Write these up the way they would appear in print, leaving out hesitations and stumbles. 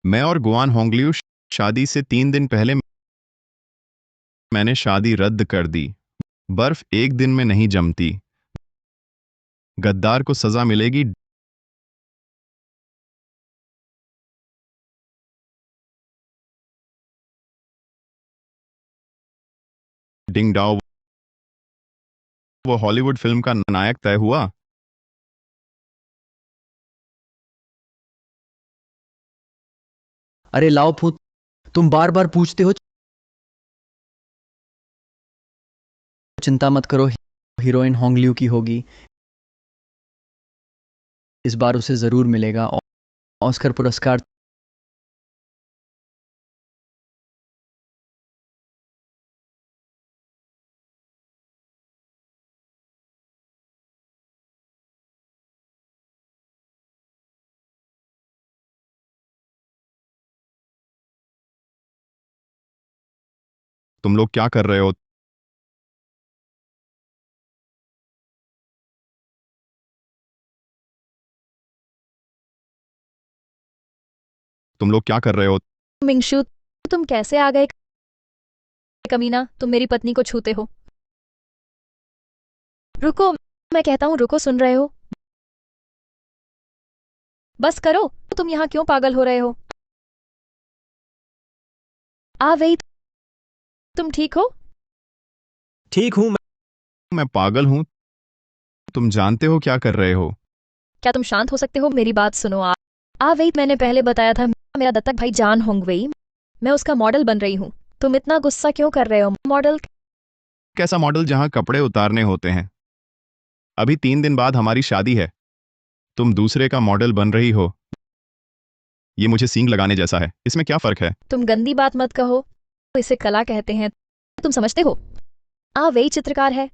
मैं और गुआन होंगलियू शादी से 3 दिन पहले मैंने शादी रद्द कर दी। बर्फ एक दिन में नहीं जमती। गद्दार को सजा मिलेगी। डिंग डाओ। वो हॉलीवुड फिल्म का नायक तय हुआ। अरे लाओ फूत, तुम बार बार पूछते हो। चिंता मत करो, हीरोइन होंगलियू की होगी। इस बार उसे जरूर मिलेगा ऑस्कर पुरस्कार। तुम लोग क्या कर रहे हो? तुम लोग क्या कर रहे हो? मिंगशु, तुम कैसे आ गए? कमीना, तुम मेरी पत्नी को छूते हो। रुको, मैं कहता हूं रुको, सुन रहे हो? बस करो, तुम यहां क्यों पागल हो रहे हो? आ वही, तुम ठीक हो? ठीक हूं मैं पागल हूं। तुम जानते हो क्या कर रहे हो? क्या तुम शांत हो सकते हो? मेरी बात सुनो। आ वही, मैंने पहले बताया था, मेरा दत्तक भाई जान होंगवेई, मैं उसका मॉडल बन रही हूं। तुम इतना गुस्सा क्यों कर रहे हो? मॉडल? कैसा मॉडल जहां कपड़े उतारने होते हैं? अभी 3 दिन बाद हमारी शादी है। तुम दूसरे का मॉडल बन रही हो। ये मुझे सींग लगाने जैसा है। इसमें क्या फर्क है? तुम गंदी बात मत कहो, इसे कला कहते हैं। तुम समझते हो? आ वही चित्रकार है।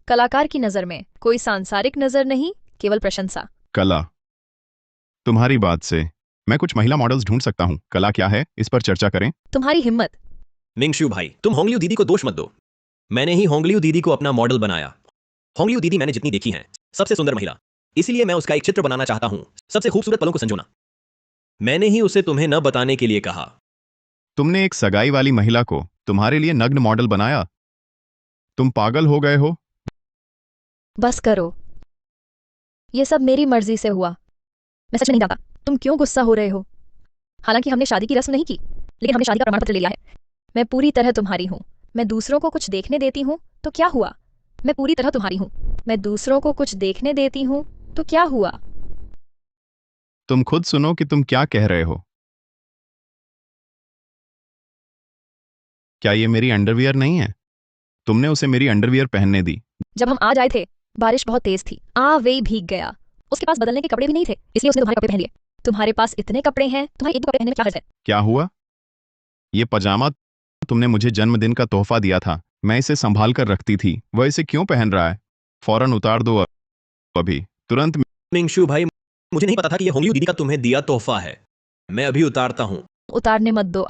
कलाकार की नजर में कोई सांसारिक नजर नहीं, केवल प्रशंसा। कला। तुम्हारी बात से मैं कुछ महिला मॉडल्स ढूंढ सकता हूं। कला क्या है, इस पर चर्चा करें। तुम्हारी हिम्मत। मिंगशू भाई, तुम होंगलियू दीदी को दोष मत दो। मैंने ही होंगलियू दीदी को अपना मॉडल बनाया। होंगलियू दीदी मैंने जितनी देखी हैं, सबसे सुंदर महिला। इसीलिए मैं उसका एक चित्र बनाना चाहता हूं, सबसे खूबसूरत पलों को संजोना। मैंने ही उसे तुम्हें न बताने के लिए कहा। तुमने एक सगाई वाली महिला को तुम्हारे लिए नग्न मॉडल बनाया? तुम पागल हो गए हो? बस करो, ये सब मेरी मर्जी से हुआ। मैं सच नहीं जानता तुम क्यों गुस्सा हो रहे हो। हालांकि हमने शादी की रस्म नहीं की, लेकिन हमने शादी का प्रमाण पत्र ले लिया है। मैं पूरी तरह तुम्हारी हूं। मैं दूसरों को कुछ देखने देती हूं तो क्या हुआ? मैं पूरी तरह तुम्हारी हूं। मैं दूसरों को कुछ देखने देती हूं तो क्या हुआ? तुम खुद सुनो कि तुम क्या कह रहे हो। क्या ये मेरी अंडरवियर नहीं है? तुमने उसे मेरी अंडरवियर पहनने दी। जब हम आज आए थे, बारिश बहुत तेज थी। वे भीग गया। उसके पास बदलने के कपड़े भी नहीं थे, इसलिए उसने तुम्हारे कपड़े पहन लिए। तुम्हारे पास इतने कपड़े हैं, तुम्हारे एक दो कपड़े पहनने में क्या हर्ज है? क्या हुआ? ये पजामा तुमने मुझे जन्मदिन का तोहफा दिया था। मैं इसे संभाल कर रखती थी। वह इसे क्यों पहन रहा है? फौरन उतार दो अभी, तुरंत। मिंगशू भाई, मुझे नहीं पता था कि यह होंगलियू दीदी का तुम्हें दिया तोहफा है। मैं अभी उतारता हूं। उतारने मत दो।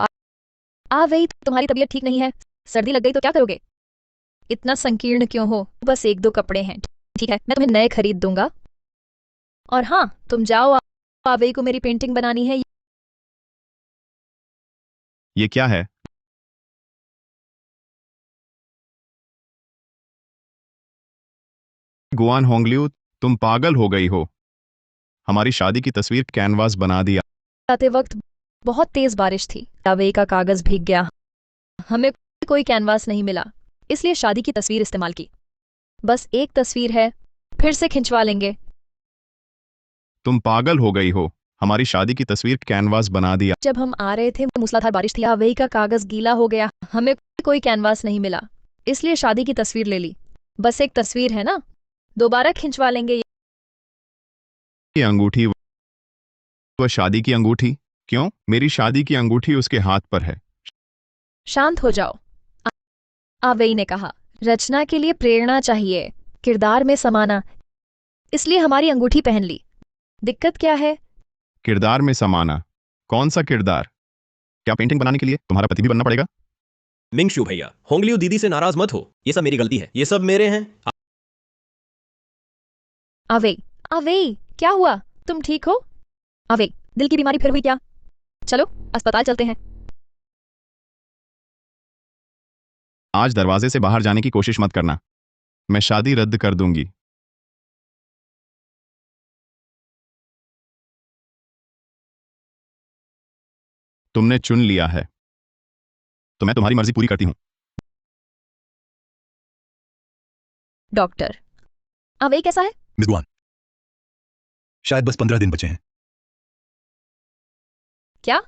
वही, तुम्हारी तबीयत ठीक नहीं है, सर्दी लग गई तो क्या करोगे? इतना संकीर्ण क्यों हो? बस एक दो कपड़े हैं, ठीक है, मैं तुम्हें नए खरीद दूंगा। और हाँ, तुम जाओ, आवेई को मेरी पेंटिंग बनानी है। ये क्या है? गुआन होंगलियू, तुम पागल हो गई हो। हमारी शादी की तस्वीर कैनवास बना दिया। आते वक्त बहुत तेज बारिश थी, आवेई का कागज भीग गया। हमें कोई कैनवास नहीं मिला, इसलिए शादी की तस्वीर इस्तेमाल की। बस एक तस्वीर है, फिर से खिंचवा लेंगे। तुम पागल हो गई हो। हमारी शादी की तस्वीर कैनवास बना दिया। जब हम आ रहे थे, मूसलाधार बारिश थी, आवेई का कागज गीला हो गया। हमें कोई कैनवास नहीं मिला, इसलिए शादी की तस्वीर ले ली। बस एक तस्वीर है ना, दोबारा खिंचवा लेंगे। ये अंगूठी, वह शादी की अंगूठी। क्यों? मेरी शादी की अंगूठी उसके हाथ पर है। शांत हो जाओ, आवेई ने कहा। रचना के लिए प्रेरणा चाहिए, किरदार में समाना, इसलिए हमारी अंगूठी पहन ली। दिक्कत क्या है? किरदार में समाना? कौन सा किरदार? क्या पेंटिंग बनाने के लिए तुम्हारा पति भी बनना पड़ेगा? मिंगशू भैया, होंगलियू दीदी से नाराज मत हो। ये सब मेरी गलती है, ये सब मेरे हैं। आवेई, आवेई, क्या हुआ? तुम ठीक हो? आवेई, दिल की बीमारी फिर हुई क्या? चलो अस्पताल चलते हैं। आज दरवाजे से बाहर जाने की कोशिश मत करना। मैं शादी रद्द कर दूंगी। तुमने चुन लिया है तो मैं तुम्हारी मर्जी पूरी करती हूं। डॉक्टर, अवय कैसा है? मिस गुआन, शायद बस 15 दिन बचे हैं। क्या?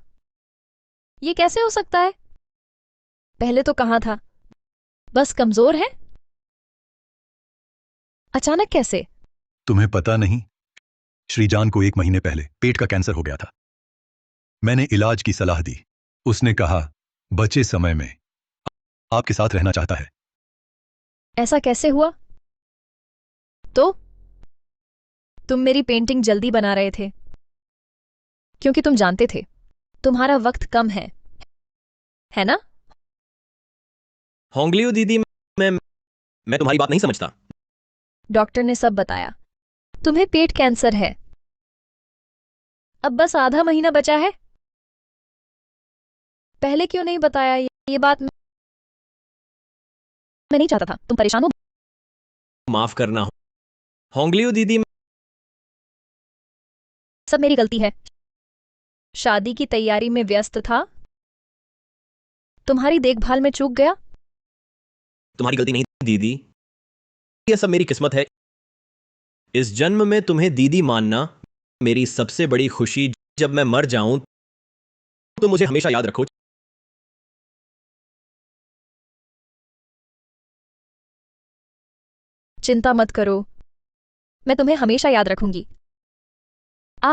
ये कैसे हो सकता है? पहले तो कहा था बस कमजोर है, अचानक कैसे? तुम्हें पता नहीं, श्रीजान को 1 महीने पहले पेट का कैंसर हो गया था। मैंने इलाज की सलाह दी। उसने कहा बचे समय में आपके साथ रहना चाहता है। ऐसा कैसे हुआ? तो तुम मेरी पेंटिंग जल्दी बना रहे थे क्योंकि तुम जानते थे तुम्हारा वक्त कम है ना? होंगलियो दीदी, मैं तुम्हारी बात नहीं समझता। डॉक्टर ने सब बताया। तुम्हें पेट कैंसर है। अब बस आधा महीना बचा है। पहले क्यों नहीं बताया? ये बात मैं नहीं चाहता था तुम परेशान हो। माफ करना होंगलियो दीदी, सब मेरी गलती है। शादी की तैयारी में व्यस्त था, तुम्हारी देखभाल में चूक गया। तुम्हारी गलती नहीं दीदी, यह सब मेरी किस्मत है। इस जन्म में तुम्हें दीदी मानना मेरी सबसे बड़ी खुशी। जब मैं मर जाऊं तो मुझे हमेशा याद रखो। चिंता मत करो, मैं तुम्हें हमेशा याद रखूंगी।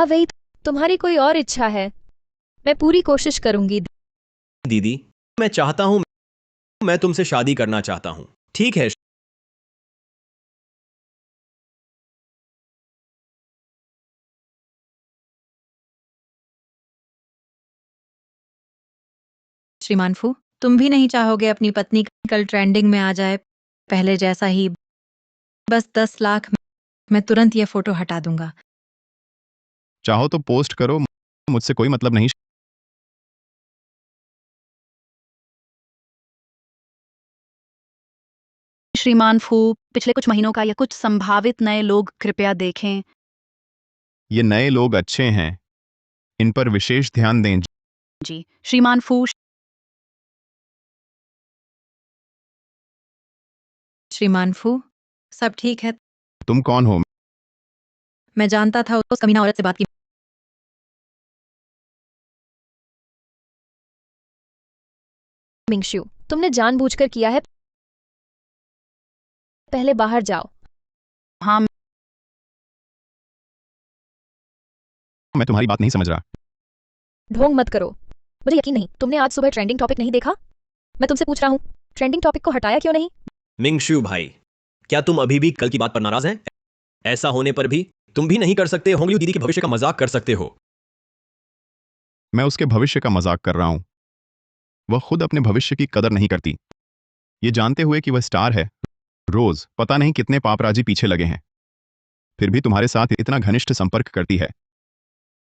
वही तुम्हारी कोई और इच्छा है, मैं पूरी कोशिश करूंगी। दीदी, मैं चाहता हूं, मैं तुमसे शादी करना चाहता हूं। ठीक है? श्रीमान फू, तुम भी नहीं चाहोगे अपनी पत्नी कल ट्रेंडिंग में आ जाए पहले जैसा ही? बस 10 लाख में मैं तुरंत ये फोटो हटा दूंगा। चाहो तो पोस्ट करो, मुझसे कोई मतलब नहीं। श्रीमान फू, पिछले कुछ महीनों का या कुछ संभावित नए लोग कृपया देखें। ये नए लोग अच्छे हैं, इन पर विशेष ध्यान दें। जी श्रीमान फू। श्रीमान फू, सब ठीक है? तुम कौन हो? मैं जानता था उस कमीना औरत से बात की। मिंगशु, तुमने जानबूझकर किया है। पहले बाहर जाओ। हाँ, मैं तुम्हारी बात नहीं समझ रहा। ढोंग मत करो, मुझे यकीन नहीं तुमने आज सुबह ट्रेंडिंग टॉपिक नहीं देखा। मैं तुमसे पूछ रहा हूं, ट्रेंडिंग टॉपिक को हटाया क्यों नहीं? मिंगशु भाई, क्या तुम अभी भी कल की बात पर नाराज हैं? ऐसा होने पर भी तुम भी नहीं कर सकते होंगलियो दीदी के भविष्य का मजाक कर सकते हो। मैं उसके भविष्य का मजाक कर रहा हूं। वह खुद अपने भविष्य की कदर नहीं करती, ये जानते हुए कि वह स्टार है। रोज पता नहीं कितने पापराजी पीछे लगे हैं, फिर भी तुम्हारे साथ इतना घनिष्ठ संपर्क करती है।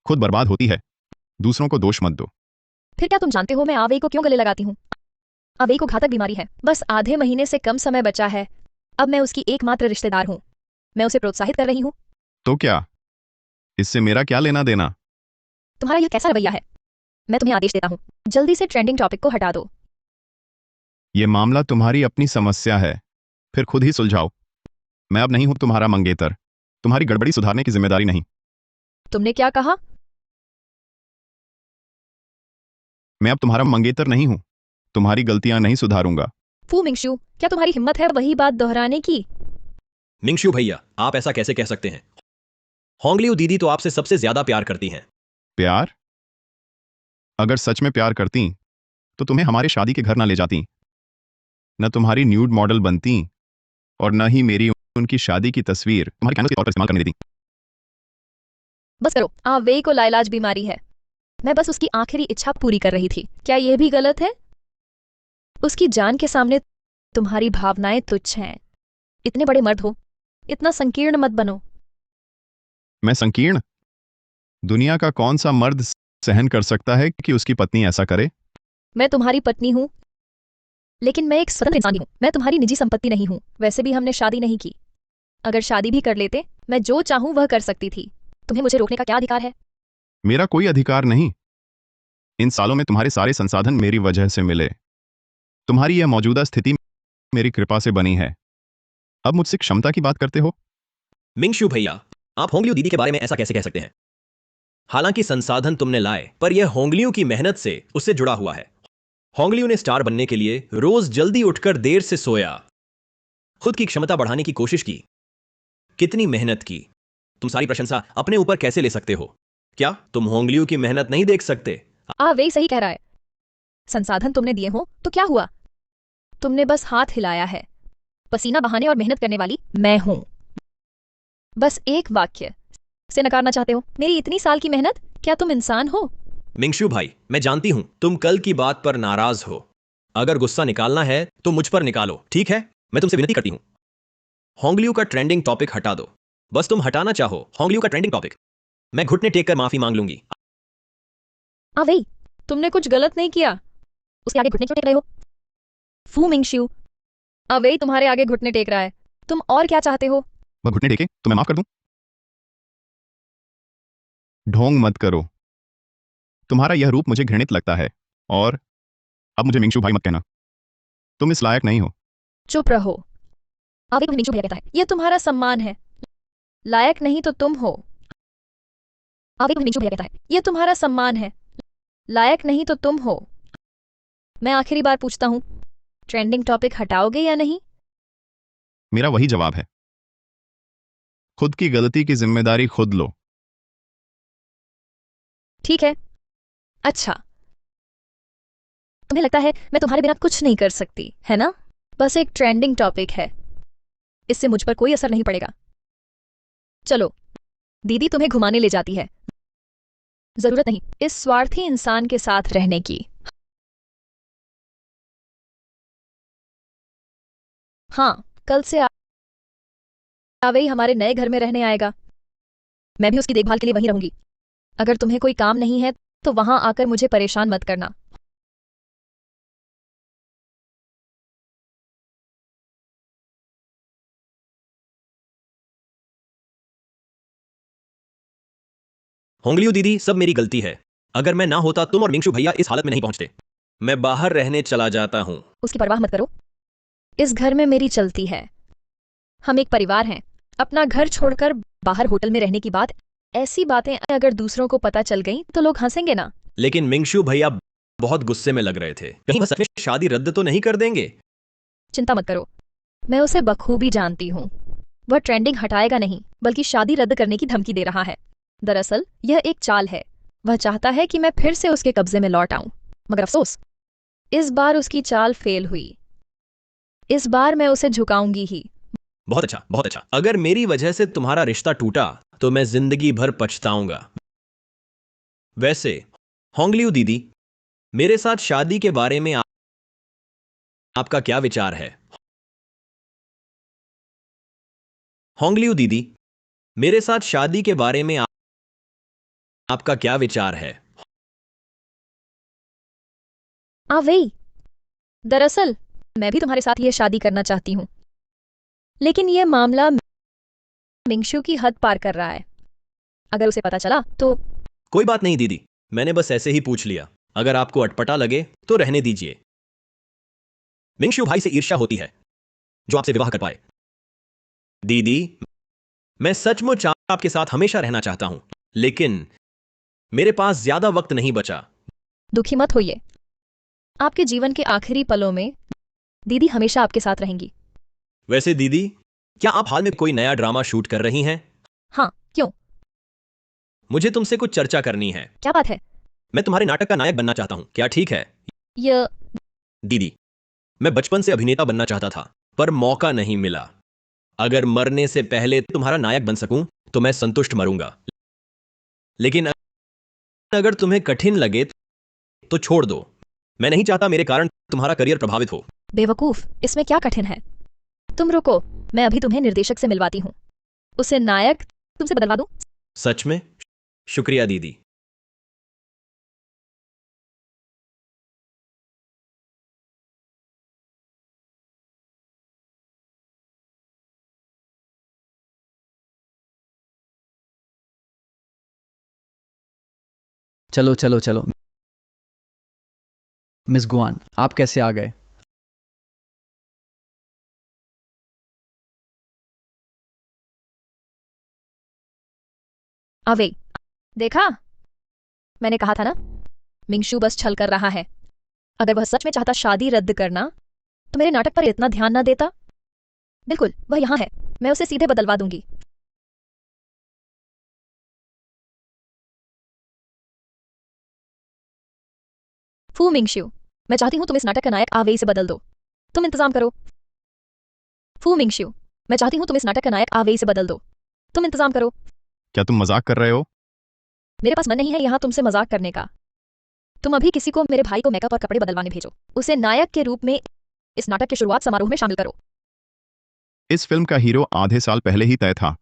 खुद बर्बाद होती है, दूसरों को दोष मत दो। फिर क्या तुम जानते हो मैं आवेई को क्यों गले लगाती हूँ? आवेई को घातक बीमारी है, बस आधे महीने से कम समय बचा है। अब मैं उसकी एकमात्र रिश्तेदार हूँ, मैं उसे प्रोत्साहित कर रही हूँ। तो क्या, इससे मेरा क्या लेना देना? तुम्हारा यह कैसा रवैया है? मैं तुम्हें आदेश देता हूँ, जल्दी से ट्रेंडिंग टॉपिक को हटा दो। यह मामला तुम्हारी अपनी समस्या है, फिर खुद ही सुलझाओ। मैं अब नहीं हूं तुम्हारा मंगेतर, तुम्हारी गड़बड़ी सुधारने की जिम्मेदारी नहीं। तुमने क्या कहा? मैं अब तुम्हारा मंगेतर नहीं हूं, तुम्हारी गलतियां नहीं सुधारूंगा। फू मिंगशु, क्या तुम्हारी हिम्मत है वही बात दोहराने की? मिंगशु भैया, आप ऐसा कैसे कह सकते हैं? होंगलियो दीदी तो आपसे सबसे ज्यादा प्यार करती हैं। प्यार? अगर सच में प्यार करती तो तुम्हें हमारे शादी के घर ना ले जाती, न तुम्हारी न्यूड मॉडल बनती और न ही मेरी उनकी शादी की तस्वीर तुम्हारे कैनवस के तौर पर इस्तेमाल करने देती। बस करो, आवेई को लाइलाज बीमारी है। मैं बस उसकी आखिरी इच्छा पूरी कर रही थी। क्या यह भी गलत है? उसकी जान के सामने तुम्हारी भावनाएं तुच्छ हैं। इतने बड़े मर्द हो, इतना संकीर्ण मत बनो। मैं संकीर्ण? दुनिया का कौन सा मर्द सहन कर सकता है कि उसकी पत्नी ऐसा करे? मैं तुम्हारी पत्नी हूँ, लेकिन मैं एक स्वतंत्र इंसान हूँ। मैं तुम्हारी निजी संपत्ति नहीं हूँ। वैसे भी हमने शादी नहीं की। अगर शादी भी कर लेते, मैं जो चाहूँ वह कर सकती थी। तुम्हें मुझे रोकने का क्या अधिकार है? मेरा कोई अधिकार नहीं। इन सालों में तुम्हारे सारे संसाधन मेरी वजह से मिले। तुम्हारी यह मौजूदा स्थिति मेरी कृपा से बनी है। अब मुझसे क्षमता की बात करते हो? मिंगशु भैया, आप होंगलियो दीदी के बारे में ऐसा कैसे कह सकते हैं? हालांकि संसाधन तुमने लाए, पर यह होंगलियो की मेहनत से उससे जुड़ा हुआ है। होंगलियो ने स्टार बनने के लिए रोज जल्दी उठकर देर से सोया, खुद की क्षमता बढ़ाने की कोशिश की, कितनी मेहनत की। तुम सारी प्रशंसा अपने ऊपर कैसे ले सकते हो? क्या तुम होंगलियो की मेहनत नहीं देख सकते? वही सही कह रहा है। संसाधन तुमने दिए हो तो क्या हुआ? तुमने बस हाथ हिलाया है। पसीना बहाने और मेहनत करने वाली मैं हूं। बस एक वाक्य से नकारना चाहते हो मेरी इतनी साल की मेहनत? क्या तुम इंसान हो? मिंगशु भाई, मैं जानती हूं तुम कल की बात पर नाराज हो। अगर गुस्सा निकालना है तो मुझ पर निकालो, ठीक है? मैं तुमसे विनती करती हूं, होंगलियो का ट्रेंडिंग टॉपिक हटा दो। बस तुम हटाना चाहो होंगलियो का ट्रेंडिंग टॉपिक, मैं घुटने टेक कर माफी मांग लूंगी। वही, तुमने कुछ गलत नहीं किया। उसके आगे घुटने क्यों टेक रहे हो? फू मिंगशियू, वही तुम्हारे आगे घुटने टेक रहा है। तुम और क्या चाहते हो? वह घुटने टेके तो मैं माफ कर दूं? ढोंग मत करो। तुम्हारा यह रूप मुझे घृणित लगता है। और अब मुझे मिंगशू भाई मत कहना। तुम इस लायक नहीं हो। चुप रहो। अभी तुम्हें मिंगशू भैया कहता है, यह तुम्हारा सम्मान है। लायक नहीं तो तुम हो। अभी तुम्हें मिंगशू भैया कहता है, यह तुम्हारा सम्मान है। लायक नहीं तो तुम हो। मैं आखिरी बार पूछता हूं, ट्रेंडिंग टॉपिक हटाओगे या नहीं? मेरा वही जवाब है। खुद की गलती की जिम्मेदारी खुद लो। ठीक है। अच्छा, तुम्हें लगता है मैं तुम्हारे बिना कुछ नहीं कर सकती, है ना? बस एक ट्रेंडिंग टॉपिक है, इससे मुझ पर कोई असर नहीं पड़ेगा। चलो, दीदी तुम्हें घुमाने ले जाती है। जरूरत नहीं इस स्वार्थी इंसान के साथ रहने की। हाँ, कल से आवेई हमारे नए घर में रहने आएगा। मैं भी उसकी देखभाल के लिए वहीं रहूंगी। अगर तुम्हें कोई काम नहीं है तो वहां आकर मुझे परेशान मत करना। होंगलियो दीदी, सब मेरी गलती है। अगर मैं ना होता तुम और मिंगशु भैया इस हालत में नहीं पहुंचते। मैं बाहर रहने चला जाता हूं। उसकी परवाह मत करो। इस घर में मेरी चलती है। हम एक परिवार हैं। अपना घर छोड़कर बाहर होटल में रहने की बात, ऐसी बातें अगर दूसरों को पता चल गई तो लोग हंसेंगे ना। लेकिन मिंगशु भैया बहुत गुस्से में लग रहे थे। कहीं वह सच में शादी रद्द तो नहीं कर देंगे? चिंता मत करो, मैं उसे बखूबी जानती हूँ। वह ट्रेंडिंग हटाएगा नहीं, बल्कि शादी रद्द करने की धमकी दे रहा है। दरअसल यह एक चाल है। वह चाहता है कि मैं फिर से उसके कब्जे में लौट आऊं। मगर अफसोस, इस बार उसकी चाल फेल हुई। इस बार मैं उसे झुकाऊंगी ही। बहुत अच्छा, बहुत अच्छा। अगर मेरी वजह से तुम्हारा रिश्ता टूटा तो मैं जिंदगी भर पछताऊंगा। वैसे होंगलियो दीदी, मेरे साथ शादी के बारे में आपका क्या विचार है? होंगलियो दीदी, मेरे साथ शादी के बारे में आपका क्या विचार है? वही, दरअसल मैं भी तुम्हारे साथ यह शादी करना चाहती हूँ, लेकिन यह मामला मिंगशु की हद पार कर रहा है। अगर उसे पता चला तो। कोई बात नहीं दीदी, मैंने बस ऐसे ही पूछ लिया। अगर आपको अटपटा लगे तो रहने दीजिए। मिंगशु भाई से ईर्ष्या होती है जो आपसे विवाह कर पाए। दीदी, मैं सचमुच आपके साथ हमेशा रहना चाहता हूं, लेकिन मेरे पास ज्यादा वक्त नहीं बचा। दुखी मत होइए। आपके जीवन के आखिरी पलों में दीदी हमेशा आपके साथ रहेंगी। वैसे दीदी, क्या आप हाल में कोई नया ड्रामा शूट कर रही हैं? हाँ, क्यों? मुझे तुमसे कुछ चर्चा करनी है। क्या बात है? मैं तुम्हारे नाटक का नायक बनना चाहता हूं, क्या ठीक है? यह दीदी, मैं बचपन से अभिनेता बनना चाहता था, पर मौका नहीं मिला। अगर मरने से पहले तुम्हारा नायक बन सकूं तो मैं संतुष्ट मरूंगा। लेकिन अगर तुम्हें कठिन लगे तो छोड़ दो। मैं नहीं चाहता मेरे कारण तुम्हारा करियर प्रभावित हो। बेवकूफ, इसमें क्या कठिन है? तुम रुको, मैं अभी तुम्हें निर्देशक से मिलवाती हूँ। उसे नायक तुमसे बदलवा दूं? सच में? शुक्रिया दीदी। चलो चलो चलो। मिस गुआन, आप कैसे आ गए? अवे, देखा? मैंने कहा था ना, मिंगशू बस छल कर रहा है। अगर वह सच में चाहता शादी रद्द करना, तो मेरे नाटक पर इतना ध्यान न देता। बिल्कुल, वह यहाँ है। मैं उसे सीधे बदलवा दूंगी। फू मिंगशू, मैं चाहती हूं तुम इस नाटक का नायक आवेई से बदल दो। तुम इंतजाम करो। फू मिंगशू, मैं चाहती हूं तुम इस नाटक का नायक आवेई से बदल दो। तुम इंतजाम करो। क्या तुम मजाक कर रहे हो? मेरे पास मन नहीं है यहाँ तुमसे मजाक करने का। तुम अभी किसी को मेरे भाई को मेकअप और कपड़े बदलवाने भेजो। उसे नायक के रूप में इस नाटक के शुरुआत समारोह में शामिल करो। इस फिल्म का हीरो आधे साल पहले ही तय था।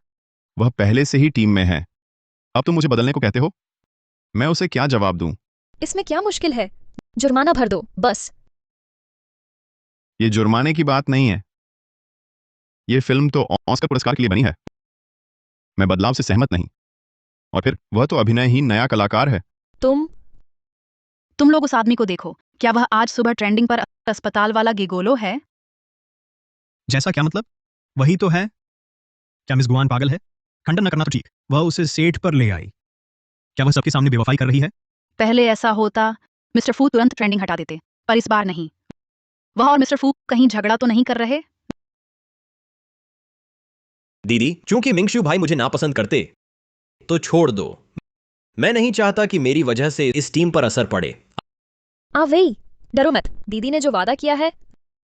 वह पहले से ही टीम में है। अब तुम मुझे बदलने को कहते हो? मैं उसे क्या जवाब दूं? इसमें क्या मुश्किल है? जुर्माना भर दो, बस। ये जुर्माने की बात नहीं है। ये फिल्म तो ऑस्कर पुरस्कार के लिए बनी है। मैं बदलाव से सहमत नहीं। और फिर वह तो अभिनयहीन नया कलाकार है। तुम लोग उस आदमी को देखो। क्या वह आज सुबह ट्रेंडिंग पर अस्पताल वाला गिगोलो है? जैसा क्या मतलब? वही तो है। क्या मिस गुआन पागल है? खंडन न करना तो ठीक, वह उसे सेट पर ले आई। क्या वह सबके सामने बेवफाई कर रही है? पहले ऐसा होता, मिस्टर फू तुरंत ट्रेंडिंग हटा देते, पर इस बार नहीं। वह और मिस्टर फू कहीं झगड़ा तो नहीं कर रहे? दीदी, चूंकि मिंगशू भाई मुझे नापसंद करते, तो छोड़ दो। मैं नहीं चाहता कि मेरी वजह से इस टीम पर असर पड़े। आवेई, डरो मत। दीदी ने जो वादा किया है,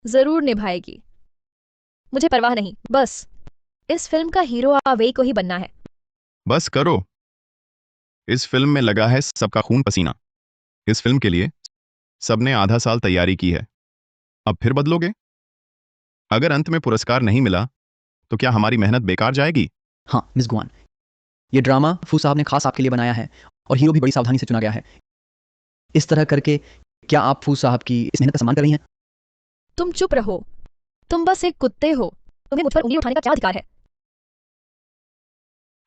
जरूर निभाएगी। मुझे परवाह नहीं, बस इस फिल्म का हीरो आवेई को ही बनना है। बस करो। इस फिल्म में लगा है सबका खून पसीना। इस फिल्म के लिए सबने आधा साल तैयारी की है। अब फिर बदलोगे? अगर अंत में पुरस्कार नहीं मिला, तो क्या हमारी मेहनत बेकार जाएगी? हाँ मिस गुआन, ये ड्रामा फू साहब ने खास आपके लिए बनाया है और हीरो भी बड़ी सावधानी से चुना गया है। इस तरह करके क्या आप फू साहब की इस मेहनत का सम्मान कर रही हैं? तुम चुप रहो। तुम बस एक कुत्ते हो। तुम्हें मुझ पर उंगली उठाने का क्या अधिकार है?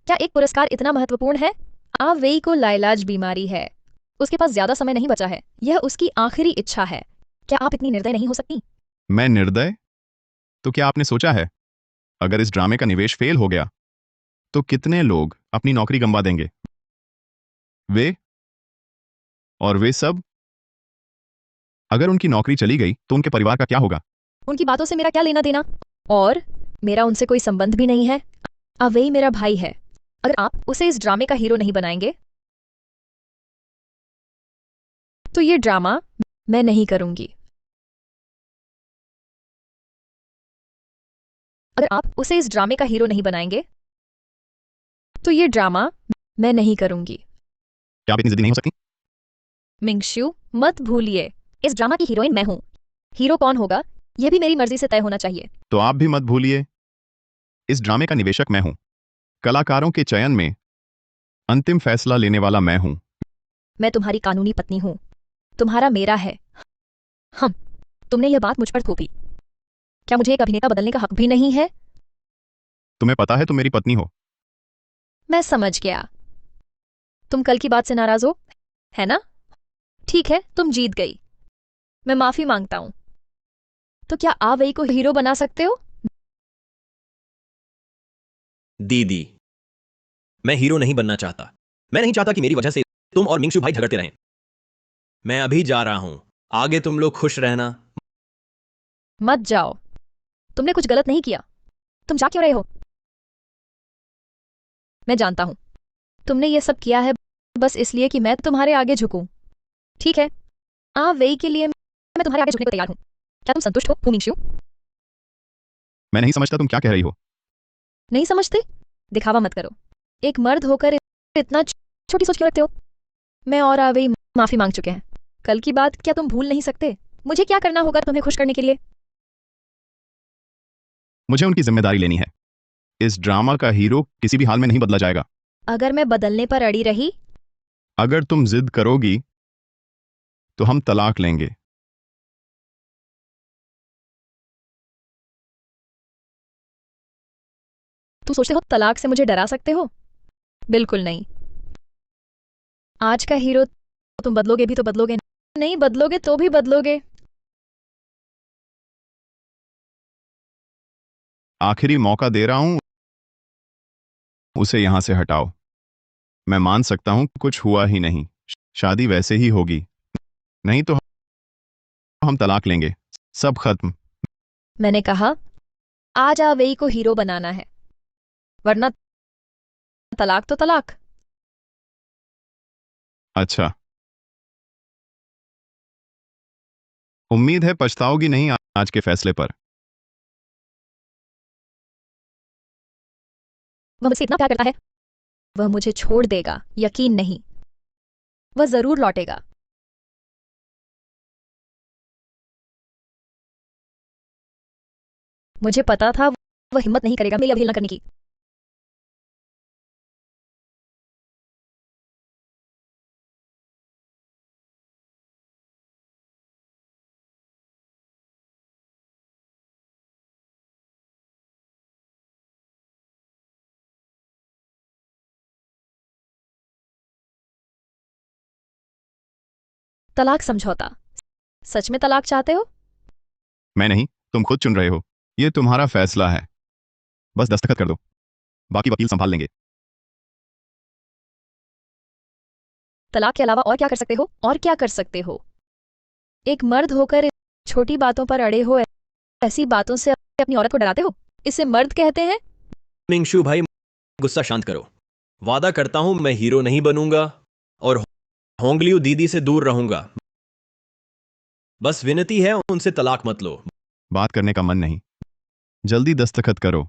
क्या एक पुरस्कार इतना महत्वपूर्ण है? आवेई को लाइलाज बीमारी है। उसके पास ज्यादा समय नहीं बचा है। यह उसकी आखिरी इच्छा है। क्या आप इतनी निर्दय नहीं हो सकती? मैं निर्दय? तो क्या आपने सोचा है, अगर इस ड्रामे का निवेश फेल हो गया, तो कितने लोग अपनी नौकरी गंवा देंगे? वे और वे सब। अगर उनकी नौकरी चली गई, तो उनके परिवार का क्या होगा? उनकी बातों से मेरा क्या लेना देना? और मेरा उनसे कोई संबंध भी नहीं है। आवेई मेरा भाई है। अगर आप उसे इस ड्रामे का हीरो नहीं बनाएंगे, तो ये ड्रामा मैं नहीं करूंगी। अगर आप उसे इस ड्रामे का हीरो नहीं बनाएंगे, तो ये ड्रामा मैं नहीं करूंगी। क्या आप इतनी जिद्दी नहीं हो सकती? मिंगशू, मत भूलिए, इस ड्रामा की हीरोइन मैं हूं। हीरो कौन होगा, यह भी मेरी मर्जी से तय होना चाहिए। तो आप भी मत भूलिए, इस ड्रामे का निवेशक मैं हूं। कलाकारों के चयन में अंतिम फैसला लेने वाला मैं हूं। मैं तुम्हारी कानूनी पत्नी हूं। तुम्हारा मेरा है। हम तुमने यह बात मुझ पर थोपी। क्या मुझे एक अभिनेता बदलने का हक भी नहीं है? तुम्हें पता है तुम मेरी पत्नी हो। मैं समझ गया। तुम कल की बात से नाराज हो, है ना? ठीक है, तुम जीत गई। मैं माफी मांगता हूं। तो क्या आवेई को हीरो बना सकते हो? दीदी, मैं हीरो नहीं बनना चाहता। मैं नहीं चाहता कि मेरी वजह से तुम और मिंगशू भाई झगड़ते रहें। मैं अभी जा रहा हूं। आगे तुम लोग खुश रहना। मत जाओ। तुमने कुछ गलत नहीं किया। तुम जा क्यों रहे हो? मैं जानता हूं, तुमने ये सब किया है बस इसलिए कि मैं तुम्हारे आगे झुकूं। ठीक है, आवेई के लिए मैं तुम्हारे आगे झुकने को तैयार हूं। क्या तुम संतुष्ट हो, मिंगशू? मैं नहीं समझता तुम क्या कह रही हो। नहीं समझते? दिखावा मत करो। एक मर्द होकर इतना छोटी सोच क्यों रखते हो? मैं और आवेई माफी मांग चुके हैं। कल की बात क्या तुम भूल नहीं सकते? मुझे क्या करना होगा तुम्हें खुश करने के लिए? मुझे उनकी जिम्मेदारी लेनी है। इस ड्रामा का हीरो किसी भी हाल में नहीं बदला जाएगा। अगर मैं बदलने पर अड़ी रही, अगर तुम जिद करोगी, तो हम तलाक लेंगे। तुम सोचते हो तलाक से मुझे डरा सकते हो? बिल्कुल नहीं। आज का हीरो तुम बदलोगे भी तो बदलोगे नहीं, बदलोगे तो भी बदलोगे। आखिरी मौका दे रहा हूं, उसे यहां से हटाओ। मैं मान सकता हूं कुछ हुआ ही नहीं, शादी वैसे ही होगी, नहीं तो हम तलाक लेंगे, सब खत्म। मैंने कहा आज आवेई को हीरो बनाना है, वरना तलाक तो तलाक। अच्छा, उम्मीद है पछताओगी नहीं आज के फैसले पर। वह मुझसे इतना प्यार करता है, वह मुझे छोड़ देगा, यकीन नहीं, वह जरूर लौटेगा। मुझे पता था वह हिम्मत नहीं करेगा मेरी अवहेलना करने की। तलाक समझौता, सच में तलाक चाहते हो? मैं नहीं, तुम खुद चुन रहे हो, यह तुम्हारा फैसला है, बस दस्तखत कर दो, बाकी वकील संभाल लेंगे। तलाक के अलावा और क्या कर सकते हो? और क्या कर सकते हो? एक मर्द होकर छोटी बातों पर अड़े हो, ऐसी बातों से अपनी औरत को डराते हो, इसे मर्द कहते हैं? मिंगशू भाई, गुस्सा शांत करो। वादा करता हूं मैं हीरो नहीं बनूंगा और होंगलियो दीदी से दूर रहूंगा। बस विनती है, उनसे तलाक मत लो। बात करने का मन नहीं, जल्दी दस्तखत करो।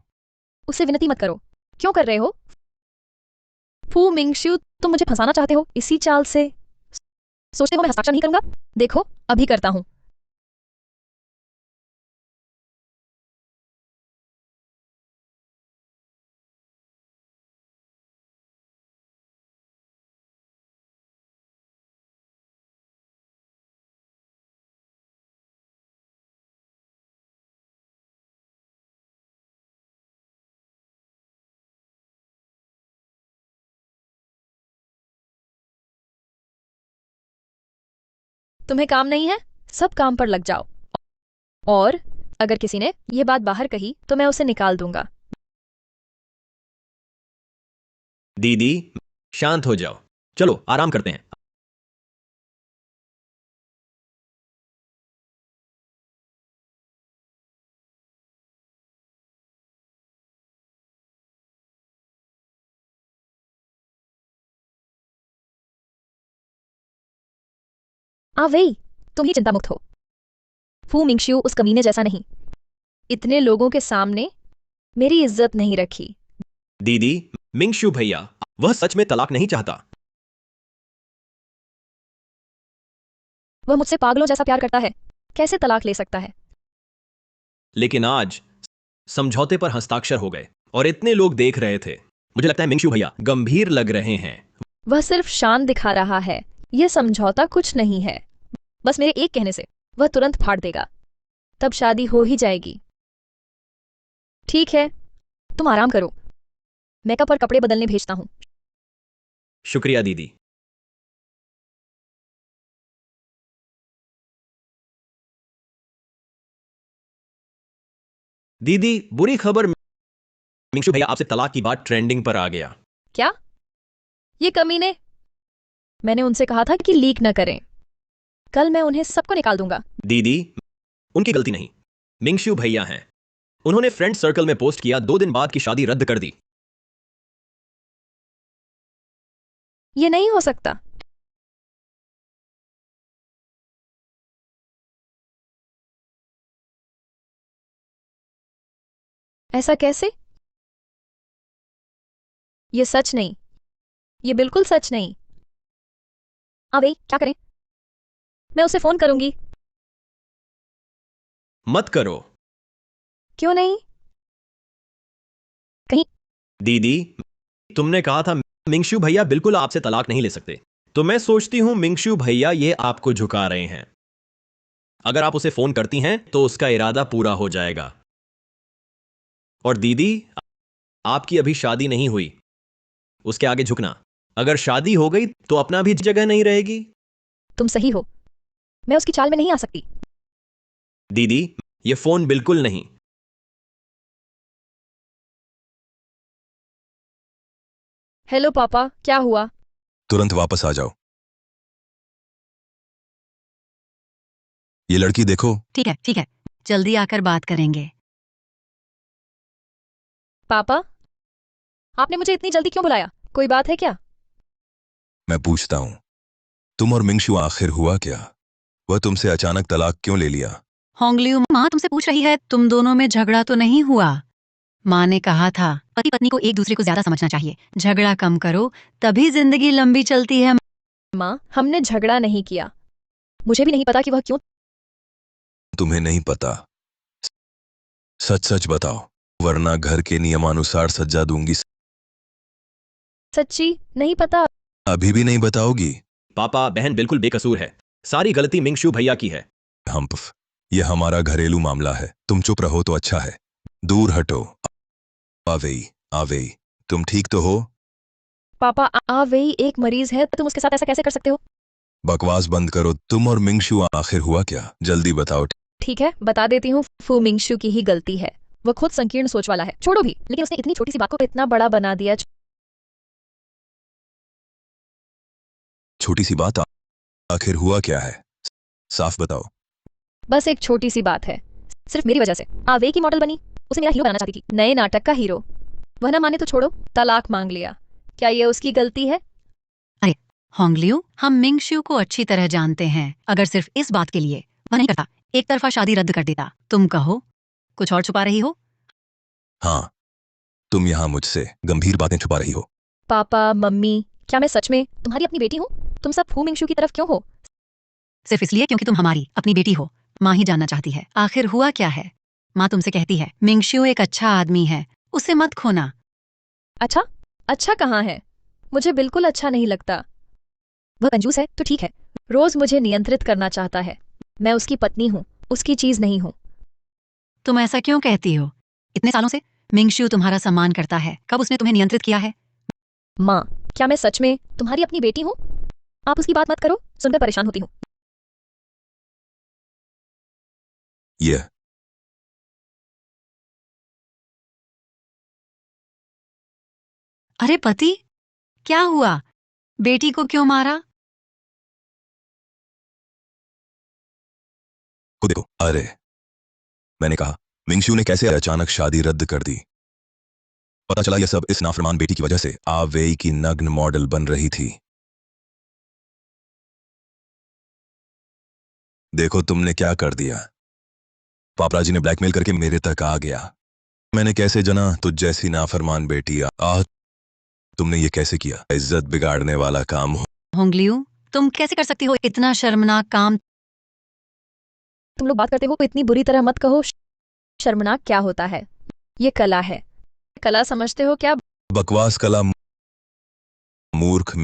उसे विनती मत करो। क्यों कर रहे हो? फू मिंगशू, तुम मुझे फंसाना चाहते हो इसी चाल से? सोचते हो मैं हस्ताक्षर नहीं करूंगा? देखो, अभी करता हूं। तुम्हें काम नहीं है? सब काम पर लग जाओ। और अगर किसी ने यह बात बाहर कही तो मैं उसे निकाल दूंगा। दीदी, शांत हो जाओ, चलो आराम करते हैं। वही, तुम ही चिंता मुक्त हो। फू मिंगशू उस कमीने जैसा नहीं, इतने लोगों के सामने मेरी इज्जत नहीं रखी। दीदी, मिंगशू भैया, वह सच में तलाक नहीं चाहता। वह मुझसे पागलों जैसा प्यार करता है, कैसे तलाक ले सकता है? लेकिन आज समझौते पर हस्ताक्षर हो गए और इतने लोग देख रहे थे। मुझे लगता है मिंगशू भैया गंभीर लग रहे हैं। वह सिर्फ शान दिखा रहा है, यह समझौता कुछ नहीं है। बस मेरे एक कहने से वह तुरंत फाड़ देगा, तब शादी हो ही जाएगी। ठीक है, तुम आराम करो, मेकअप और कपड़े बदलने भेजता हूं। शुक्रिया दीदी। दीदी, बुरी खबर, मिंगशू भैया आपसे तलाक की बात ट्रेंडिंग पर आ गया। क्या? ये कमीने, मैंने उनसे कहा था कि लीक न करें, कल मैं उन्हें सबको निकाल दूंगा। दीदी, उनकी गलती नहीं, मिंगशू भैया हैं। उन्होंने फ्रेंड सर्कल में पोस्ट किया, 2 दिन बाद की शादी रद्द कर दी। ये नहीं हो सकता। ऐसा कैसे? ये सच नहीं, ये बिल्कुल सच नहीं। भाई क्या करें? मैं उसे फोन करूंगी। मत करो। क्यों नहीं? कहीं दीदी, तुमने कहा था मिंगशू भैया बिल्कुल आपसे तलाक नहीं ले सकते, तो मैं सोचती हूं मिंगशू भैया ये आपको झुका रहे हैं। अगर आप उसे फोन करती हैं तो उसका इरादा पूरा हो जाएगा। और दीदी, आपकी अभी शादी नहीं हुई, उसके आगे झुकना, अगर शादी हो गई तो अपना भी जगह नहीं रहेगी। तुम सही हो, मैं उसकी चाल में नहीं आ सकती। दीदी, ये फोन बिल्कुल नहीं। हेलो पापा, क्या हुआ? तुरंत वापस आ जाओ। ये लड़की देखो। ठीक है, जल्दी आकर बात करेंगे। पापा, आपने मुझे इतनी जल्दी क्यों बुलाया? कोई बात है क्या? मैं पूछता हूं, तुम और मिंगशु आखिर हुआ क्या? वह तुमसे अचानक तलाक क्यों ले लिया? होंगलियू, माँ तुमसे पूछ रही है, तुम दोनों में झगड़ा तो नहीं हुआ? माँ ने कहा था पति पत्नी को एक दूसरे को ज्यादा समझना चाहिए, झगड़ा कम करो तभी जिंदगी लंबी चलती है। माँ, हमने झगड़ा नहीं किया। मुझे भी नहीं पता कि वह क्यों। तुम्हें नहीं पता? सच सच बताओ, वरना घर के नियमानुसार सजा दूंगी। सच्ची नहीं पता। अभी भी नहीं बताओगी? पापा, बहन बिल्कुल बेकसूर है। सारी गलती मिंगशू भैया की है। हम्फ, ये हमारा घरेलू मामला है, तुम चुप रहो तो अच्छा है। दूर हटो। आवेई, तुम ठीक तो हो? पापा, वही एक मरीज है, तुम उसके साथ ऐसा कैसे कर सकते हो? बकवास बंद करो। तुम और मिंगशु आखिर हुआ क्या? जल्दी बताओ। ठीक है, बता देती हूँ। फू मिंगशु की ही गलती है। वह खुद संकीर्ण सोच वाला है। छोड़ो भी, लेकिन उसने इतनी छोटी सी बात को इतना बड़ा बना दिया। छोटी सी बात, आखिर हुआ क्या है? साफ बताओ। बस एक छोटी सी बात है, सिर्फ मेरी वजह से आवे की मॉडल बनी। उसे मेरा हीरो बनाना चाहती थी, नए नाटक का हीरो। वह ना माने तो छोड़ो, तलाक मांग लिया। क्या ये उसकी गलती है? होंगलियू, हम मिंगशु को अच्छी तरह जानते हैं। अगर सिर्फ इस बात के लिए वह नहीं करता, एक तरफा शादी रद्द कर देता। तुम कहो, कुछ और छुपा रही हो? हाँ, तुम यहाँ मुझसे गंभीर बातें छुपा रही हो। पापा, मम्मी, क्या मैं सच में तुम्हारी अपनी बेटी हूँ? तुम सब फू मिंगशु की तरफ क्यों हो? सिर्फ इसलिए क्योंकि तुम हमारी अपनी बेटी हो। माँ ही जानना चाहती है आखिर हुआ क्या है। माँ तुमसे कहती है मिंगशु एक अच्छा आदमी है, उसे मत खोना। अच्छा? अच्छा कहाँ है? मुझे बिल्कुल अच्छा नहीं लगता। वह कंजूस है तो ठीक है, रोज मुझे नियंत्रित करना चाहता है। मैं उसकी पत्नी हूँ, उसकी चीज नहीं हूँ। तुम ऐसा क्यों कहती हो? इतने सालों से मिंगशु तुम्हारा सम्मान करता है, कब उसने तुम्हें नियंत्रित किया है? माँ, क्या मैं सच में तुम्हारी अपनी बेटी हूँ? आप उसकी बात मत करो, सुनकर परेशान होती हूँ। यह अरे पति, क्या हुआ? बेटी को क्यों मारा? को देखो। अरे, मैंने कहा, मिंगशु ने कैसे अचानक शादी रद्द कर दी? पता चला यह सब इस नाफरमान बेटी की वजह से। आवेई की नग्न मॉडल बन रही थी। देखो तुमने क्या कर दिया। पापराजी ने ब्लैकमेल करके मेरे तक आ गया। मैंने कैसे जना तुझ जैसी नाफरमान बेटी। तुमने ये कैसे किया? इज्जत बिगाड़ने वाला काम हो। होंगलियू, तुम कैसे कर सकती हो इतना शर्मनाक काम? तुम लोग बात करते हो तो इतनी बुरी तरह मत कहो। शर्मनाक क्या होता है? ये कला है। कला समझते हो क्या? बकवास कला। मूर्ख।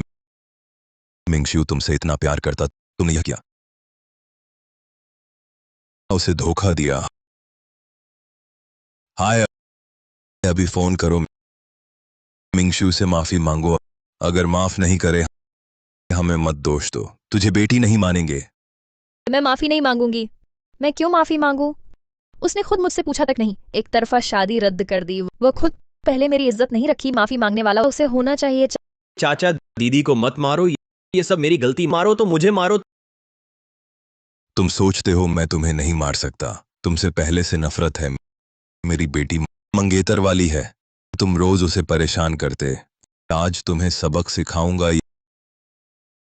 मिंगशु तुमसे इतना प्यार करता, तुमने यह किया। उसे धोखा दिया। हाय, अभी फोन करो। मिंगशु से माफी मांगो। अगर माफ नहीं करे, हमें मत दोष दो। तुझे बेटी नहीं मानेंगे। मैं माफी नहीं मांगूंगी। मैं क्यों माफी मांगू? उसने खुद मुझसे पूछा तक नहीं, एक तरफा शादी रद्द कर दी। वो खुद पहले मेरी इज्जत नहीं रखी। माफी मांगने वाला उसे होना चाहिए। चाचा, दीदी को मत मारो, ये सब मेरी गलती। मारो तो मुझे मारो। तुम सोचते हो मैं तुम्हें नहीं मार सकता? तुमसे पहले से नफरत है। मेरी बेटी मंगेतर वाली है। तुम रोज उसे परेशान करते। आज तुम्हें सबक सिखाऊंगा।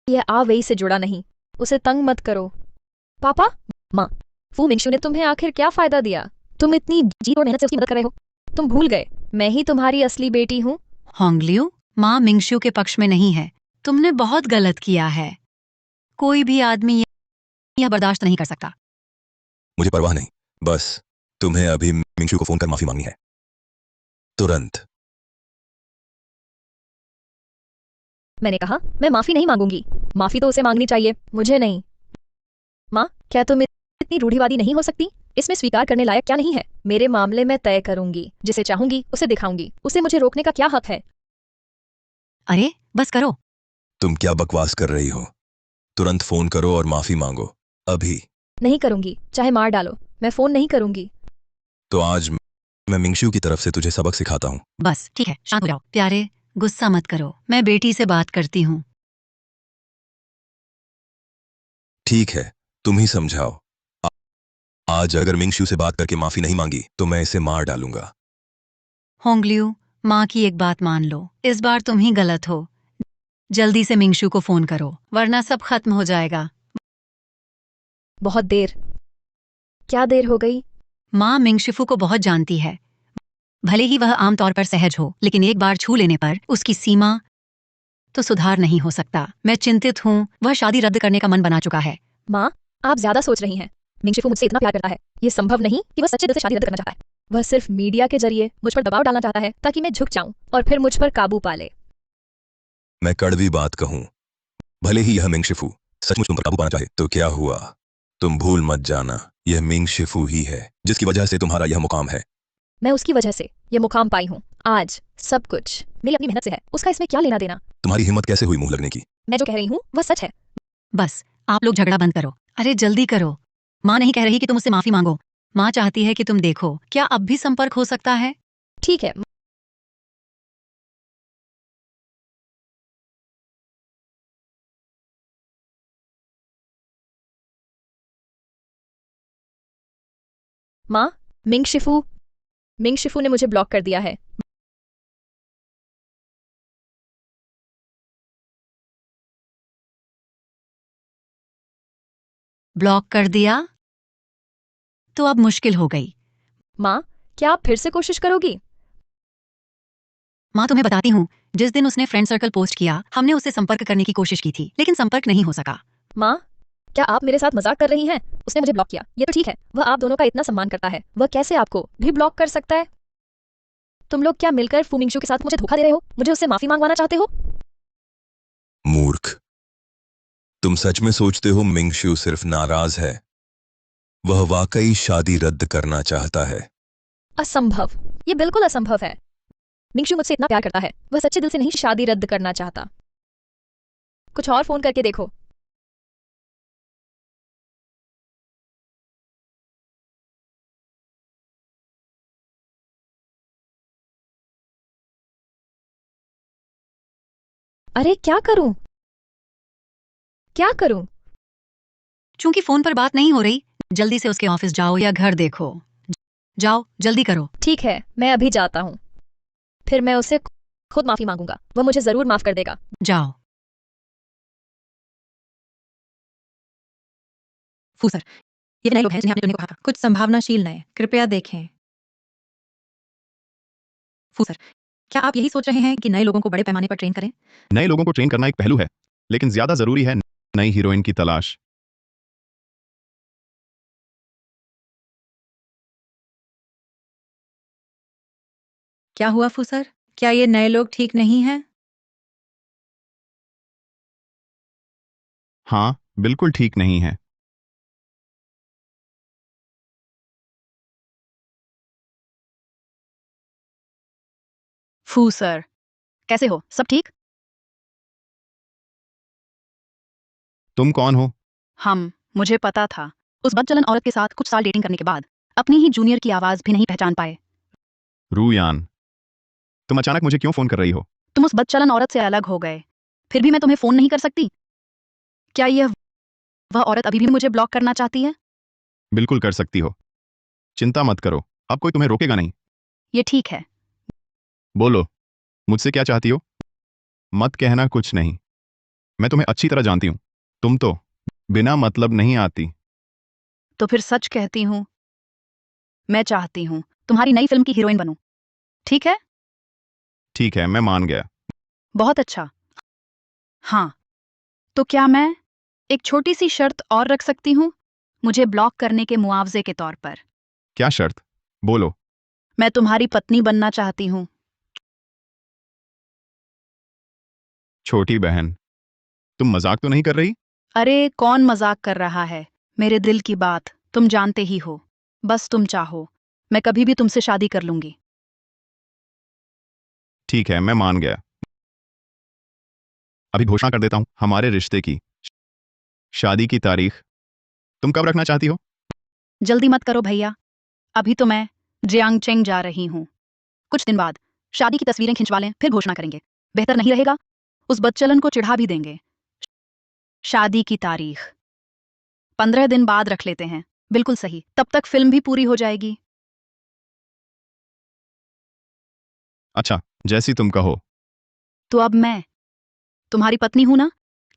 यह आवेई से जुड़ा नहीं, उसे तंग मत करो। पापा, माँ, फू मिंगशु ने तुम्हें आखिर क्या फायदा दिया? तुम इतनी जीत और मेहनत से उसकी मदद कर रहे हो। तुम भूल गए मैं ही तुम्हारी असली बेटी हूँ। होंगलियू, माँ मिंगशु के पक्ष में नहीं है। तुमने बहुत गलत किया है। कोई भी आदमी यह बर्दाश्त नहीं कर सकता। मुझे परवाह नहीं, बस तुम्हें अभी मिंगशु को फोन कर माफी मांगनी है, तुरंत। मैंने कहा मैं माफी नहीं मांगूंगी। माफी तो उसे मांगनी चाहिए, मुझे नहीं। माँ, क्या तुम इतनी रूढ़िवादी नहीं हो सकती? इसमें स्वीकार करने लायक क्या नहीं है? मेरे मामले में तय करूंगी, जिसे चाहूंगी उसे दिखाऊंगी। उसे मुझे रोकने का क्या हक है? अरे बस करो। तुम क्या बकवास कर रही हो? तुरंत फोन करो और माफी मांगो, अभी। नहीं करूंगी, चाहे मार डालो, मैं फोन नहीं करूंगी। तो आज मैं मिंगशू की तरफ से तुझे सबक सिखाता हूँ। बस ठीक है, शांत हो जाओ। प्यारे, गुस्सा मत करो, मैं बेटी से बात करती हूँ। ठीक है, तुम ही समझाओ। आ- आज अगर मिंगशू से बात करके माफी नहीं मांगी तो मैं इसे मार डालूंगा। होंगलियू, माँ की एक बात मान लो, इस बार तुम ही गलत हो। जल्दी से मिंगशू को फोन करो, वरना सब खत्म हो जाएगा। बहुत देर। क्या देर हो गई? माँ मिंगशिफू को बहुत जानती है। भले ही वह आमतौर पर सहज हो, लेकिन एक बार छू लेने पर उसकी सीमा तो सुधार नहीं हो सकता। मैं चिंतित हूँ, वह शादी रद्द करने का मन बना चुका है। माँ, आप ज्यादा सोच रही हैं। मिंगशिफू मुझसे इतना प्यार करता है, ये संभव नहीं कि वह सच्चे दिल से शादी रद्द करना चाहता है। वह सिर्फ मीडिया के जरिए मुझ पर दबाव डालना चाहता है ताकि मैं झुक जाऊं और फिर मुझ पर काबू पा ले। मैं कड़वी बात कहूँ, भले ही यह मिंगशिफू सचमुच तुम पर काबू पाना चाहे तो क्या हुआ, तुम भूल मत जाना, यह मिंगशिफू ही है जिसकी वजह से तुम्हारा यह मुकाम है। मैं उसकी वजह से ये मुकाम पाई हूँ। आज सब कुछ मेरी अपनी मेहनत से है, उसका इसमें क्या लेना देना। तुम्हारी हिम्मत कैसे हुई मुंह लगने की? मैं जो कह रही हूँ वह सच है। बस, आप लोग झगड़ा बंद करो। अरे जल्दी करो। माँ नहीं कह रही कि तुम उससे माफी मांगो, माँ चाहती है कि तुम देखो क्या अब भी संपर्क हो सकता है। ठीक है। माँ, मिंगशिफू मिंगशिफू ने मुझे ब्लॉक कर दिया है। ब्लॉक कर दिया तो अब मुश्किल हो गई। माँ, क्या आप फिर से कोशिश करोगी? माँ तुम्हें बताती हूँ, जिस दिन उसने फ्रेंड सर्कल पोस्ट किया, हमने उससे संपर्क करने की कोशिश की थी, लेकिन संपर्क नहीं हो सका। माँ, क्या आप मेरे साथ मजाक कर रही हैं? उसने मुझे ब्लॉक किया, ये तो ठीक है, वह आप दोनों का इतना सम्मान करता है, वह कैसे आपको भी ब्लॉक कर सकता है? तुम लोग क्या मिलकर फू मिंगशू के साथ मुझे धोखा दे रहे हो? मुझे उससे माफी मांगवाना चाहते हो? मूर्ख, तुम सच में सोचते हो मिंगशू सिर्फ नाराज है? वह वाकई शादी रद्द करना चाहता है। असंभव, ये बिल्कुल असंभव है। मिंगशू मुझसे इतना प्यार करता है, वह सच्चे दिल से नहीं शादी रद्द करना चाहता। कुछ और फोन करके देखो। अरे क्या करूं? क्या करूं? चूंकि फोन पर बात नहीं हो रही, जल्दी से उसके ऑफिस जाओ या घर देखो। जाओ, जल्दी करो। ठीक है, मैं अभी जाता हूं। फिर मैं उससे खुद माफी मांगूंगा, वह मुझे जरूर माफ कर देगा। जाओ। फू सर, ये नए लोग हैं जिन्हें आपने चुनने को कहा था। कुछ संभावनाशील नए, कृपया देखें। फू सर, क्या आप यही सोच रहे हैं कि नए लोगों को बड़े पैमाने पर ट्रेन करें? नए लोगों को ट्रेन करना एक पहलू है, लेकिन ज्यादा जरूरी है नई हीरोइन की तलाश। क्या हुआ फू सर? क्या ये नए लोग ठीक नहीं हैं? हाँ, बिल्कुल ठीक नहीं है। फू सर, कैसे हो? सब ठीक? तुम कौन हो? मुझे पता था। उस बदचलन औरत के साथ कुछ साल डेटिंग करने के बाद अपनी ही जूनियर की आवाज भी नहीं पहचान पाए। रूयान, तुम अचानक मुझे क्यों फोन कर रही हो? तुम उस बदचलन औरत से अलग हो गए, फिर भी मैं तुम्हें फोन नहीं कर सकती? क्या यह वह औरत अभी भी मुझे ब्लॉक करना चाहती है? बिल्कुल कर सकती हो, चिंता मत करो, अब कोई तुम्हें रोकेगा नहीं। ये ठीक है। बोलो, मुझसे क्या चाहती हो? मत कहना कुछ नहीं, मैं तुम्हें अच्छी तरह जानती हूँ, तुम तो बिना मतलब नहीं आती। तो फिर सच कहती हूँ, मैं चाहती हूँ तुम्हारी नई फिल्म की हीरोइन बनूं। ठीक है? ठीक है, मैं मान गया। बहुत अच्छा। हाँ, तो क्या मैं एक छोटी सी शर्त और रख सकती हूँ, मुझे ब्लॉक करने के मुआवजे के तौर पर? क्या शर्त? बोलो। मैं तुम्हारी पत्नी बनना चाहती हूँ। छोटी बहन, तुम मजाक तो नहीं कर रही? अरे कौन मजाक कर रहा है? मेरे दिल की बात तुम जानते ही हो। बस तुम चाहो, मैं कभी भी तुमसे शादी कर लूंगी। ठीक है, मैं मान गया। अभी घोषणा कर देता हूँ हमारे रिश्ते की। शादी की तारीख तुम कब रखना चाहती हो? जल्दी मत करो भैया, अभी तो मैं जियांगचेंग जा रही हूँ। कुछ दिन बाद शादी की तस्वीरें खिंचवा लें, फिर घोषणा करेंगे। बेहतर नहीं रहेगा? उस बच्चलन को चिढ़ा भी देंगे। शादी की तारीख 15 दिन बाद रख लेते हैं। बिल्कुल सही, तब तक फिल्म भी पूरी हो जाएगी। अच्छा, जैसी तुम कहो। तो अब मैं तुम्हारी पत्नी हूं ना?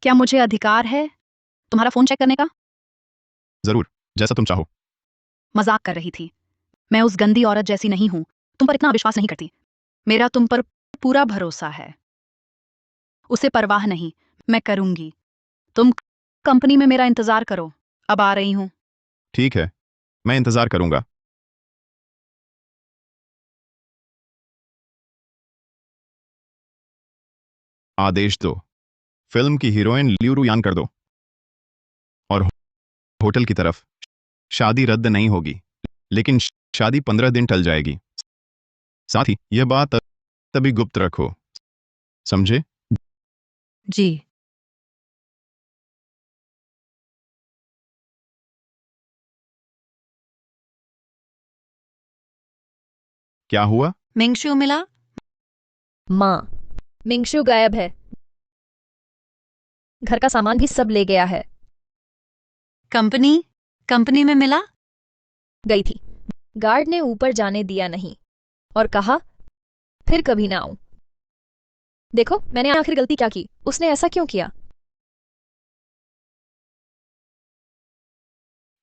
क्या मुझे अधिकार है तुम्हारा फोन चेक करने का? जरूर, जैसा तुम चाहो। मजाक कर रही थी। मैं उस गंदी औरत जैसी नहीं हूं, तुम पर इतना विश्वास नहीं करती। मेरा तुम पर पूरा भरोसा है। उसे परवाह नहीं, मैं करूंगी। तुम कंपनी में मेरा इंतजार करो, अब आ रही हूं। ठीक है, मैं इंतजार करूंगा। आदेश दो। फिल्म की हीरोइन लियू रुयान कर दो। और होटल की तरफ। शादी रद्द नहीं होगी, लेकिन शादी 15 दिन टल जाएगी। साथ ही यह बात तभी गुप्त रखो, समझे? जी। क्या हुआ? मिंगशु मिला? माँ, मिंगशु गायब है। घर का सामान भी सब ले गया है। कंपनी में मिला? गई थी। गार्ड ने ऊपर जाने दिया नहीं और कहा फिर कभी ना आऊं। देखो, मैंने आखिर गलती क्या की? उसने ऐसा क्यों किया?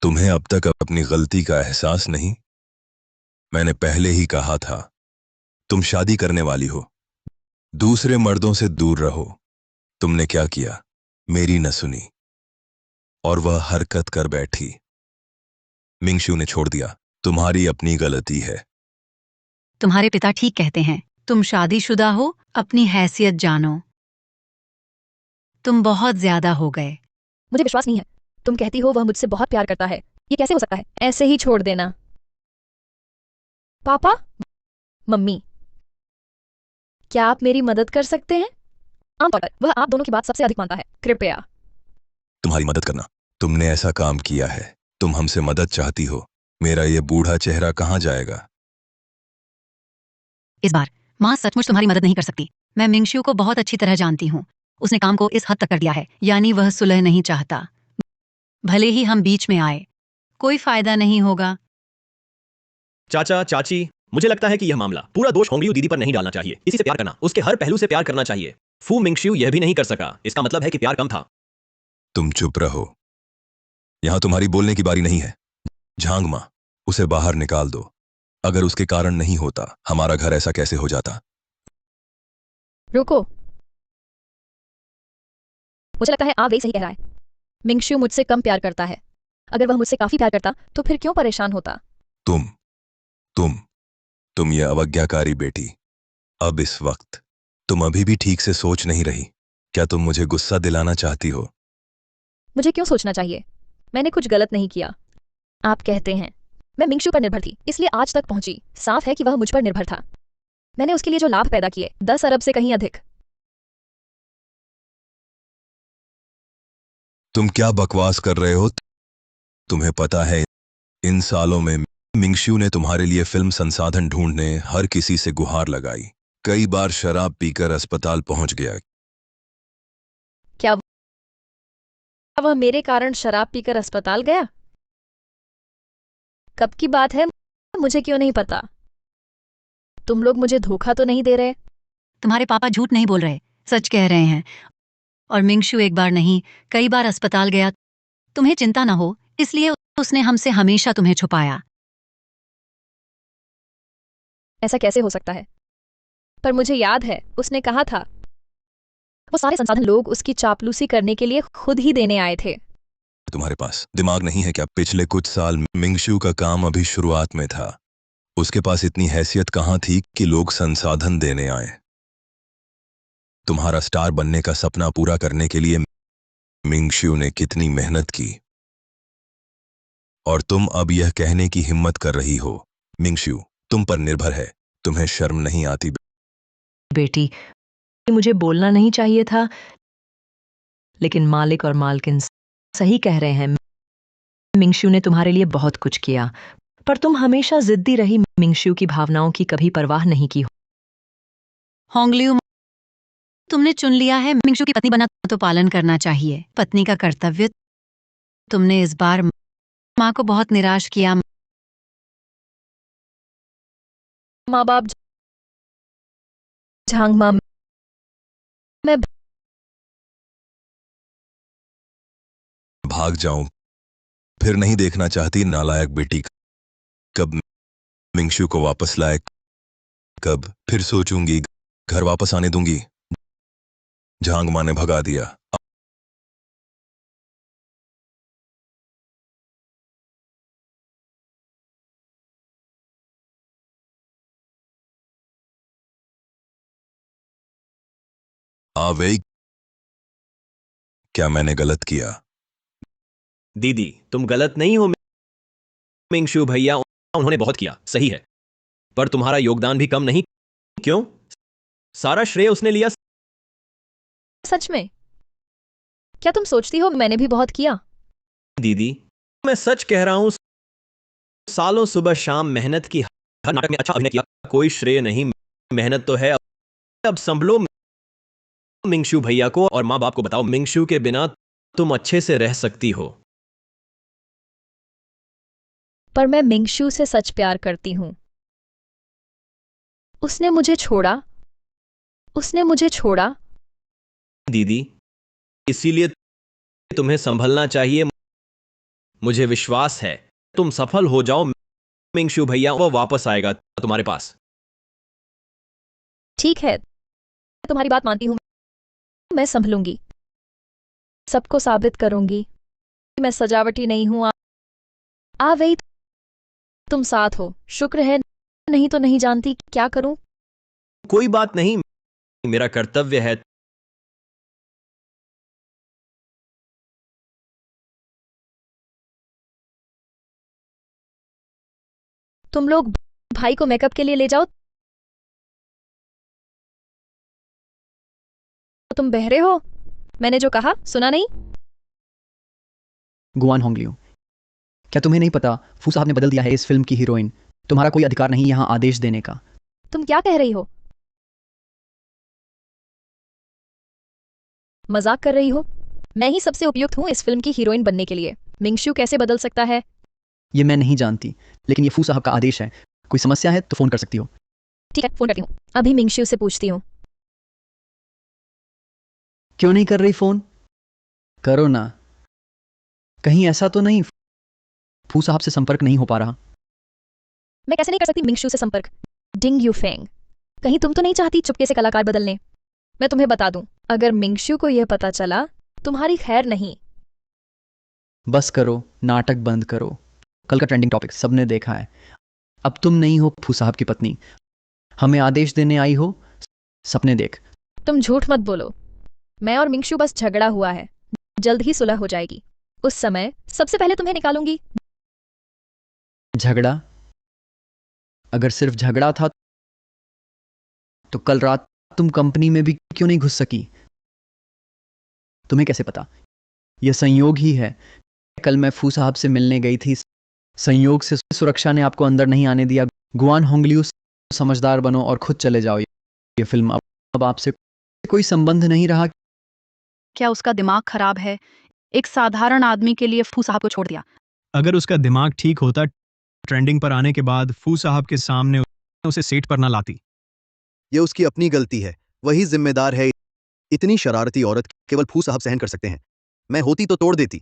तुम्हें अब तक अपनी गलती का एहसास नहीं? मैंने पहले ही कहा था, तुम शादी करने वाली हो, दूसरे मर्दों से दूर रहो। तुमने क्या किया? मेरी न सुनी और वह हरकत कर बैठी। मिंगशू ने छोड़ दिया। तुम्हारी अपनी गलती है। तुम्हारे पिता ठीक कहते हैं। तुम शादीशुदा हो, अपनी हैसियत जानो। तुम बहुत ज्यादा हो गए। मुझे विश्वास नहीं है। तुम कहती हो वह मुझसे बहुत प्यार करता है। ये कैसे हो सकता है? ऐसे ही छोड़ देना। पापा, मम्मी, क्या आप मेरी मदद कर सकते हैं? आमतौर पर वह आप दोनों की बात सबसे अधिक मानता है। कृपया। तुम्हारी मदद करना। तुमने ऐसा काम किया है। तुम हमसे मदद चाहती हो। मेरा ये बूढ़ा चेहरा कहाँ जाएगा? इस बार माँ सचमुच तुम्हारी मदद नहीं कर सकती। मैं मिंगशु को बहुत अच्छी तरह जानती हूँ। उसने काम को इस हद तक कर दिया है, यानी वह सुलह नहीं चाहता। भले ही हम बीच में आए, कोई फायदा नहीं होगा। चाचा चाची, मुझे लगता है कि यह मामला पूरा दोष होंगलियू दीदी पर नहीं डालना चाहिए। इसी से प्यार करना, उसके हर पहलू से प्यार करना चाहिए। फू मिंगशु यह भी नहीं कर सका, इसका मतलब है कि प्यार कम था। तुम चुप रहो। यहां तुम्हारी बोलने की बारी नहीं है। झांग मां, उसे बाहर निकाल दो। अगर उसके कारण नहीं होता, हमारा घर ऐसा कैसे हो जाता? रुको, मुझे लगता है आप वही सही कह रहा है। मिंगशु मुझसे कम प्यार करता है। अगर वह मुझसे काफी प्यार करता तो फिर क्यों परेशान होता? तुम ये अवज्ञाकारी बेटी। अब इस वक्त तुम अभी भी ठीक से सोच नहीं रही। क्या तुम मुझे गुस्सा दिलाना चाहती हो? मुझे क्यों सोचना चाहिए? मैंने कुछ गलत नहीं किया। आप कहते हैं मैं मिंगशु पर निर्भर थी, इसलिए आज तक पहुंची। साफ है कि वह मुझ पर निर्भर था। मैंने उसके लिए जो लाभ पैदा किए, 10 अरब से कहीं अधिक। तुम क्या बकवास कर रहे हो? तुम्हें पता है, इन सालों में मिंगशु ने तुम्हारे लिए फिल्म संसाधन ढूंढने हर किसी से गुहार लगाई। कई बार शराब पीकर अस्पताल पहुंच गया। क्या वह मेरे कारण शराब पीकर अस्पताल गया? कब की बात है? मुझे क्यों नहीं पता? तुम लोग मुझे धोखा तो नहीं दे रहे? तुम्हारे पापा झूठ नहीं बोल रहे, सच कह रहे हैं। और मिंगशु एक बार नहीं, कई बार अस्पताल गया। तुम्हें चिंता ना हो, इसलिए उसने हमसे हमेशा तुम्हें छुपाया। ऐसा कैसे हो सकता है? पर मुझे याद है, उसने कहा था वो सारे संसाधन लोग उसकी चापलूसी करने के लिए खुद ही देने आए थे। तुम्हारे पास दिमाग नहीं है क्या? पिछले कुछ साल मिंगशु का काम अभी शुरुआत में था। उसके पास इतनी हैसियत कहाँ थी कि लोग संसाधन देने आए? तुम्हारा स्टार बनने का सपना पूरा करने के लिए मिंगशु ने कितनी मेहनत की, और तुम अब यह कहने की हिम्मत कर रही हो मिंगशु तुम पर निर्भर है। तुम्हें शर्म नहीं आती? बेटी, मुझे बोलना नहीं चाहिए था, लेकिन मालिक और मालकिन सही कह रहे हैं। मिंगशू ने तुम्हारे लिए बहुत कुछ किया, पर तुम हमेशा जिद्दी रही, मिंगशू की भावनाओं की कभी परवाह नहीं की। होंगलियू, तुमने चुन लिया है मिंगशू की पत्नी बना तो पालन करना चाहिए। पत्नी का कर्तव्य। तुमने इस बार माँ को बहुत निराश किया। माँ बाप झांग माँ, मैं भाग जाऊं, फिर नहीं देखना चाहती नालायक बेटी। कब मिंगशू को वापस लाए, कब फिर सोचूंगी घर वापस आने दूंगी। झांग माँ ने भगा दिया। वे क्या मैंने गलत किया? दीदी, तुम गलत नहीं हो मिंगशू भैया, उन्होंने बहुत किया, सही है, पर तुम्हारा योगदान भी कम नहीं। क्यों? सारा श्रेय उसने लिया। सच में? क्या तुम सोचती हो मैंने भी बहुत किया? दीदी, मैं सच कह रहा हूं, सालों सुबह शाम मेहनत की, हर नाटक में अच्छा अभिनय किया, कोई श्रेय नहीं। मेहनत तो है। अब संभलो मिंगशू भैया को और माँ बाप को बताओ, मिंगशू के बिना तुम अच्छे से रह सकती हो। पर मैं मिंगशू से सच प्यार करती हूं। उसने मुझे छोड़ा। दीदी, इसीलिए तुम्हें संभलना चाहिए। मुझे विश्वास है तुम सफल हो जाओ। मिंगशू भैया वो वापस आएगा तुम्हारे पास। ठीक है, तुम्हारी बात मानती हूं। मैं संभलूंगी, सबको साबित करूंगी कि मैं सजावटी नहीं हूं। आ वही, तुम साथ हो, शुक्र है, नहीं तो नहीं जानती क्या करूं। कोई बात नहीं, मेरा कर्तव्य है। तुम लोग भाई को मेकअप के लिए ले जाओ। तुम बहरे हो? मैंने जो कहा सुना नहीं? गुआन होंगलियू, क्या तुम्हें नहीं पता फू साहब ने बदल दिया है इस फिल्म की हीरोइन। तुम्हारा कोई अधिकार नहीं यहाँ आदेश देने का। तुम क्या कह रही हो? मजाक कर रही हो? मैं ही सबसे उपयुक्त हूं इस फिल्म की हीरोइन बनने के लिए। मिंगशू कैसे बदल सकता है? ये मैं नहीं जानती, लेकिन ये फू साहब का आदेश है। कोई समस्या है तो फोन कर सकती हो। ठीक है, फोन करती हूँ। अभी मिंगशू से पूछती हूँ। क्यों नहीं कर रही फोन? करो ना। कहीं ऐसा तो नहीं फू साहब से संपर्क नहीं हो पा रहा? मैं कैसे नहीं कर सकती मिंगशू से संपर्क? डिंग यू फेंग, कहीं तुम तो नहीं चाहती चुपके से कलाकार बदलने? मैं तुम्हें बता दूं, अगर मिंगशू को यह पता चला, तुम्हारी खैर नहीं। बस करो, नाटक बंद करो। कल का ट्रेंडिंग टॉपिक सबने देखा है। अब तुम नहीं हो फू साहब की पत्नी, हमें आदेश देने आई हो। सपने देख। तुम झूठ मत बोलो। मैं और मिंगशू बस झगड़ा हुआ है, जल्द ही सुलह हो जाएगी। उस समय सबसे पहले तुम्हें निकालूंगी। झगड़ा? अगर सिर्फ झगड़ा था तो कल रात तुम कंपनी में भी क्यों नहीं घुस सकी? तुम्हें कैसे पता? यह संयोग ही है। कल मैं फू साहब से मिलने गई थी, संयोग से सुरक्षा ने आपको अंदर नहीं आने दिया। गुआन होंगलियू, समझदार बनो और खुद चले जाओ। ये फिल्म अब आपसे कोई संबंध नहीं रहा। क्या उसका दिमाग खराब है? एक साधारण आदमी के लिए फू साहब को छोड़ दिया। अगर उसका दिमाग ठीक होता, ट्रेंडिंग पर आने के बाद फू साहब के सामने उसे सेट पर ना लाती। ये उसकी अपनी गलती है, वही जिम्मेदार है। इतनी शरारती औरत केवल फू साहब सहन कर सकते हैं। मैं होती तो तोड़ देती।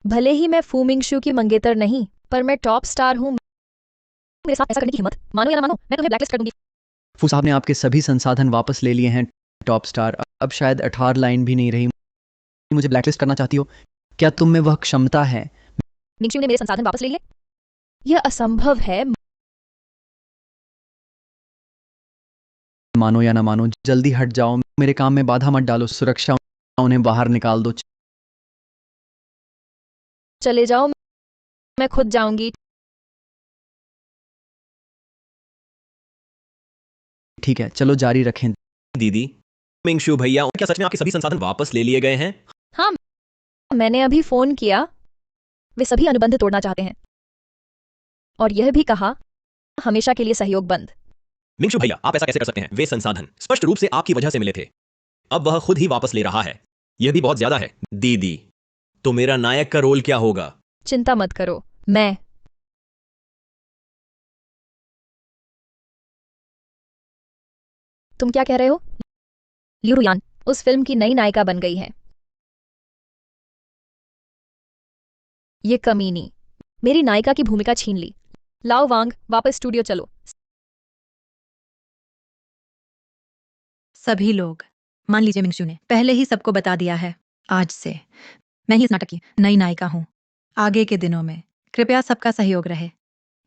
भले ही मैं फू मिंगशू की मंगेतर नहीं, पर मैं टॉप स्टार हूं। मेरे साथ ऐसा करने की हिम्मत, मानो या ना मानो, मैं तुम्हें ब्लैकलिस्ट कर दूंगी। फू साहब ने आपके सभी संसाधन वापस ले लिए हैं। टॉप स्टार, अब शायद 18 लाइन भी नहीं रही। मुझे ब्लैकलिस्ट करना चाहती हो? क्या तुम में वह क्षमता है? मिंगशू ने मेरे संसाधन वापस ले लिए? यह असंभव है। मानो या ना मानो, जल्दी हट जाओ। मेरे काम में बाधा मत डालो। सुरक्षा, उन्हें बाहर निकाल दो। चले जाओ, मैं खुद जाऊंगी। ठीक है, चलो जारी रखें। दीदी, मिंगशू भैया, क्या सच में आपके सभी संसाधन वापस ले लिए गए हैं? हाँ, मैंने अभी फोन किया, वे सभी अनुबंध तोड़ना चाहते हैं और यह भी कहा हमेशा के लिए सहयोग बंद। मिंगशू भैया, आप ऐसा कैसे कर सकते हैं? वे संसाधन स्पष्ट रूप से आपकी वजह से मिले थे, अब वह खुद ही वापस ले रहा है। यह भी बहुत ज्यादा है। दीदी, तो मेरा नायक का रोल क्या होगा? चिंता मत करो, मैं तुम क्या कह रहे हो? लियू रुयान उस फिल्म की नई नायिका बन गई है। ये कमीनी मेरी नायिका की भूमिका छीन ली। लाओ वांग, वापस स्टूडियो चलो। सभी लोग मान लीजिए मिंगशू ने पहले ही सबको बता दिया है, आज से मैं ही इस नाटक की नई नायिका हूँ। आगे के दिनों में कृपया सबका सहयोग रहे।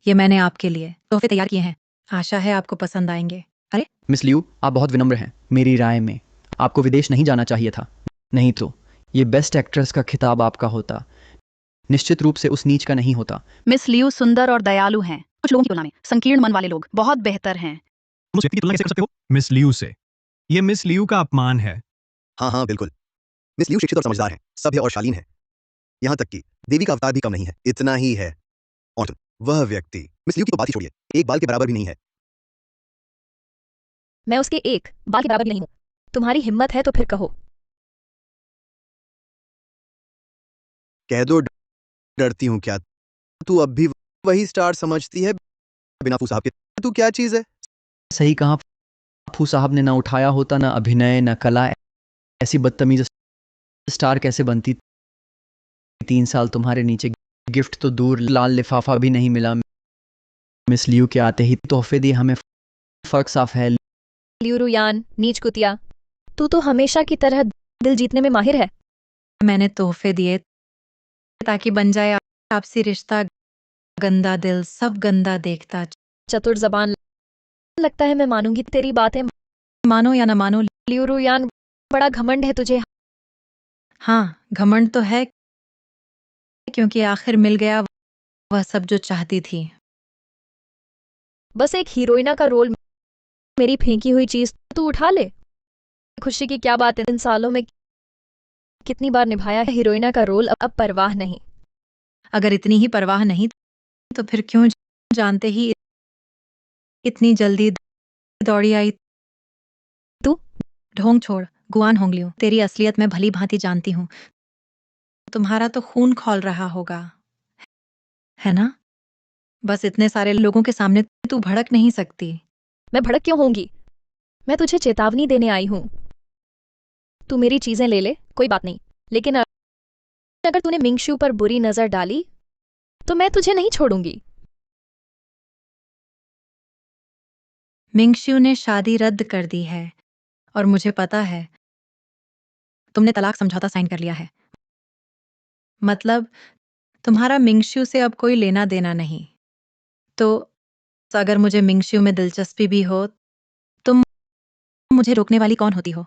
ये मैंने आपके लिए तोहफे तैयार किए हैं, आशा है आपको पसंद आएंगे। अरे मिस लियू, आप बहुत विनम्र हैं। मेरी राय में आपको विदेश नहीं जाना चाहिए था, नहीं तो ये बेस्ट एक्ट्रेस का खिताब आपका होता, निश्चित रूप से उस नीच का नहीं होता। मिस लियू सुंदर और दयालु हैं, कुछ लोगों की तुलना में संकीर्ण मन वाले लोग बहुत बेहतर हैं। तुम उस व्यक्ति की तुलना कैसे कर सकते हो मिस लियू से? यह मिस लियू का अपमान है। हाँ हाँ बिल्कुल, मिस लियू शिक्षित और समझदार है, सभ्य और शालीन है, यहाँ तक कि देवी का अवतार भी कम नहीं है। इतना ही है। और तुम, वह व्यक्ति, मिस लियू की तो बात ही छोड़िए, एक बाल के बराबर भी नहीं है। मैं उसके एक बाल के बराबर भी नहीं हूं। तुम्हारी हिम्मत है तो फिर कहो। कह दो, डरती हूँ क्या? तू अब भी वही स्टार समझती है बिना फू साहब के? तू क्या चीज है? सही कहा, फू साहब ने ना उठाया होता, ना अभिनय, ना कला, ऐसी बदतमीज स्टार कैसे बनती? 3 साल तुम्हारे नीचे, गिफ्ट तो दूर, लाल लिफाफा भी नहीं मिला। मिस लियू के आते ही तोहफे दिए हमें, फर्क साफ है। लियू रुयान, नीच कुतिया, तू तो हमेशा की तरह दिल जीतने में माहिर है। मैंने तोहफे दिए ताकि बन जाए आपसी रिश्ता। गंदा दिल सब गंदा देखता। चतुर जबान, लगता है मैं मानूंगी तेरी बातें। मानो या ना मानो, लियू रुयान, बड़ा घमंड है तुझे। हाँ घमंड तो है, क्योंकि आखिर मिल गया वह सब जो चाहती थी। बस एक हीरोइना का रोल, मेरी फेंकी हुई चीज तू उठा ले। खुशी की क्या बात है, इन सालों में कितनी बार निभाया है हीरोइना का रोल, अब परवाह नहीं। अगर इतनी ही परवाह नहीं तो फिर क्यों जानते ही इतनी जल्दी दौड़ी आई? तू ढोंग छोड़ गुआन होंगलियो, तेरी असलियत मैं भली भांति जानती हूँ। तुम्हारा तो खून खौल रहा होगा, है ना? बस इतने सारे लोगों के सामने तू भड़क नहीं सकती। मैं भड़क क्यों होंगी? मैं तुझे चेतावनी देने आई हूं। तू मेरी चीजें ले ले, कोई बात नहीं, लेकिन अगर तूने मिंगशू पर बुरी नजर डाली तो मैं तुझे नहीं छोड़ूंगी। मिंगशू ने शादी रद्द कर दी है और मुझे पता है तुमने तलाक समझौता साइन कर लिया है। मतलब तुम्हारा मिंगशू से अब कोई लेना देना नहीं। तो अगर मुझे मिंगशू में दिलचस्पी भी हो, तुम मुझे रोकने वाली कौन होती हो?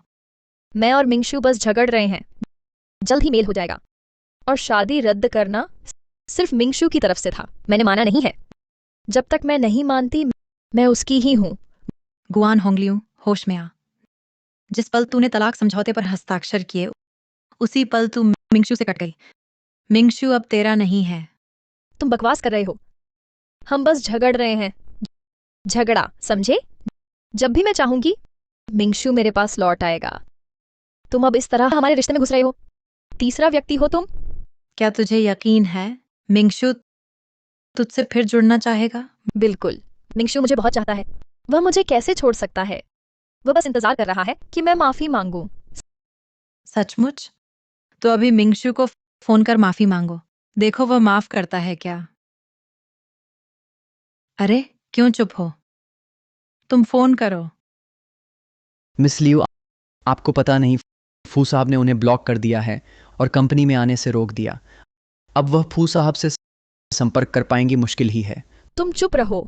मैं और मिंगशू बस झगड़ रहे हैं, जल्द ही मेल हो जाएगा। और शादी रद्द करना सिर्फ मिंगशू की तरफ से था, मैंने माना नहीं है। जब तक मैं नहीं मानती मैं उसकी ही हूं। गुआन होंगलियो, होश में आ। जिस पल तूने तलाक समझौते पर हस्ताक्षर किए, उसी पल तू मिंगशू से कट गई। मिंगशू अब तेरा नहीं है। तुम बकवास कर रहे हो। हम बस झगड़ रहे हैं, झगड़ा, समझे? जब भी मैं चाहूंगी मिंगशू मेरे पास लौट आएगा। तुम अब इस तरह हमारे रिश्ते में घुस रहे हो। तीसरा व्यक्ति हो तुम। क्या तुझे यकीन है मिंगशू तुझसे फिर जुड़ना चाहेगा? बिल्कुल, मिंगशू मुझे बहुत चाहता है। वह मुझे कैसे छोड़ सकता है? वह बस इंतजार कर रहा है कि मैं माफी मांगूं। सचमुच? तो अभी मिंगशू को फोन कर माफी मांगो, देखो वह माफ करता है क्या। अरे क्यों चुप हो? तुम फोन करो। मिस लियू, आपको पता नहीं, फू साहब ने उन्हें ब्लॉक कर दिया है और कंपनी में आने से रोक दिया। अब वह फू साहब से संपर्क कर पाएंगी मुश्किल ही है। तुम चुप रहो।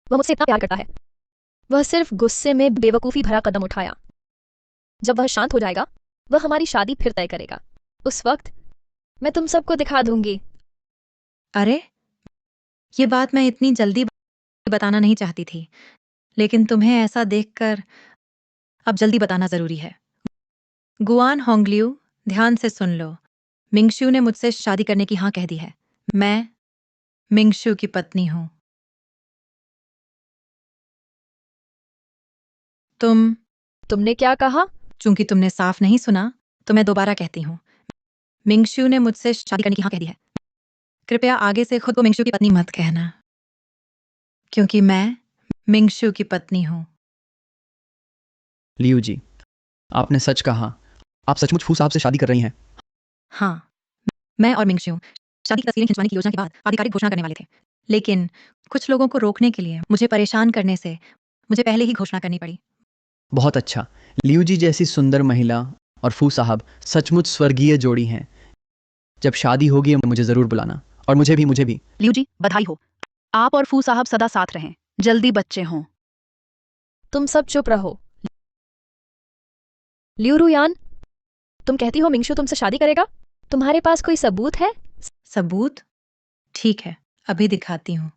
वह मुझसे इतना प्यार करता है। वह सिर्फ गुस्से में बेवकूफी भरा कदम उठाया। जब वह शांत हो जाएगा, वह हमारी शादी फिर तय करेगा। उस वक्त मैं तुम सबको दिखा दूंगी। अरे ये बात मैं इतनी जल्दी बताना नहीं चाहती थी, लेकिन तुम्हें ऐसा देखकर अब जल्दी बताना जरूरी है। गुआन होंगलियो, ध्यान से सुन लो। मिंगशू ने मुझसे शादी करने की हाँ कह दी है। मैं मिंगशू की पत्नी हूं। तुमने क्या कहा? चूंकि तुमने साफ नहीं सुना तो मैं दोबारा कहती हूँ, मिंगशू ने मुझसे शादी करने की हाँ कह दी है। कृपया आगे से खुद को मिंगशू की पत्नी मत कहना, क्योंकि मैं मिंगशू की पत्नी हूं। लियू जी, आपने सच कहा। आप सचमुच फू साहब से शादी कर रही हैं? हाँ, मैं और मिंगशू शादी की तस्वीरें खिंचवाने की योजना के बाद आधिकारिक घोषणा करने वाले थे, लेकिन कुछ लोगों को रोकने के लिए मुझे परेशान करने से मुझे पहले ही घोषणा करनी पड़ी। बहुत अच्छा। लियू जी जैसी सुंदर महिला और फू साहब सचमुच स्वर्गीय जोड़ी हैं। जब शादी होगी मुझे जरूर बुलाना, और मुझे भी। लियू जी, बधाई हो। आप और फू साहब सदा साथ रहें, जल्दी बच्चे हों। तुम सब चुप रहो। लियू रुयान, तुम कहती हो मिंगशू तुमसे शादी करेगा? तुम्हारे पास कोई सबूत है? सबूत? ठीक है, अभी दिखाती हूँ।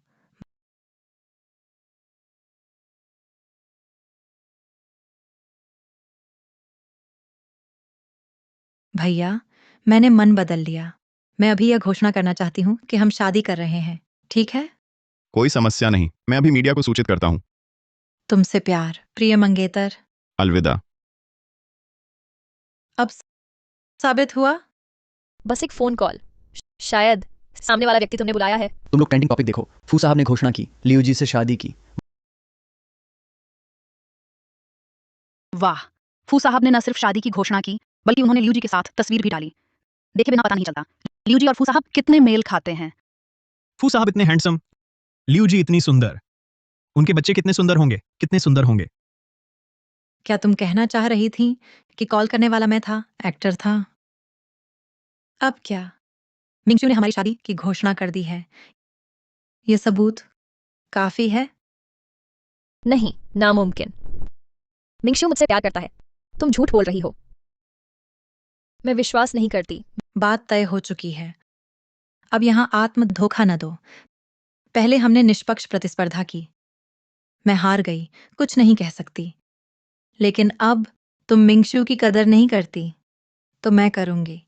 भैया, मैंने मन बदल लिया। मैं अभी यह घोषणा करना चाहती हूँ कि हम शादी कर रहे हैं, ठीक है? कोई समस्या नहीं, मैं अभी मीडिया को सूचित करता हूँ। तुमसे प्यार, प्रिय मंगेतर। अलविदा। अब साबित हुआ? बस एक फोन कॉल। शायद सामने वाला व्यक्ति तुमने बुलाया है। तुम लोग ट्रेंडिंग टॉपिक देखो। फू साहब ने घोषणा की, लियू जी से शादी की। वाह, फू साहब ने न सिर्फ शादी की घोषणा की, बल्कि उन्होंने लियू जी के साथ तस्वीर भी डाली। देखे बिना पता नहीं चलता लियू जी और फू साहब कितने मेल खाते हैं। फू साहब इतने हैंडसम, लियू जी इतनी सुंदर, उनके बच्चे कितने सुंदर होंगे, कितने सुंदर होंगे। क्या तुम कहना चाह रही थी कि कॉल करने वाला मैं था, एक्टर था? अब क्या? मिंगशू ने हमारी शादी की घोषणा कर दी है। ये सबूत काफी है? नहीं, नामुमकिन। मिंगशू मुझसे प्यार करता है। तुम झूठ बोल रही हो। मैं विश्वास नहीं करती। बात तय हो चुकी है। अब यहां आत्म धोखा न दो। पहले हमने निष्पक्ष प्रतिस्पर्धा की। मैं हार गई, कुछ नहीं कह सकती। लेकिन अब तुम मिंगशू की कदर नहीं करती, तो मैं करूंगी।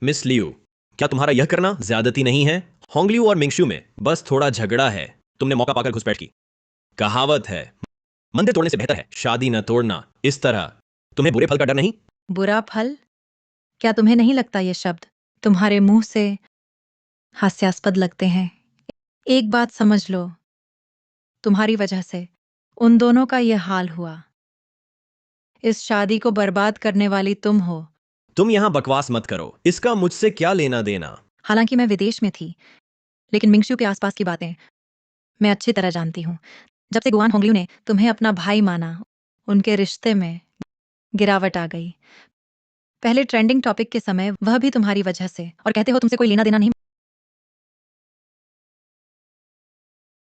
मिस लियू, क्या तुम्हारा यह करना ज्यादती नहीं है? होंगलियू और मिंगशू में बस थोड़ा झगड़ा है, तुमने मौका पाकर घुसपैठ की। कहावत है, मंदिर तोड़ने से बेहतर है शादी न तोड़ना। इस तरह तुम्हें बुरे फल का डर नहीं? बुरा फल? क्या तुम्हें नहीं लगता ये शब्द तुम्हारे मुंह से हास्यास्पद लगते हैं? एक बात समझ लो, तुम्हारी वजह से उन दोनों का यह हाल हुआ। इस शादी को बर्बाद करने वाली तुम हो। तुम यहां बकवास मत करो, इसका मुझसे क्या लेना देना? हालांकि मैं विदेश में थी, लेकिन मिंगशू के आसपास की बातें मैं अच्छी तरह जानती हूँ। जब से गुआन होंगलियू ने तुम्हें अपना भाई माना, उनके रिश्ते में गिरावट आ गई। पहले ट्रेंडिंग टॉपिक के समय वह भी तुम्हारी वजह से, और कहते हो तुमसे कोई लेना देना नहीं।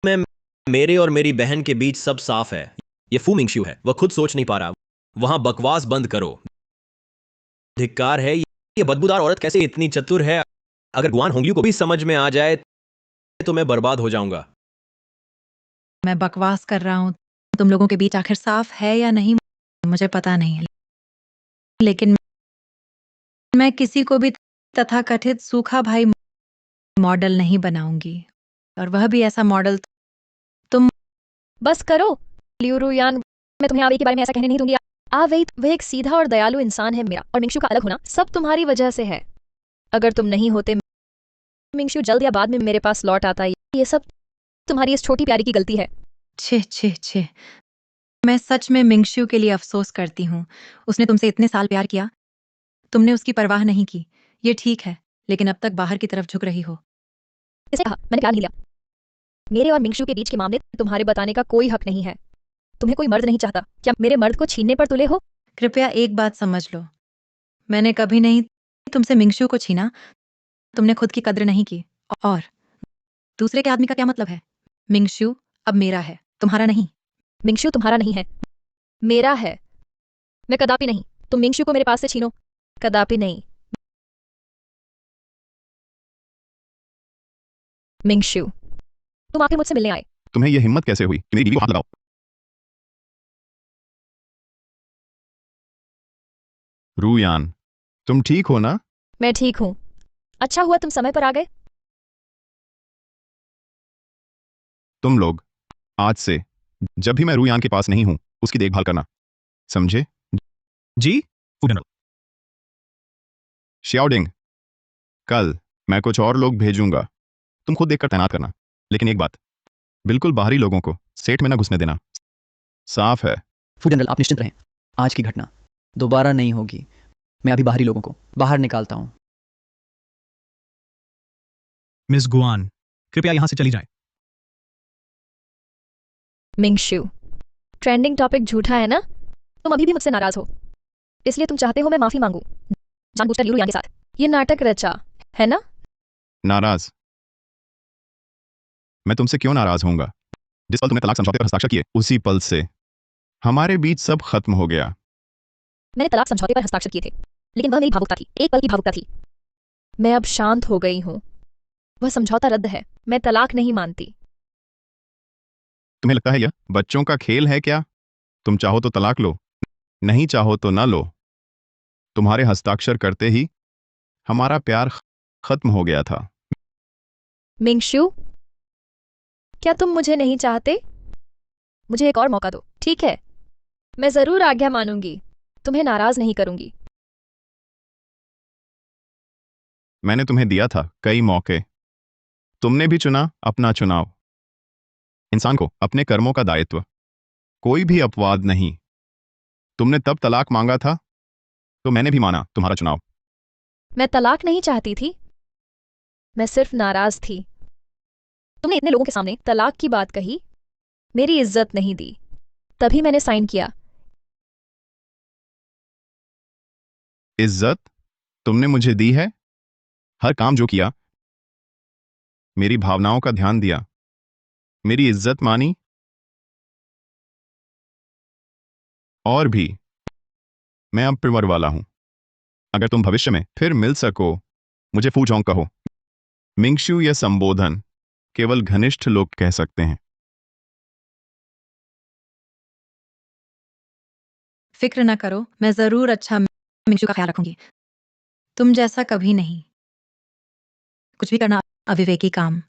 मैं मेरे और मेरी बहन के बीच सब साफ है। ये फू मिंगशू है, वह खुद सोच नहीं पा रहा। वहां बकवास बंद करो। धिक्कार है, ये बदबूदार औरत कैसे इतनी चतुर है? अगर गुआन होंगलियू को भी समझ में आ जाए तो मैं बर्बाद हो जाऊंगा। मैं बकवास कर रहा हूँ। तुम लोगों के बीच आखिर साफ है या नहीं, मुझे पता नहीं है। लेकिन मैं किसी को भी तथाकथित सूखा भाई मॉडल नहीं बनाऊंगी, और वह भी ऐसा मॉडल तुम। बस करो लियू रुयान, मैं तुम्हें आवे के बारे में ऐसा कहने नहीं दूंगी। आवे वह एक सीधा और दयालु इंसान है। मेरा और मिंगशू का अलग होना सब तुम्हारी वजह से है। अगर तुम नहीं होते, मिंगशू जल्द या बाद में मेरे पास लौट आता। ये सब तुम्हारी इस छोटी प्यारी की गलती है। छे छे छे, मैं सच में मिंगशू के लिए अफसोस करती हूँ। उसने तुमसे इतने साल प्यार किया, तुमने उसकी परवाह नहीं की। ये ठीक है, लेकिन अब तक बाहर की तरफ झुक रही हो। इसे कहा, मैंने प्यार नहीं लिया। मेरे और मिंगशू के बीच के मामले तुम्हारे बताने का कोई हक नहीं है। तुम्हें कोई मर्द नहीं चाहता। क्या मेरे मर्द को छीनने पर तुले हो? कृपया एक बात समझ लो, मैंने कभी नहीं तुमसे मिंगशू को छीना। तुमने खुद की कद्र नहीं की। और दूसरे के आदमी का क्या मतलब है? मिंगशू अब मेरा है, तुम्हारा नहीं। मिंगशू तुम्हारा नहीं है, मेरा है। मैं कदापि नहीं तुम मिंगशू को मेरे पास से छीनो, कदापि नहीं। मिंगशू, तुम आके मुझसे मिलने आए। तुम्हें यह हिम्मत कैसे हुई कि मेरी बीवी को हाथ लगाओ? रूयान, तुम ठीक हो ना? मैं ठीक हूँ। अच्छा हुआ तुम समय पर आ गए। तुम लोग आज से जब भी मैं रूयान के पास नहीं हूं उसकी देखभाल करना, समझे? जी फू जनरल। श्याओडिंग, कल मैं कुछ और लोग भेजूंगा, तुम खुद देखकर तैनात करना। लेकिन एक बात, बिल्कुल बाहरी लोगों को सेट में ना घुसने देना। साफ है? फू जनरल, आप निश्चिंत रहें, आज की घटना दोबारा नहीं होगी। मैं अभी बाहरी लोगों को बाहर निकालता हूँ। मिस गुआन, कृपया यहां से चली जाएं। मिंगशु, ट्रेंडिंग टॉपिक झूठा है ना? तुम अभी भी मुझसे नाराज हो, इसलिए तुम चाहते हो मैं माफी मांगू जानबूझकर लियू यान के साथ ये नाटक रचा, है ना? नाराज? मैं तुमसे क्यों नाराज होऊंगा? जिस पल तुमने तलाक समझौते पर हस्ताक्षर किए उसी पल से हमारे बीच सब खत्म हो गया। मैंने तलाक समझौते पर हस्ताक्षर किए थे, लेकिन वह मेरी भावुकता थी, एक पल की भावुकता थी। मैं अब शांत हो गई हूँ। वह समझौता रद्द है, मैं तलाक नहीं मानती। तुम्हें लगता है यह बच्चों का खेल है क्या? तुम चाहो तो तलाक लो, नहीं चाहो तो ना लो। तुम्हारे हस्ताक्षर करते ही हमारा प्यार खत्म हो गया था। मिंगशु, क्या तुम मुझे नहीं चाहते? मुझे एक और मौका दो, ठीक है? मैं जरूर आज्ञा मानूंगी, तुम्हें नाराज नहीं करूंगी। मैंने तुम्हें दिया था कई मौके, तुमने भी चुना अपना चुनाव। इंसान को अपने कर्मों का दायित्व, कोई भी अपवाद नहीं। तुमने तब तलाक मांगा था तो मैंने भी माना तुम्हारा चुनाव। मैं तलाक नहीं चाहती थी, मैं सिर्फ नाराज थी। तुमने इतने लोगों के सामने तलाक की बात कही, मेरी इज्जत नहीं दी, तभी मैंने साइन किया। इज्जत तुमने मुझे दी है? हर काम जो किया, मेरी भावनाओं का ध्यान दिया, मेरी इज्जत मानी। और भी, मैं अब प्रिवर वाला हूं। अगर तुम भविष्य में फिर मिल सको, मुझे फू जोंग कहो। मिंगशु यह संबोधन केवल घनिष्ठ लोग कह सकते हैं। फिक्र ना करो, मैं जरूर अच्छा मिंशु का ख्याल रखूंगी। तुम जैसा कभी नहीं कुछ भी करना अविवेकी काम।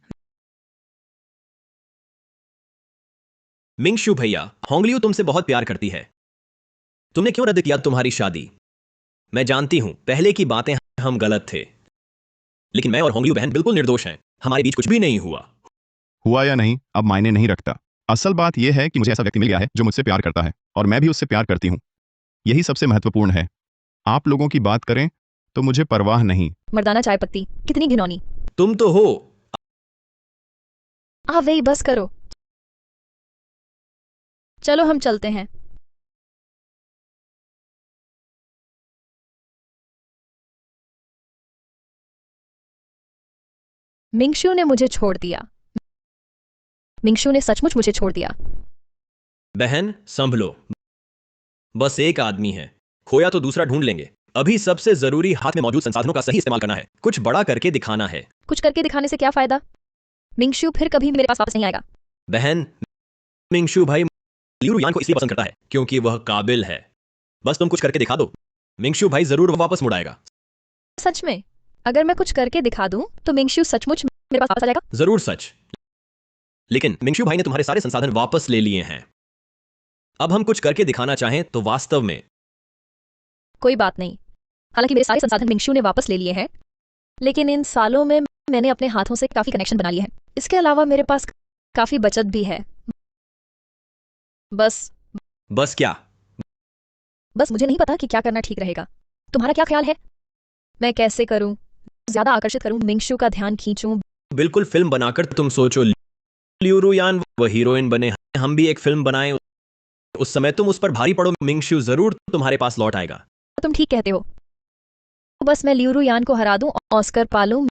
मिंगशु भैया, होंगलियो तुमसे बहुत प्यार करती है। तुमने क्यों रद्द किया तुम्हारी शादी? मैं जानती हूं पहले की बातें हम गलत थे, लेकिन मैं और होंगलियो बहन बिल्कुल निर्दोष हैं। हमारे बीच कुछ भी नहीं हुआ। हुआ या नहीं अब मायने नहीं रखता। असल बात यह है कि मुझे ऐसा व्यक्ति मिल गया है जो मुझसे प्यार करता है और मैं भी उससे प्यार करती हूं। यही सबसे महत्वपूर्ण है। आप लोगों की बात करें तो मुझे परवाह नहीं। मर्दाना चाय पत्ती, कितनी घिनौनी। तुम तो हो। वही बस करो, चलो हम चलते हैं। मिंगशु ने मुझे छोड़ दिया। मिंगशु ने सचमुच मुझे छोड़ दिया। बहन संभलो, बस एक आदमी है, खोया तो दूसरा ढूंढ लेंगे। अभी सबसे जरूरी हाथ में मौजूद संसाधनों का सही इस्तेमाल करना है, कुछ बड़ा करके दिखाना है। कुछ करके दिखाने से क्या फायदा? मिंगशु फिर कभी मेरे पास वापस नहीं आएगा। बहन, मिंगशु भाई लियू यान को इसलिए पसंद करता है क्योंकि वह काबिल है। बस तुम कुछ करके दिखा दो, मिंगशु भाई जरूर वापस मुड़ आएगा। सच में? अगर मैं कुछ करके दिखा दूं तो मिंगशु सचमुच मेरे पास वापस आ जाएगा? जरूर सच। लेकिन मिंगशु भाई ने तुम्हारे सारे संसाधन वापस ले लिए हैं। अब हम कुछ करके दिखाना चाहें तो वास्तव में कोई बात नहीं। हालांकि मेरे सारे संसाधन मिंगशु ने वापस ले लिए हैं, लेकिन इन सालों में मैंने अपने हाथों से काफी कनेक्शन बना लिए हैं। इसके अलावा मेरे पास काफी बचत भी है। बस क्या? बस मुझे नहीं पता कि क्या करना ठीक रहेगा। तुम्हारा क्या ख्याल है? मैं कैसे करूं, ज्यादा आकर्षित करूं, मिंगशु का ध्यान खींचूं? बिल्कुल फिल्म बनाकर तुम सोचो, लियू यान वो हीरोइन बने, हम भी एक फिल्म बनाएं। उस समय तुम उस पर भारी पड़ो, मिंगशु जरूर तुम्हारे पास लौट आएगा। तुम ठीक कहते हो। बस मैं लियू यान को हरा दूं, ऑस्कर पालूं,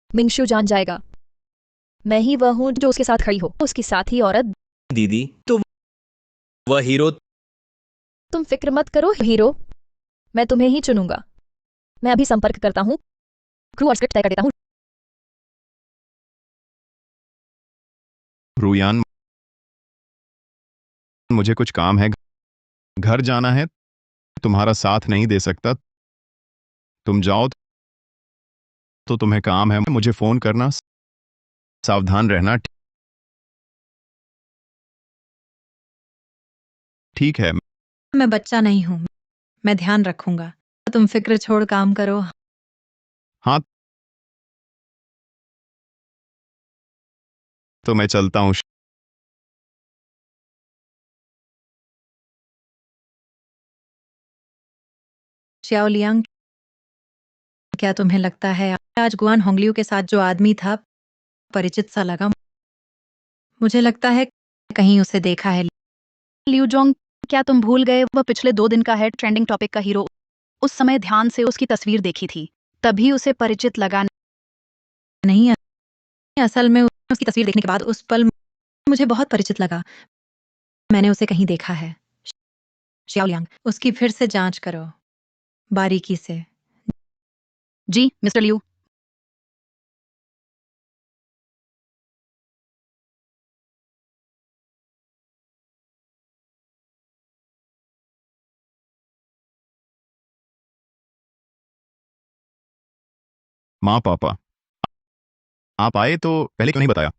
मिंगशु जान जाएगा मैं ही वह हूं जो उसके साथ खड़ी हो, उसकी साथी औरत। दीदी तो वह हीरो। तुम फिक्र मत करो हीरो, मैं तुम्हें ही चुनूंगा। मैं अभी संपर्क करता हूं, क्रू और स्क्रिप्ट तय कर देता हूं। रूयान, मुझे कुछ काम है, घर जाना है। तुम्हारा साथ नहीं दे सकता, तुम जाओ। तो तुम्हें काम है मुझे फोन करना, सावधान रहना। ठीक है। मैं बच्चा नहीं हूँ, मैं ध्यान रखूंगा। तुम फिक्र छोड़ काम करो। हाँ, तो मैं चलता हूँ। श्याओलियांग, क्या तुम्हें लगता है आज गुआन होंगलियू के साथ जो आदमी था परिचित सा लगा? मुझे लगता है कहीं उसे देखा है। लिू जोंग, क्या तुम भूल गए वह पिछले 2 दिन का है ट्रेंडिंग टॉपिक का हीरो? उस समय ध्यान से उसकी तस्वीर देखी थी, तभी उसे परिचित लगा नहीं। असल में उसकी तस्वीर देखने के बाद उस पल मुझे बहुत परिचित लगा। मैंने उसे कहीं देखा है। श्याओलियांग, उसकी फिर से जांच करो बारीकी से। जी मिस्टर लिू। माँ पापा, आप आए तो पहले क्यों नहीं बताया?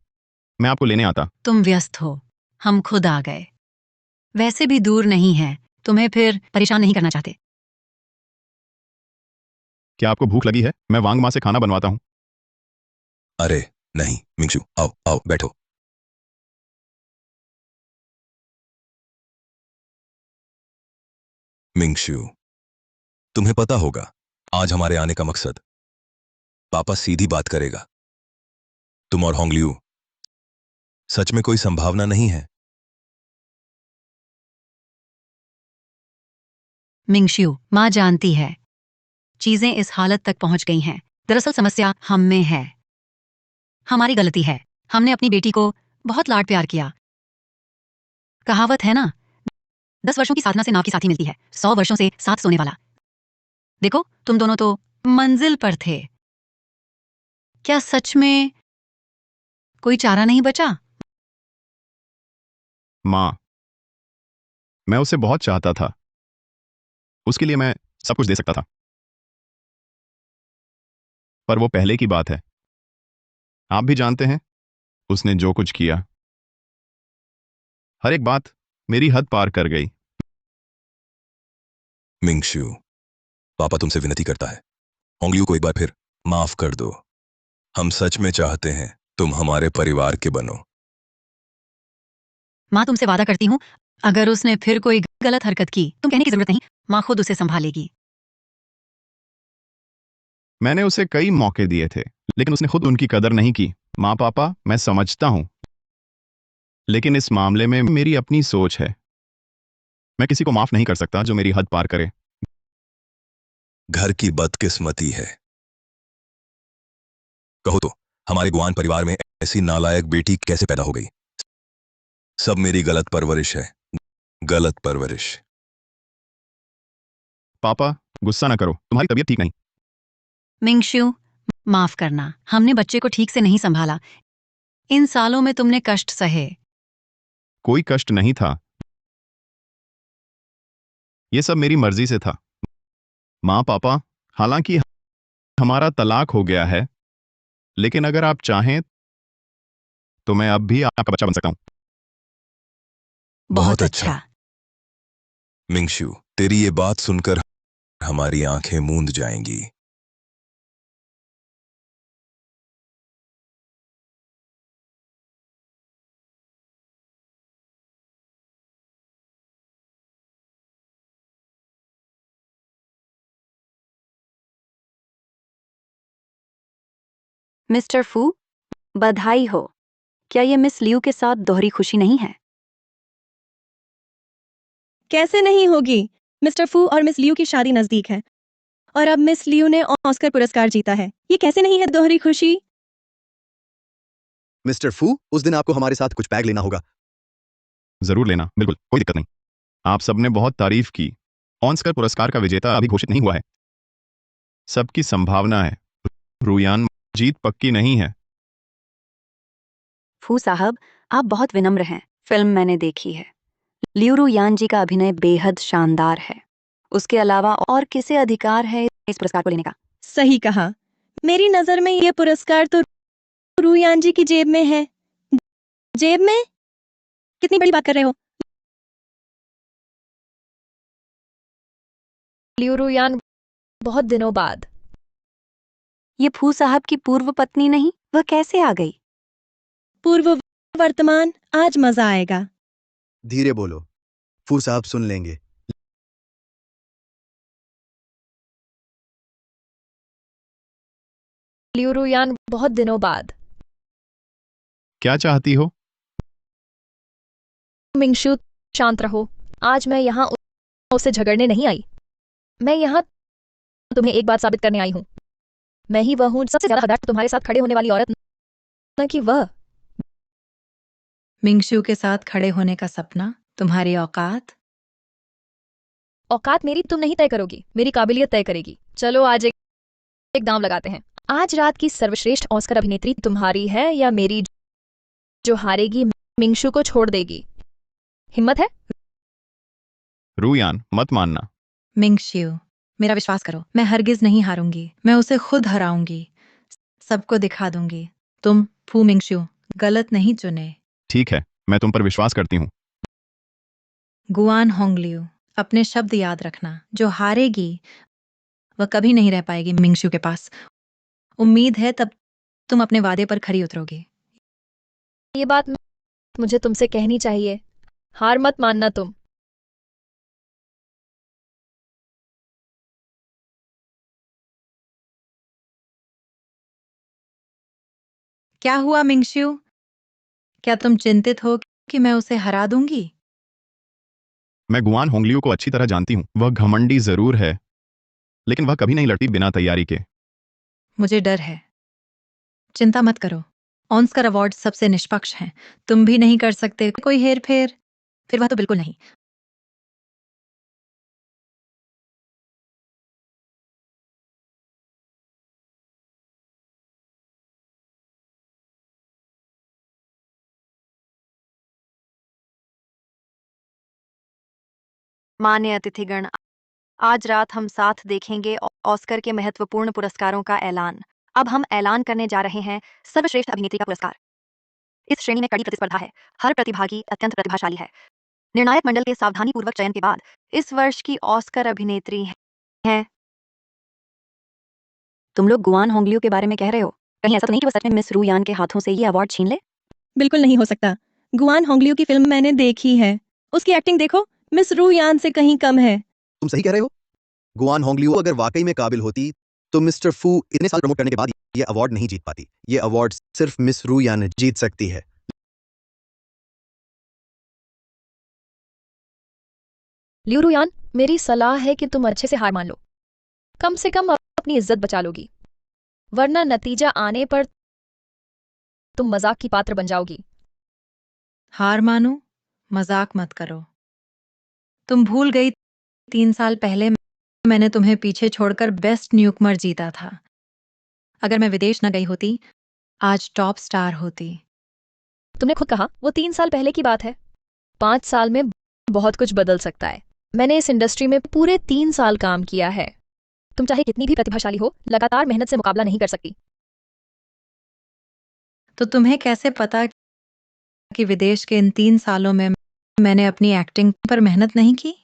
मैं आपको लेने आता। तुम व्यस्त हो, हम खुद आ गए। वैसे भी दूर नहीं है, तुम्हें फिर परेशान नहीं करना चाहते। क्या आपको भूख लगी है? मैं वांग माँ से खाना बनवाता हूँ। अरे नहीं मिंगशू, आओ आओ बैठो। मिंगशू, तुम्हें पता होगा आज हमारे आने का मकसद। पापा सीधी बात करेगा। तुम और होंगलियू, सच में कोई संभावना नहीं है? मिंगशियो, माँ जानती है चीजें इस हालत तक पहुंच गई हैं। दरअसल समस्या हम में है, हमारी गलती है। हमने अपनी बेटी को बहुत लाड प्यार किया। कहावत है ना, 10 वर्षों की साधना से नाव की साथी मिलती है, 100 वर्षों से साथ सोने वाला। देखो, तुम दोनों तो मंजिल पर थे। क्या सच में कोई चारा नहीं बचा? माँ, मैं उसे बहुत चाहता था। उसके लिए मैं सब कुछ दे सकता था। पर वो पहले की बात है। आप भी जानते हैं उसने जो कुछ किया। हर एक बात मेरी हद पार कर गई। मिंगशू, पापा तुमसे विनती करता है, होंगलियू को एक बार फिर माफ कर दो। हम सच में चाहते हैं तुम हमारे परिवार के बनो। माँ, तुमसे वादा करती हूँ, अगर उसने फिर कोई गलत हरकत की, तुम कहने की जरूरत नहीं, माँ खुद उसे संभालेगी। मैंने उसे कई मौके दिए थे, लेकिन उसने खुद उनकी कदर नहीं की। माँ पापा, मैं समझता हूँ, लेकिन इस मामले में मेरी अपनी सोच है। मैं किसी को माफ नहीं कर सकता जो मेरी हद पार करे। घर की बदकिस्मती है। कहो तो, हमारे गुआन परिवार में ऐसी नालायक बेटी कैसे पैदा हो गई? सब मेरी गलत परवरिश है, गलत परवरिश। पापा, गुस्सा ना करो, तुम्हारी तबीयत ठीक नहीं। मिंगशियो, माफ करना, हमने बच्चे को ठीक से नहीं संभाला। इन सालों में तुमने कष्ट सहे। कोई कष्ट नहीं था। ये सब मेरी मर्जी से था। माँ पापा, हालांकि हमारा तलाक हो गया है, लेकिन अगर आप चाहें तो मैं अब भी आपका बच्चा बन सकता हूं। बहुत अच्छा। मिंगशू, तेरी ये बात सुनकर हमारी आंखें मूंद जाएंगी। मिस्टर फू, बधाई हो। क्या ये मिस लियू के साथ दोहरी खुशी नहीं है? कैसे नहीं होगी? मिस्टर फू और मिस लियू की शादी नजदीक है, और अब मिस लियू ने ऑस्कर पुरस्कार जीता है। ये कैसे नहीं है दोहरी खुशी? मिस्टर फू, उस दिन आपको हमारे साथ कुछ बैग लेना होगा। जरूर लेना, बिल्कुल, कोई दिक्कत नहीं। आप सबने बहुत तारीफ की। ऑस्कर पुरस्कार का विजेता अभी घोषित नहीं हुआ है। सबकी संभावना है, रुयान, जीत पक्की नहीं है। फू साहब, आप बहुत विनम्र हैं। फिल्म मैंने देखी है। लियू यान जी का अभिनय बेहद शानदार है। उसके अलावा और किसे अधिकार है इस पुरस्कार को लेने का? सही कहा। मेरी नजर में ये पुरस्कार तो रूयान जी की जेब में है। जेब में? कितनी बड़ी बात कर रहे हो? लियू रुयान, बहुत दिनों बाद। ये फू साहब की पूर्व पत्नी नहीं, वह कैसे आ गई? पूर्व वर्तमान, आज मजा आएगा। धीरे बोलो, फू साहब सुन लेंगे। लियू रुयान, बहुत दिनों बाद। क्या चाहती हो? मिंगशु, शांत रहो। आज मैं यहाँ उससे झगड़ने नहीं आई। मैं यहाँ तुम्हें एक बात साबित करने आई हूँ। मैं ही वह हूँ सबसे ज्यादा हकदार तुम्हारे साथ खड़े होने वाली औरत, न कि वह। मिंगशू के साथ खड़े होने का सपना, तुम्हारी औकात? औकात मेरी तुम नहीं तय करोगी, मेरी काबिलियत तय करेगी। चलो आज एक दांव लगाते हैं। आज रात की सर्वश्रेष्ठ ऑस्कर अभिनेत्री तुम्हारी है या मेरी, जो हारेगी मिंगशु को छोड़ देगी? हिम्मत है? रुयान, मत मानना। मिंगशू, मेरा विश्वास करो, मैं हरगिज नहीं हारूंगी। मैं उसे खुद हराऊंगी, सबको दिखा दूंगी। तुम फू मिंगशू गलत नहीं चुने। ठीक है, मैं तुम पर विश्वास करती हूँ। गुआन होंगलियू, अपने शब्द याद रखना। जो हारेगी वह कभी नहीं रह पाएगी मिंगशू के पास। उम्मीद है तब तुम अपने वादे पर खरी उतरोगी। ये बात मुझे तुमसे कहनी चाहिए। हार मत मानना तुम। क्या हुआ मिंगशू? क्या तुम चिंतित हो कि मैं उसे हरा दूंगी? मैं गुआन होंगलियो को अच्छी तरह जानती हूँ। वह घमंडी जरूर है, लेकिन वह कभी नहीं लड़ती बिना तैयारी के। मुझे डर है। चिंता मत करो, ऑस्कर अवार्ड सबसे निष्पक्ष हैं। तुम भी नहीं कर सकते कोई हेर फेर। फिर वह तो बिल्कुल नहीं। मान्य अतिथिगण, आज रात हम साथ देखेंगे ऑस्कर के महत्वपूर्ण पुरस्कारों का ऐलान। अब हम ऐलान करने जा रहे हैं सर्वश्रेष्ठ अभिनेत्री का पुरस्कार। इस श्रेणी में कड़ी प्रतिस्पर्धा है। हर प्रतिभागी अत्यंत प्रतिभाशाली है। निर्णायक मंडल के सावधानीपूर्वक चयन के बाद इस वर्ष की ऑस्कर अभिनेत्री हैं। तुम लोग गुआन होंगलियो के बारे में कह रहे हो? कहीं ऐसा तो नहीं कि वो सच में मिस रूयान के हाथों से ये अवार्ड छीन ले? बिल्कुल नहीं हो सकता। गुआन होंगलियू की फिल्म मैंने देखी है। उसकी एक्टिंग देखो, मिस रूयान से कहीं कम है। तुम सही कह रहे हो। गुआन होंगलियो अगर वाकई में काबिल होती तो मिस्टर फू इतने साल प्रमोट करने के बाद ये अवार्ड नहीं जीत पाती। ये अवार्ड सिर्फ मिस रूयान जीत सकती है। लियू रुयान, मेरी सलाह है कि तुम अच्छे से हार मान लो। कम से कम अपनी इज्जत बचा लोगी, वरना नतीजा आने पर तुम मजाक की पात्र बन जाओगी। हार मानो, मजाक मत करो। तुम भूल गई 3 साल पहले मैंने तुम्हें पीछे छोड़कर बेस्ट न्यूकमर जीता था। अगर मैं विदेश न गई होती, आज टॉप स्टार होती। तुमने खुद कहा वो 3 साल पहले की बात है। 5 साल में बहुत कुछ बदल सकता है। मैंने इस इंडस्ट्री में पूरे 3 साल काम किया है। तुम चाहे कितनी भी प्रतिभाशाली हो, लगातार मेहनत से मुकाबला नहीं कर सकती। तो तुम्हें कैसे पता कि विदेश के इन 3 सालों में मैंने अपनी एक्टिंग पर मेहनत नहीं की?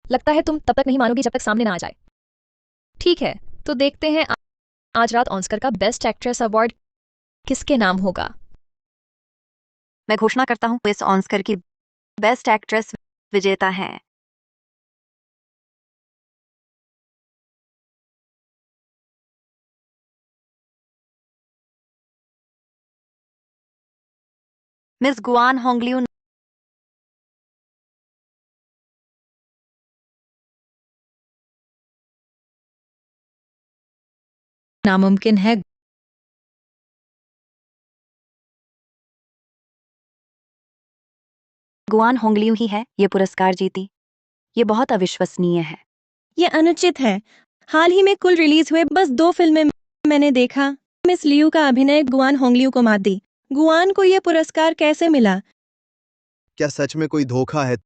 लगता है तुम तब तक नहीं मानोगी जब तक सामने ना आ जाए। ठीक है, तो देखते हैं आज रात ऑस्कर का बेस्ट एक्ट्रेस अवार्ड किसके नाम होगा। मैं घोषणा करता हूँ इस ऑस्कर की बेस्ट एक्ट्रेस विजेता हैं मिस गुआन होंगलियू। नामुमकिन है। गुआन होंगलियू ही है ये पुरस्कार जीती। ये बहुत अविश्वसनीय है। ये अनुचित है। हाल ही में कुल रिलीज हुए बस 2 फिल्में मैंने देखा। मिस लियू का अभिनय गुआन होंगलियू को मात दी। गुआन को ये पुरस्कार कैसे मिला? क्या सच में कोई धोखा है?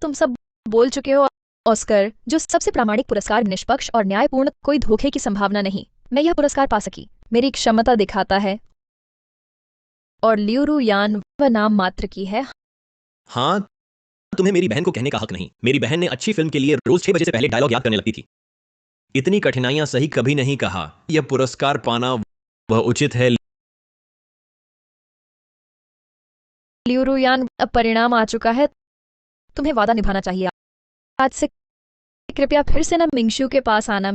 तुम सब बोल चुके हो, ऑस्कर, जो सबसे प्रामाणिक पुरस्कार, निष्पक्ष और न्यायपूर्ण, कोई धोखे की संभावना नहीं। मैं यह पुरस्कार पा सकी, मेरी क्षमता दिखाता है। और लियू रु यान वह नाम मात्र की है। हाँ, तुम्हें मेरी बहन को कहने का हक नहीं। मेरी बहन ने अच्छी फिल्म के लिए रोज 6 बजे से पहले डायलॉग याद करने लगती थी। इतनी कठिनाइयां सही कभी नहीं कहा। यह पुरस्कार पाना वह उचित है। लियू रु यान, अब परिणाम आ चुका है, तुम्हें वादा निभाना चाहिए। आज से कृपया फिर से ना मिंगशू के पास आना।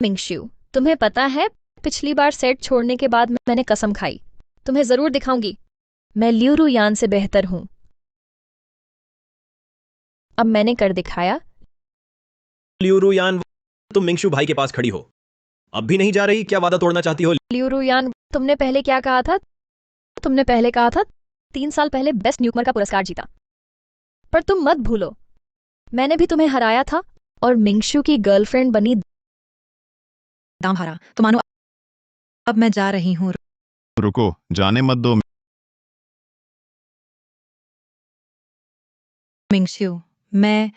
मिंगशू, तुम्हें पता है पिछली बार सेट छोड़ने के बाद मैंने कसम खाई, तुम्हें जरूर दिखाऊंगी मैं लियू रु यान से बेहतर हूं। अब मैंने कर दिखाया। लियू रु यान, तुम मिंगशू भाई के पास खड़ी हो, अब भी नहीं जा रही? क्या वादा तोड़ना चाहती हो? लियू रु यान, तुमने पहले क्या कहा था? तुमने पहले कहा था 3 साल पहले बेस्ट न्यूकमर का पुरस्कार जीता। पर तुम मत भूलो, मैंने भी तुम्हें हराया था और मिंगशू की गर्लफ्रेंड बनी। दाम हारा तो मानो। अब मैं जा रही हूँ। रुको, जाने मत दो। मिंगशू, मैं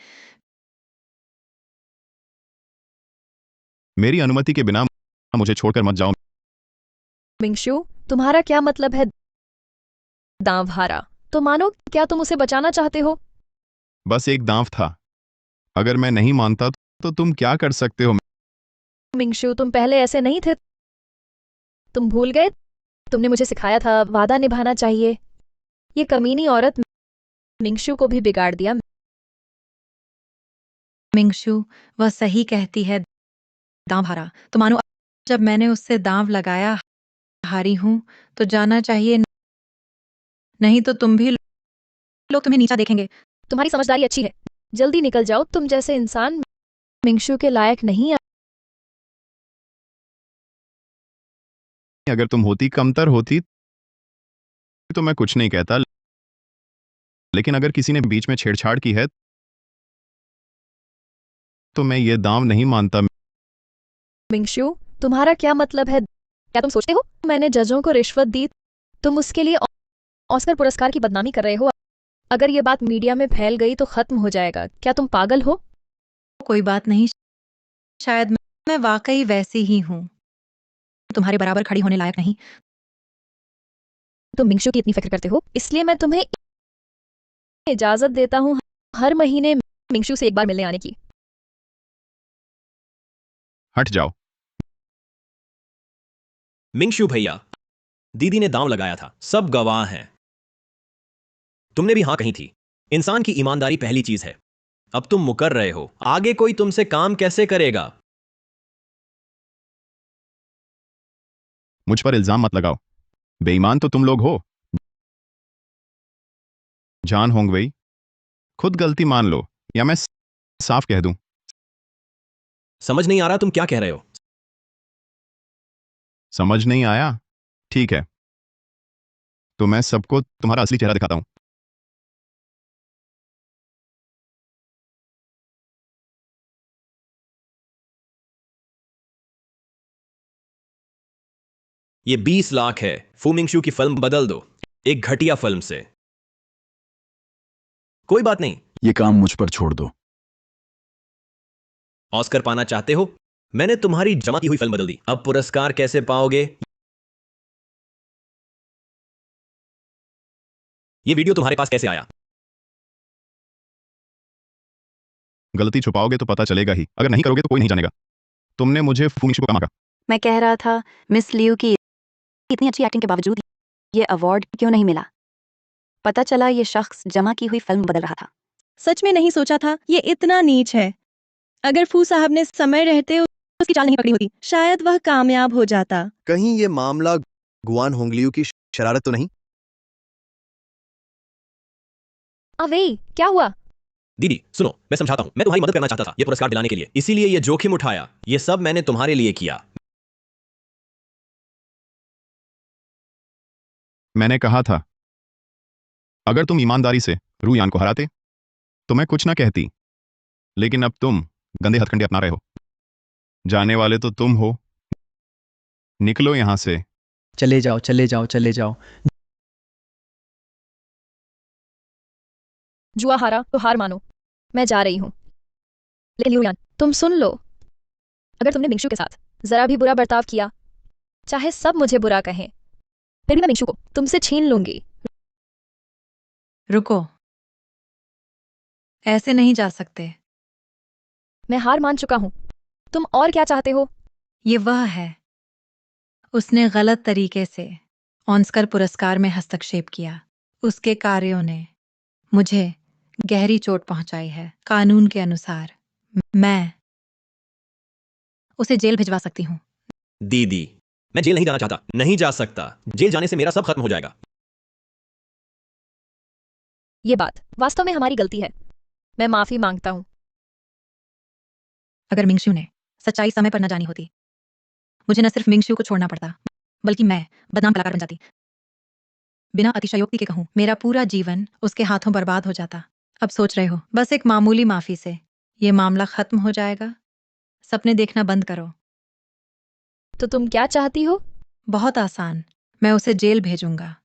मेरी अनुमति के बिना मुझे छोड़कर मत जाओ। मिंगशू, तुम्हारा क्या मतलब है? दांव हारा तो मानो, क्या तुम उसे बचाना चाहते हो? बस एक दांव था, अगर मैं नहीं मानता तो तुम क्या कर सकते हो? मिंगशू, तुम पहले ऐसे नहीं थे, तुम भूल गए? तुमने मुझे सिखाया था वादा निभाना चाहिए। ये कमीनी औरत मिंगशू को भी बिगाड़ दिया। मिंगशू, वह सही कहती है। दांव हारा तो मानो। जब मैंने उससे दांव लगाया हारी हूं तो जाना चाहिए, नहीं तो तुम भी लोग तुम्हें नीचा देखेंगे। तुम्हारी समझदारी अच्छी है, जल्दी निकल जाओ। तुम जैसे इंसान मिंगशू के लायक नहीं। अगर तुम होती, कमतर होती, तो मैं कुछ नहीं कहता, लेकिन अगर किसी ने बीच में छेड़छाड़ की है तो मैं ये दांव नहीं मानता। मिंगशू, तुम्हारा क्या मतलब है? क्या तुम सोचते हो मैंने जजों को रिश्वत दी? तुम उसके लिए ऑस्कर पुरस्कार की बदनामी कर रहे हो। अगर ये बात मीडिया में फैल गई तो खत्म हो जाएगा। क्या तुम पागल हो? कोई बात नहीं, शायद मैं वाकई वैसी ही हूं, तुम्हारे बराबर खड़ी होने लायक नहीं। तुम मिंगशू की इतनी फिक्र करते हो, इसलिए मैं तुम्हें इजाजत देता हूं हर महीने मिंगशू से एक बार मिलने आने की। हट जाओ। मिंगशू भैया, दीदी ने दांव लगाया था, सब गवाह हैं। तुमने भी हां कही थी। इंसान की ईमानदारी पहली चीज है। अब तुम मुकर रहे हो, आगे कोई तुमसे काम कैसे करेगा? मुझ पर इल्जाम मत लगाओ, बेईमान तो तुम लोग हो। जान होंगवई, खुद गलती मान लो, या मैं साफ कह दूं। समझ नहीं आ रहा तुम क्या कह रहे हो। समझ नहीं आया? ठीक है, तो मैं सबको तुम्हारा असली चेहरा दिखाता हूं। ये 20 लाख है। फू मिंगशू की फिल्म बदल दो एक घटिया फिल्म से। कोई बात नहीं, ये काम मुझ पर छोड़ दो। ऑस्कर पाना चाहते हो? मैंने तुम्हारी जमा की हुई फिल्म बदल दी, अब पुरस्कार कैसे पाओगे? ये वीडियो तुम्हारे पास कैसे आया? गलती छुपाओगे तो पता चलेगा ही, अगर नहीं करोगे तो कोई नहीं जानेगा। तुमने मुझे फूमिशु को कहा मांगा। मैं कह रहा था मिस लियू की इतनी अच्छी एक्टिंग के बावजूद ये अवार्ड क्यों नहीं मिला। पता चला ये शख्स जमा की हुई फिल्म बदल रहा था। सच में नहीं सोचा था ये इतना नीच है। अगर फू साहब ने समय रहते उसकी चाल नहीं पकड़ी होती, शायद वह कामयाब हो जाता। कहीं ये मामला गुआन होंगलियू की शरारत तो नहीं? अवे, क्या हुआ? दीदी सुनो, मैं समझाता हूं। मैं तुम्हारी मदद करना चाहता था ये पुरस्कार दिलाने के लिए, इसीलिए ये जोखिम उठाया। ये सब मैंने तुम्हारे लिए किया। मैंने कहा था, अगर तुम ईमानदारी से रूयान को हराते तो मैं कुछ ना कहती, लेकिन अब तुम गंदे हथकंडे अपना रहे हो। जाने वाले तो तुम हो। निकलो यहां से। चले जाओ, चले जाओ, चले जाओ। जुआ हारा तो हार मानो। मैं जा रही हूं। लेकिन लियुयान, तुम सुन लो। अगर तुमने मिंगशु के साथ जरा भी बुरा बर्ताव किया, चाहे सब मुझे बुरा कहें, फिर भी मैं मिंगशु को तुमसे छीन लूंगी। रुको, ऐसे नहीं जा सकते। मैं हार मान चुका हूं। तुम और क्या चाहते हो? ये वह है। उसने गलत तरीके से ऑस्कर पुरस्कार में हस्तक्षेप किया। उसके कार्यों ने मुझे गहरी चोट पहुंचाई है। कानून के अनुसार मैं उसे जेल भिजवा सकती हूँ। दीदी, मैं जेल नहीं जाना चाहता, नहीं जा सकता। जेल जाने से मेरा सब खत्म हो जाएगा। ये बात वास्तव में हमारी गलती है। मैं माफी मांगता हूं। अगर मिंगशू ने सच्चाई समय पर न जानी होती, मुझे न सिर्फ मिंगशू को छोड़ना पड़ता, बल्कि मैं बदनाम कलाकार बन जाती। बिना अतिशयोक्ति के कहूं, मेरा पूरा जीवन उसके हाथों बर्बाद हो जाता। अब सोच रहे हो, बस एक मामूली माफी से ये मामला खत्म हो जाएगा। सपने देखना बंद करो। तो तुम क्या चाहती हो? बहुत आसान, मैं उसे जेल भेजूंगा।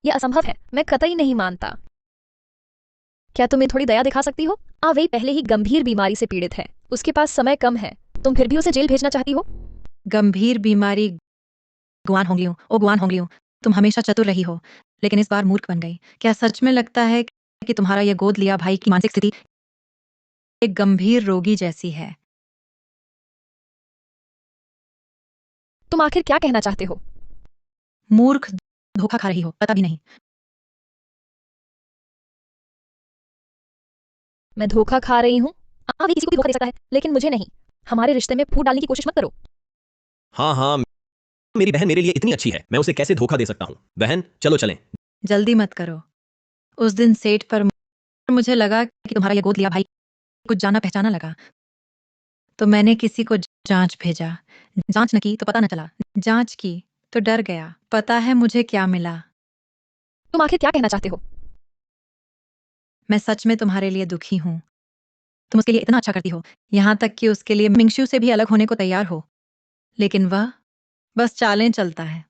यह असंभव है। मैं कतई नहीं मानता। क्या तुम थोड़ी दया दिखा सकती हो? वही पहले ही गंभीर बीमारी से पीड़ित है। उसके पास समय कम है। तुम फिर भी उसे जेल भेजना चाहती हो? गंभीर बीमारी? गुआन होंगलियो, ओ गुआन होंगलियो, तुम हमेशा चतुर रही हो, लेकिन इस बार मूर्ख बन गई। क्या सच में लगता है कि तुम्हारा यह गोद लिया भाई की मानसिक स्थिति एक गंभीर रोगी जैसी है? तुम आखिर क्या कहना चाहते हो? मूर्ख, धोखा खा रही हो, पता भी नहीं। मैं धोखा खा रही हूँ? भी किसी को भी धोखा दे सकता है, लेकिन मुझे नहीं। हमारे रिश्ते में फूट डालने की कोशिश मत करो। हाँ हाँ, मेरी बहन मेरे लिए इतनी अच्छी है, मैं उसे कैसे धोखा दे सकता हूँ? बहन, चलो चलें। जल्दी मत करो। उस दिन सेट पर मुझे लगा कि तुम्हारा यह गोद लिया भाई कुछ जाना पहचाना लगा, तो मैंने किसी को जांच भेजा। जांच न की तो पता न चला, जांच की तो डर गया। पता है मुझे क्या मिला? तुम आखिर क्या कहना चाहते हो? मैं सच में तुम्हारे लिए दुखी हूं। तुम उसके लिए इतना अच्छा करती हो, यहां तक कि उसके लिए मिंगशू से भी अलग होने को तैयार हो, लेकिन वह बस चालें चलता है।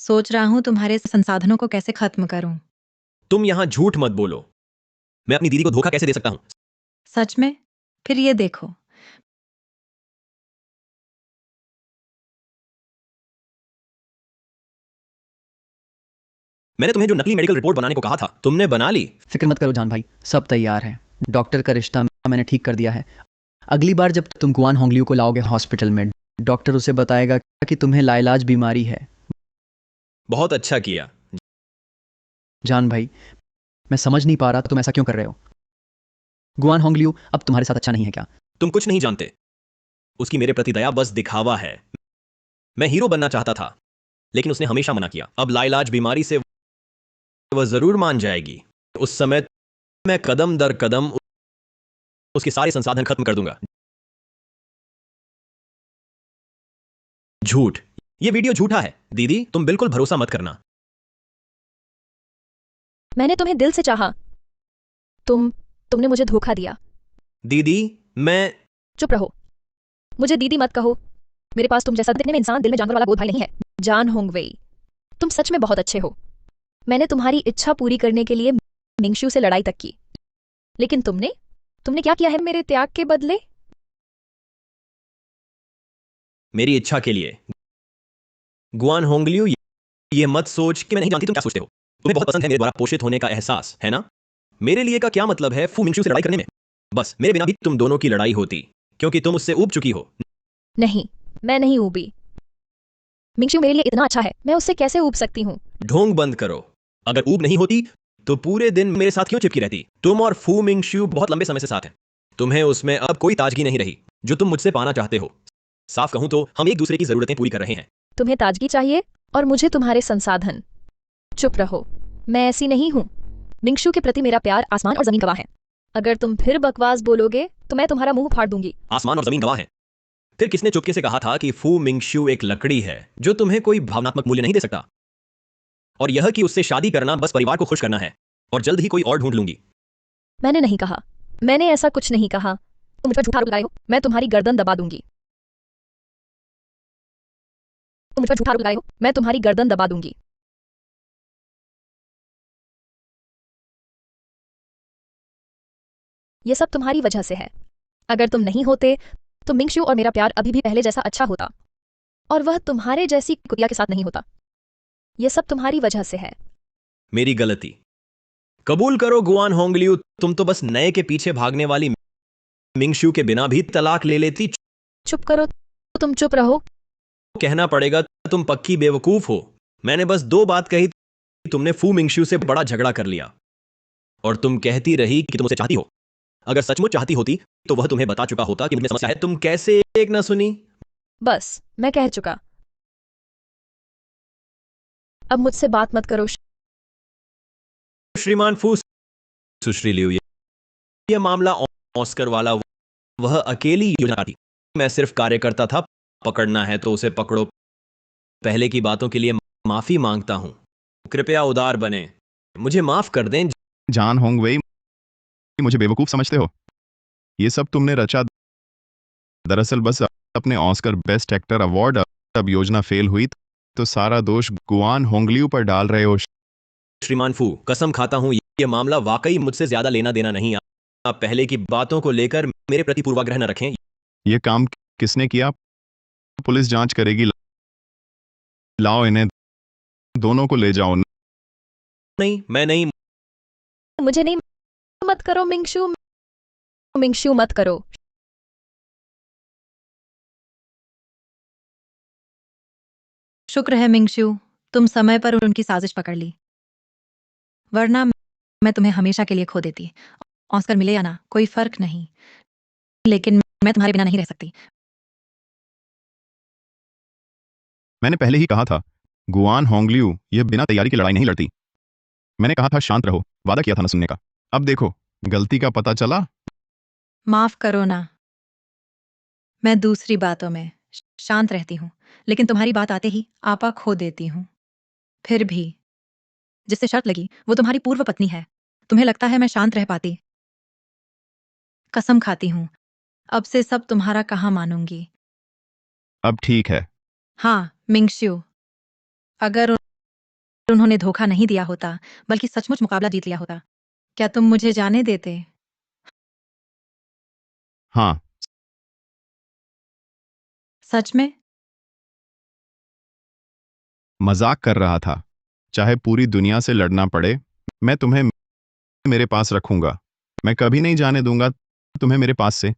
सोच रहा हूं तुम्हारे संसाधनों को कैसे खत्म करूं। तुम यहां झूठ मत बोलो। मैं अपनी दीदी को धोखा कैसे दे सकता हूं? सच में? फिर ये देखो। मैंने तुम्हें जो नकली मेडिकल रिपोर्ट बनाने को कहा था, तुमने बना ली? फिक्र मत करो जान भाई, सब तैयार है। डॉक्टर का रिश्ता मैंने ठीक कर दिया है। अगली बार जब तुम गुआन होंगलियो को लाओगे हॉस्पिटल में, डॉक्टर उसे बताएगा कि तुम्हें लाइलाज बीमारी है। बहुत अच्छा किया। जान भाई, मैं समझ नहीं पा रहा तुम ऐसा क्यों कर रहे हो। गुआन होंगलियो अब तुम्हारे साथ अच्छा नहीं है क्या? तुम कुछ नहीं जानते। उसकी मेरे प्रति दया बस दिखावा है। मैं हीरो बनना चाहता था, लेकिन उसने हमेशा मना किया। अब लाइलाज बीमारी से वह जरूर मान जाएगी। उस समय मैं कदम दर कदम उसके सारे संसाधन खत्म कर दूंगा। झूठ। यह वीडियो झूठा है। दीदी, तुम बिल्कुल भरोसा मत करना। मैंने तुम्हें दिल से चाहा। तुमने मुझे धोखा दिया। दीदी, मैं... चुप रहो। मुझे दीदी मत कहो। मेरे पास तुम जैसा दिखने में इंसान, दिल में जानवर वाला गोद भाई नहीं है। जान होंगवेई, तुम सच में बहुत अच्छे हो। मैंने तुम्हारी इच्छा पूरी करने के लिए मिंगशू से लड़ाई तक की, लेकिन तुमने क्या किया है मेरे त्याग के बदले? मेरी इच्छा के लिए। गुआन होंगलियो, ये मत सोच कि मैं नहीं जानती तुम क्या सोचते हो। तुम्हें बहुत पसंद है मेरे द्वारा पोषित होने का एहसास, है ना? मेरे लिए का क्या मतलब है फू मिंगशू से लड़ाई करने में? बस मेरे बिना भी तुम दोनों की लड़ाई होती, क्योंकि तुम उससे ऊब चुकी हो। नहीं, मैं नहीं ऊबी। मिंगशू मेरे लिए इतना अच्छा है, मैं उससे कैसे ऊब सकती हूँ? ढोंग बंद करो। अगर ऊब नहीं होती तो पूरे दिन मेरे साथ क्यों चिपकी रहती? तुम और फू मिंगशू बहुत लंबे समय से साथ हैं। तुम्हें उसमें अब कोई ताजगी नहीं रही जो तुम मुझसे पाना चाहते हो। साफ कहूं तो हम एक दूसरे की जरूरतें पूरी कर रहे हैं। तुम्हें ताजगी चाहिए और मुझे तुम्हारे संसाधन। चुप रहो, मैं ऐसी नहीं हूं। मिंगशू के प्रति मेरा प्यार आसमान और जमीन गवाह है। अगर तुम फिर बकवास बोलोगे तो मैं तुम्हारा मुंह फाड़ दूंगी। आसमान और जमीन गवाह है। फिर किसने चुपके से कहा था कि फू मिंगशू एक लकड़ी है जो तुम्हें कोई भावनात्मक मूल्य नहीं दे सकता, और यह कि उससे शादी करना बस परिवार को खुश करना है, और जल्द ही कोई और ढूंढ लूंगी। मैंने नहीं कहा, मैंने ऐसा कुछ नहीं कहा। तुम मुझ पर झूठा आरोप लगाए हो, मैं तुम्हारी गर्दन दबा दूंगी। तुम मुझ पर झूठा आरोप लगाए हो, मैं तुम्हारी गर्दन दबा दूंगी। ये सब तुम्हारी वजह से है। अगर तुम नहीं होते तो मिंगशू और मेरा प्यार अभी भी पहले जैसा अच्छा होता, और वह तुम्हारे जैसी कुतिया के साथ नहीं होता। ये सब तुम्हारी वजह से है। मेरी गलती कबूल करो गुआन होंगलियू, तुम तो बस नए के पीछे भागने वाली मिंगशू के बिना भी तलाक ले लेती। चुप करो, तुम चुप रहो। कहना पड़ेगा तुम पक्की बेवकूफ हो। मैंने बस 2 बात कही, तुमने फू मिंगशू से बड़ा झगड़ा कर लिया और तुम कहती रही कि तुम उसे चाहती हो। अगर सचमुच चाहती होती तो वह तुम्हें बता चुका होता कि मुझे समस्या है। तुम कैसे एक ना सुनी? बस मैं कह चुका, अब मुझसे बात मत करो। श्रीमान फू, सुश्री लियू, यह मामला ऑस्कर वाला, वह अकेली योजना थी। मैं सिर्फ कार्यकर्ता था। पकड़ना है तो उसे पकड़ो। पहले की बातों के लिए माफी मांगता हूं। कृपया उदार बने, मुझे माफ कर दें। जान होंग वेई, मुझे बेवकूफ समझते हो? ये सब तुमने रचा। दरअसल बस अपने ऑस्कर बेस्ट एक्टर अवार्ड, अब योजना फेल हुई तो सारा दोष गुआन होंगलियू पर डाल रहे हो। श्रीमान फू, कसम खाता हूं यह मामला वाकई मुझसे ज्यादा लेना देना नहीं। आप पहले की बातों को लेकर मेरे प्रति पूर्वाग्रह न रखें। ये काम किसने किया? पुलिस जांच करेगी। लाओ इन्हें दोनों को ले जाओ। नहीं, मैं नहीं। मुझे नहीं, मत करो मिंगशू, मिंगशू मत करो। शुक्र है मिंगशू, तुम समय पर उनकी साजिश पकड़ ली, वरना मैं तुम्हें हमेशा के लिए खो देती। ऑस्कर मिले या ना कोई फर्क नहीं, लेकिन मैं तुम्हारे बिना नहीं रह सकती। मैंने पहले ही कहा था, गुआन होंगलियू यह बिना तैयारी की लड़ाई नहीं लड़ती। मैंने कहा था शांत रहो, वादा किया था ना सुनने का। अब देखो, गलती का पता चला। माफ करो ना, मैं दूसरी बातों में शांत रहती हूँ, लेकिन तुम्हारी बात आते ही आपा खो देती हूँ। फिर भी जिससे शर्त लगी वो तुम्हारी पूर्व पत्नी है। तुम्हें लगता है मैं शांत रह पाती? कसम खाती हूँ, अब से सब तुम्हारा कहाँ मानूंगी। अब ठीक है। हाँ मिंगशू, अगर उन्होंने धोखा नहीं दिया होता बल्कि सचमुच मुकाबला जीत लिया होता, क्या तुम मुझे जाने देते? हाँ, सच में? मजाक कर रहा था। चाहे पूरी दुनिया से लड़ना पड़े, मैं तुम्हें मेरे पास रखूंगा। मैं कभी नहीं जाने दूंगा तुम्हें मेरे पास से।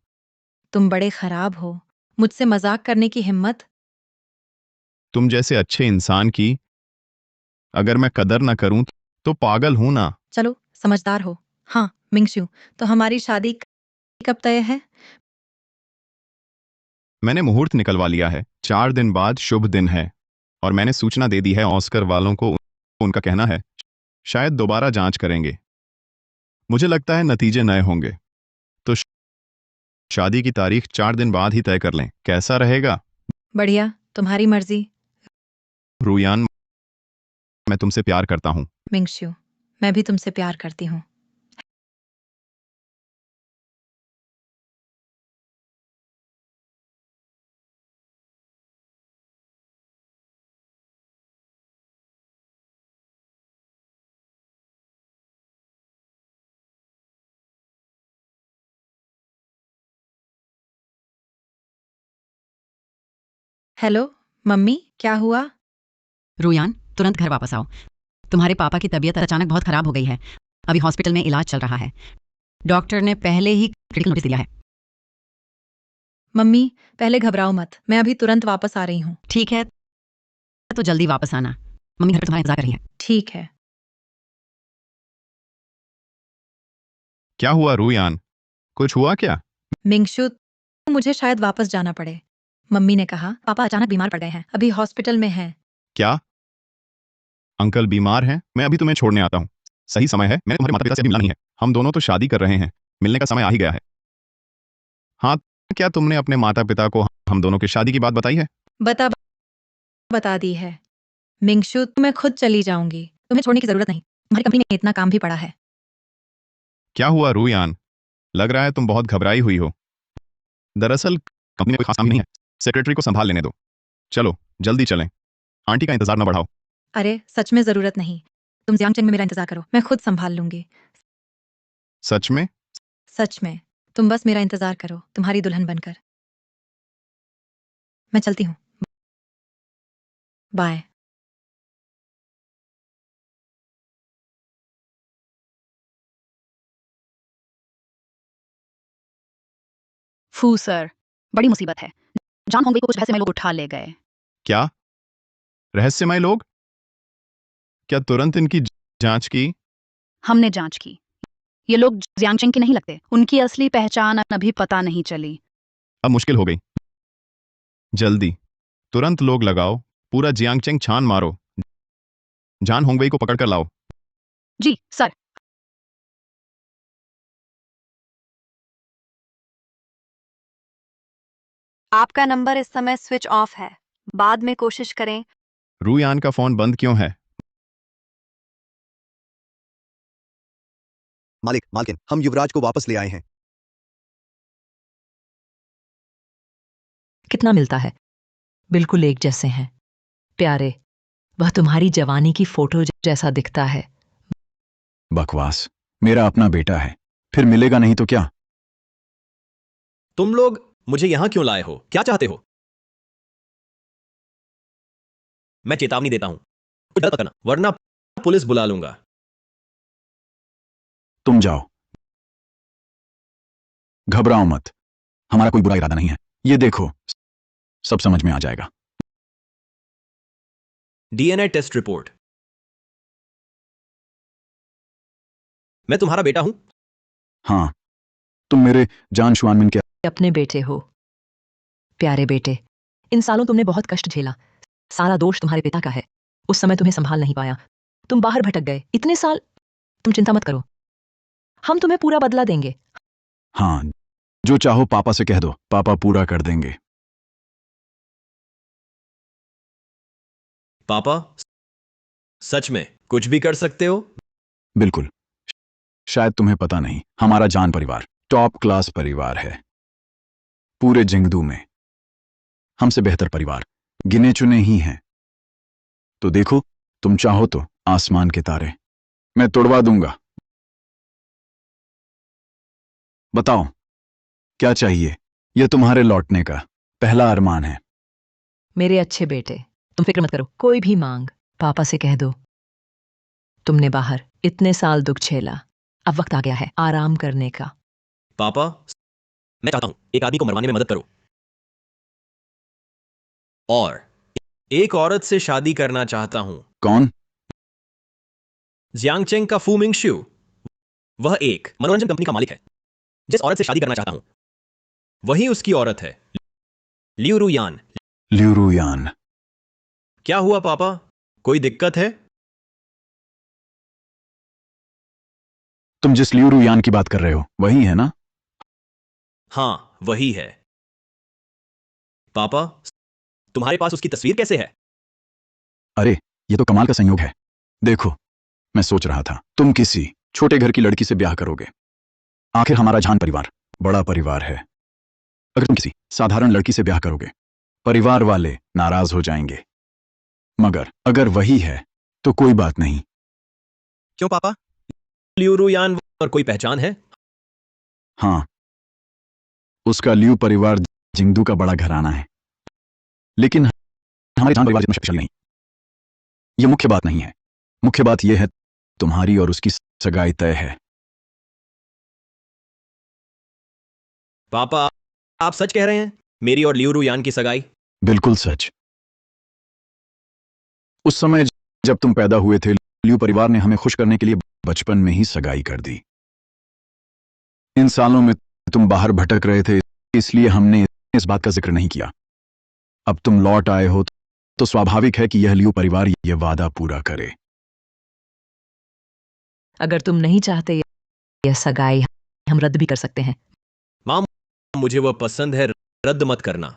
तुम बड़े खराब हो, मुझसे मजाक करने की हिम्मत। तुम जैसे अच्छे इंसान की अगर मैं कदर ना करूं तो पागल हूं ना। चलो समझदार हो। हाँ मिंगशू, तो हमारी शादी कब तय है? मैंने मुहूर्त निकलवा लिया है। 4 दिन बाद शुभ दिन है और मैंने सूचना दे दी है ऑस्कर वालों को। उनका कहना है शायद दोबारा जांच करेंगे। मुझे लगता है नतीजे नए होंगे, तो शादी की तारीख 4 दिन बाद ही तय कर लें। कैसा रहेगा? बढ़िया, तुम्हारी मर्जी। रुयान, मैं तुमसे प्यार करता हूं। मिंगशू, मैं भी तुमसे प्यार करती हूँ। हेलो मम्मी, क्या हुआ? रुयान, तुरंत घर वापस आओ। तुम्हारे पापा की तबीयत अचानक बहुत खराब हो गई है। अभी हॉस्पिटल में इलाज चल रहा है। डॉक्टर ने पहले ही क्रिटिकल नोटिस दिया है। मम्मी, पहले घबराओ मत, मैं अभी तुरंत वापस आ रही हूँ। ठीक है, तो जल्दी वापस आना। मम्मी घर पर तुम्हारा इंतजार कर रही है। ठीक है। क्या हुआ रुयान? कुछ हुआ क्या? मिंगशू, मुझे शायद वापस जाना पड़े। मम्मी ने कहा पापा अचानक बीमार पड़ गए हैं, अभी हॉस्पिटल में हैं। क्या अंकल बीमार हैं? मैं अभी तुम्हें छोड़ने आता हूँ। सही समय है, मैंने तुम्हारे माता पिता से अभी मिला नहीं है। हम दोनों तो शादी कर रहे हैं, मिलने का समय आ ही गया है। हाँ, क्या तुमने अपने माता पिता को हम दोनों की शादी की बात बताई है? बता दी है। मिंगशू, मैं खुद चली जाऊंगी, तुम्हें छोड़ने की जरूरत नहीं। तुम्हारी कंपनी में इतना काम भी पड़ा है। क्या हुआ रुयान? लग रहा है तुम बहुत घबराई हुई हो। दरअसल कंपनी में कोई खास काम नहीं है, सेक्रेटरी को संभाल लेने दो। चलो जल्दी चलें, आंटी का इंतजार न बढ़ाओ। अरे सच में जरूरत नहीं, तुम जियांगचेन में मेरा इंतजार करो, मैं खुद संभाल लूंगी। सच में? सच में तुम बस मेरा इंतजार करो, तुम्हारी दुल्हन बनकर। मैं चलती हूँ। बाय। फू सर, बड़ी मुसीबत है। जान होंगे को कुछ रहस्यमय लोग उठा ले गए। क्या? रहस्यमय लोग? क्या तुरंत इनकी जांच की? हमने जांच की। ये लोग जियांगचेंग के नहीं लगते। उनकी असली पहचान अभी पता नहीं चली। अब मुश्किल हो गई। जल्दी, तुरंत लोग लगाओ, पूरा जियांगचेंग छान मारो, जान होंगवेई को पकड़ कर लाओ। जी सर। आपका नंबर इस समय स्विच ऑफ है, बाद में कोशिश करें। रूयान का फोन बंद क्यों है? मालिक, मालकिन, हम युवराज को वापस ले आए हैं। कितना मिलता है? बिल्कुल एक जैसे हैं। प्यारे, वह तुम्हारी जवानी की फोटो जैसा दिखता है। बकवास, मेरा अपना बेटा है, फिर मिलेगा नहीं तो क्या? तुम लोग मुझे यहां क्यों लाए हो? क्या चाहते हो? मैं चेतावनी देता हूं, कुछ गलत करना, वरना पुलिस बुला लूंगा। तुम जाओ, घबराओ मत, हमारा कोई बुरा इरादा नहीं है। ये देखो, सब समझ में आ जाएगा। DNA test report. मैं तुम्हारा बेटा हूं? हाँ, तुम मेरे जान शुआनमिन के अपने बेटे हो। प्यारे बेटे, इन सालों तुमने बहुत कष्ट झेला। सारा दोष तुम्हारे पिता का है। उस समय तुम्हें संभाल नहीं पाया, तुम बाहर भटक गए इतने साल। तुम चिंता मत करो, हम तुम्हें पूरा बदला देंगे। हाँ, जो चाहो पापा से कह दो, पापा पूरा कर देंगे। पापा, सच में कुछ भी कर सकते हो? बिल्कुल। शायद तुम्हें पता नहीं, हमारा जान परिवार टॉप क्लास परिवार है पूरे जिंगदू में। हमसे बेहतर परिवार गिने चुने ही हैं। तो देखो, तुम चाहो तो आसमान के तारे मैं तोड़वा दूंगा। बताओ, क्या चाहिए? यह तुम्हारे लौटने का पहला अरमान है। मेरे अच्छे बेटे, तुम फिक्र मत करो, कोई भी मांग पापा से कह दो। तुमने बाहर इतने साल दुख झेला, अब वक्त आ गया है आराम करने का। पापा, मैं चाहता हूं एक आदमी को मरवाने में मदद करो और एक औरत से शादी करना चाहता हूं। कौन? जियांगचेंग का फू मिंगशु। वह एक मनोरंजन कंपनी का मालिक है। जिस औरत से शादी करना चाहता हूं वही उसकी औरत है, लियू रुयान। ल्यूरुयान। क्या हुआ पापा, कोई दिक्कत है? तुम जिस ल्यूरुयान की बात कर रहे हो वही है ना? हां, वही है। पापा, तुम्हारे पास उसकी तस्वीर कैसे है? अरे, ये तो कमाल का संयोग है। देखो, मैं सोच रहा था तुम किसी छोटे घर की लड़की से ब्याह करोगे। आखिर हमारा जान परिवार बड़ा परिवार है। अगर तुम किसी साधारण लड़की से ब्याह करोगे, परिवार वाले नाराज हो जाएंगे। मगर अगर वही है तो कोई बात नहीं। क्यों पापा, लियू रुयान पर कोई पहचान है? हाँ, उसका ल्यू परिवार जिंगदू का बड़ा घराना है, लेकिन हमारे जान परिवार जितना शक्तिशाली नहीं। यह मुख्य बात नहीं है। मुख्य बात यह है तुम्हारी और उसकी सगाई तय है। पापा, आप सच कह रहे हैं? मेरी और लियू रुयान की सगाई? बिल्कुल सच। उस समय जब तुम पैदा हुए थे, ल्यू परिवार ने हमें खुश करने के लिए बचपन में ही सगाई कर दी। इन सालों में तुम बाहर भटक रहे थे, इसलिए हमने इस बात का जिक्र नहीं किया। अब तुम लौट आए हो तो स्वाभाविक है कि यह ल्यू परिवार यह वादा पूरा करे। अगर तुम नहीं चाहते यह सगाई, हम रद्द भी कर सकते हैं। माम, मुझे वह पसंद है, रद्द मत करना।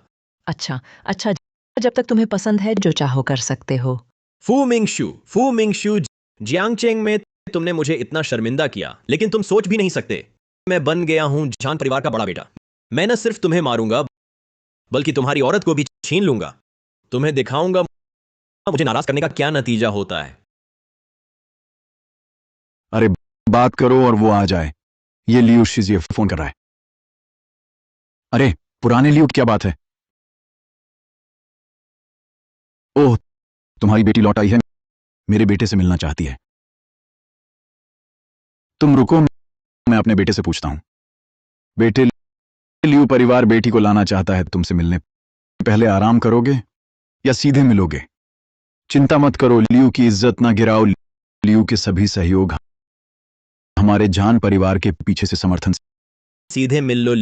अच्छा अच्छा, जब तक तुम्हें पसंद है जो चाहो कर सकते हो। फू मिंगशु, जियांगचेंग में तुमने मुझे इतना शर्मिंदा किया, लेकिन तुम सोच भी नहीं सकते मैं बन गया हूं जान परिवार का बड़ा बेटा। मैं न सिर्फ तुम्हें मारूंगा, बल्कि तुम्हारी औरत को भी छीन लूंगा। तुम्हें दिखाऊंगा मुझे नाराज करने का क्या नतीजा होता है। अरे, बात करो और वो आ जाए। ये लियू शिजिए फोन कर रहा है। अरे पुराने लियू, क्या बात है? ओह, तुम्हारी बेटी लौट आई है, मेरे बेटे से मिलना चाहती है। तुम रुको, मैं अपने बेटे से पूछता हूं। बेटे, लियू परिवार बेटी को लाना चाहता है तुमसे मिलने। पहले आराम करोगे या सीधे मिलोगे? चिंता मत करो, लियू की इज्जत ना गिराओ। लियू के सभी सहयोग हमारे जान परिवार के पीछे से समर्थन। सीधे मिल लो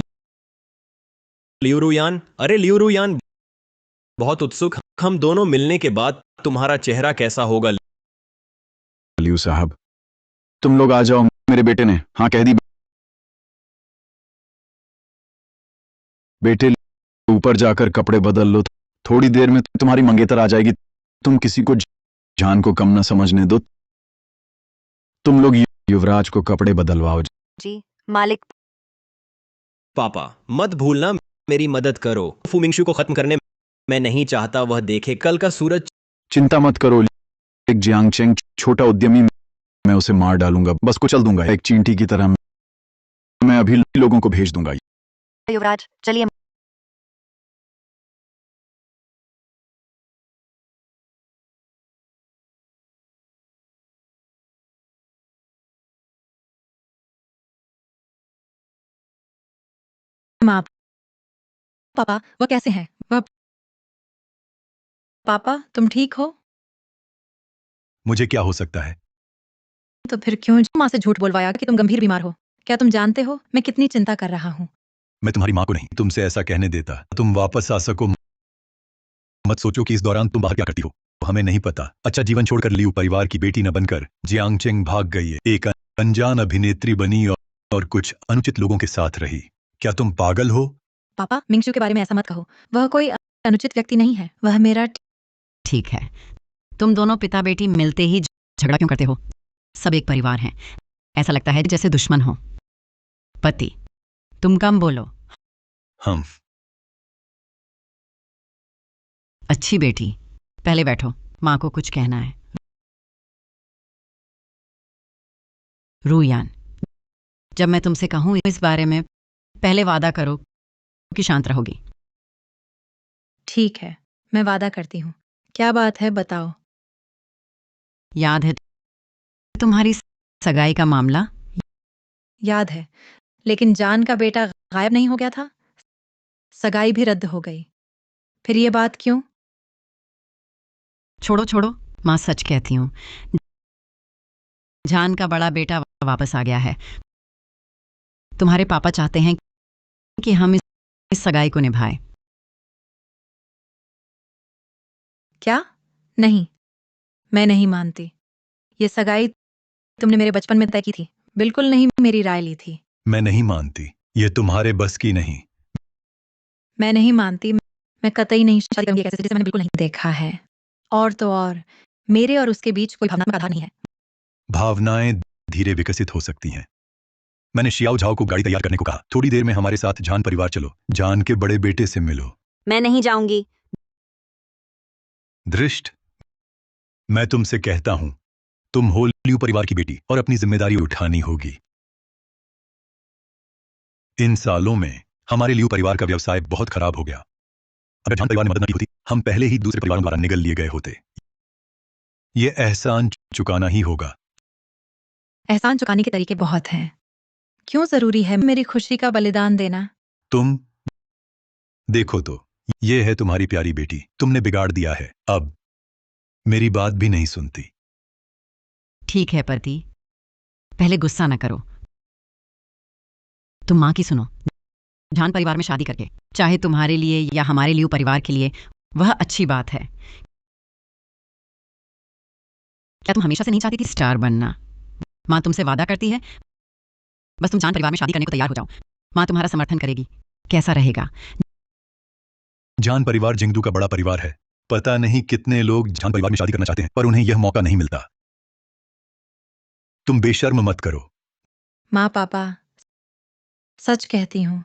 लियूरुयान। अरे लियूरुयान, बहुत उत्सुक। हम दोनों मिलने के बाद तुम्हारा चेहरा कैसा होगा? लियू साहब, तुम लोग आ जाओ। मेरे बेटे ने हाँ कह दी। बेटे, ऊपर जाकर कपड़े बदल लो, थोड़ी देर में तुम्हारी मंगेतर आ जाएगी। तुम किसी को जान को कम न समझने दो। तुम लोग युवराज को कपड़े बदलवाओ। जी मालिक। पापा मत भूलना, मेरी मदद करो। फुमिंगशु को खत्म करने मैं नहीं चाहता वह देखे कल का सूरज। चिंता मत करो, एक जियांगचेंग छोटा उद्यमी, मैं उसे मार डालूंगा, बस कुचल दूंगा एक चींटी की तरह। मैं अभी लोगों को भेज दूंगा। युवराज चलिए। माँ, पापा वह कैसे हैं? वह पापा तुम ठीक हो? मुझे क्या हो सकता है? तो फिर क्यों माँ से झूठ बोलवाया कि तुम गंभीर बीमार हो? क्या तुम जानते हो मैं कितनी चिंता कर रहा हूँ? मैं तुम्हारी माँ को नहीं तुमसे ऐसा कहने देता। तुम वापस आ सको। मत सोचो कि इस दौरान तुम बाहर क्या करती हो, हमें नहीं पता। अच्छा जीवन छोड़कर लियू परिवार की बेटी न बनकर जियांगचेंग भाग गई है, एक अनजान अभिनेत्री बनी और कुछ अनुचित लोगों के साथ रही। क्या तुम पागल हो? पापा मिंगशु के बारे में ऐसा मत कहो, वह कोई अनुचित व्यक्ति नहीं है, वह मेरा ठीक है, तुम दोनों पिता बेटी मिलते ही झगड़ा क्यों करते हो? सब एक परिवार हैं, ऐसा लगता है जैसे दुश्मन हो। पति, तुम कम बोलो। हम अच्छी बेटी, पहले बैठो, माँ को कुछ कहना है। रूयान, जब मैं तुमसे कहूँ इस बारे में, पहले वादा करो कि शांत रहोगी। ठीक है, मैं वादा करती हूँ। क्या बात है बताओ। याद है तुम्हारी सगाई का मामला? याद है, लेकिन जान का बेटा गायब नहीं हो गया था, सगाई भी रद्द हो गई, फिर ये बात क्यों? छोड़ो छोड़ो, माँ सच कहती हूँ, जान का बड़ा बेटा वापस आ गया है। तुम्हारे पापा चाहते हैं कि हम इस सगाई को निभाएं। क्या? नहीं, मैं नहीं मानती। ये सगाई तुमने मेरे बचपन में तय की थी, बिल्कुल नहीं मेरी राय ली थी। मैं नहीं मानती, ये तुम्हारे बस की नहीं। मैं नहीं मानती, मैं कतई नहीं शादी करूंगी ऐसे जिसे मैंने बिल्कुल नहीं देखा है। और तो और, मेरे और उसके बीच कोई भावनात्मक आधार नहीं है। भावनाएं धीरे विकसित हो सकती हैं। मैंने शियाओ झाओ को गाड़ी तैयार करने को कहा, थोड़ी देर में हमारे साथ जान परिवार चलो, जान के बड़े बेटे से मिलो। मैं नहीं जाऊंगी। दृष्ट, मैं तुमसे कहता हूं, तुम हो लियू परिवार की बेटी और अपनी जिम्मेदारी उठानी होगी। इन सालों में हमारे लियू परिवार का व्यवसाय बहुत खराब हो गया। अगर जान परिवार ने मदद न की होती, हम पहले ही दूसरे परिवारों द्वारा निगल लिए गए होते। ये एहसान चुकाना ही होगा। एहसान चुकाने के तरीके बहुत हैं। क्यों जरूरी है मेरी खुशी का बलिदान देना? तुम देखो तो, ये है तुम्हारी प्यारी बेटी, तुमने बिगाड़ दिया है, अब मेरी बात भी नहीं सुनती। ठीक है पति, पहले गुस्सा न करो। तुम माँ की सुनो। जान परिवार में शादी करके, चाहे तुम्हारे लिए या हमारे लिए परिवार के लिए, वह अच्छी बात है। क्या तुम हमेशा से नहीं चाहती थी स्टार बनना? माँ तुमसे वादा करती है, बस तुम जान परिवार में शादी करने को तैयार हो जाओ, माँ तुम्हारा समर्थन करेगी। कैसा रहेगा? जान परिवार जिंगदू का बड़ा परिवार है। पता नहीं कितने लोग जान परिवार में शादी करना चाहते हैं, पर उन्हें यह मौका नहीं मिलता। तुम बेशर्म मत करो। माँ पापा, सच कहती हूँ,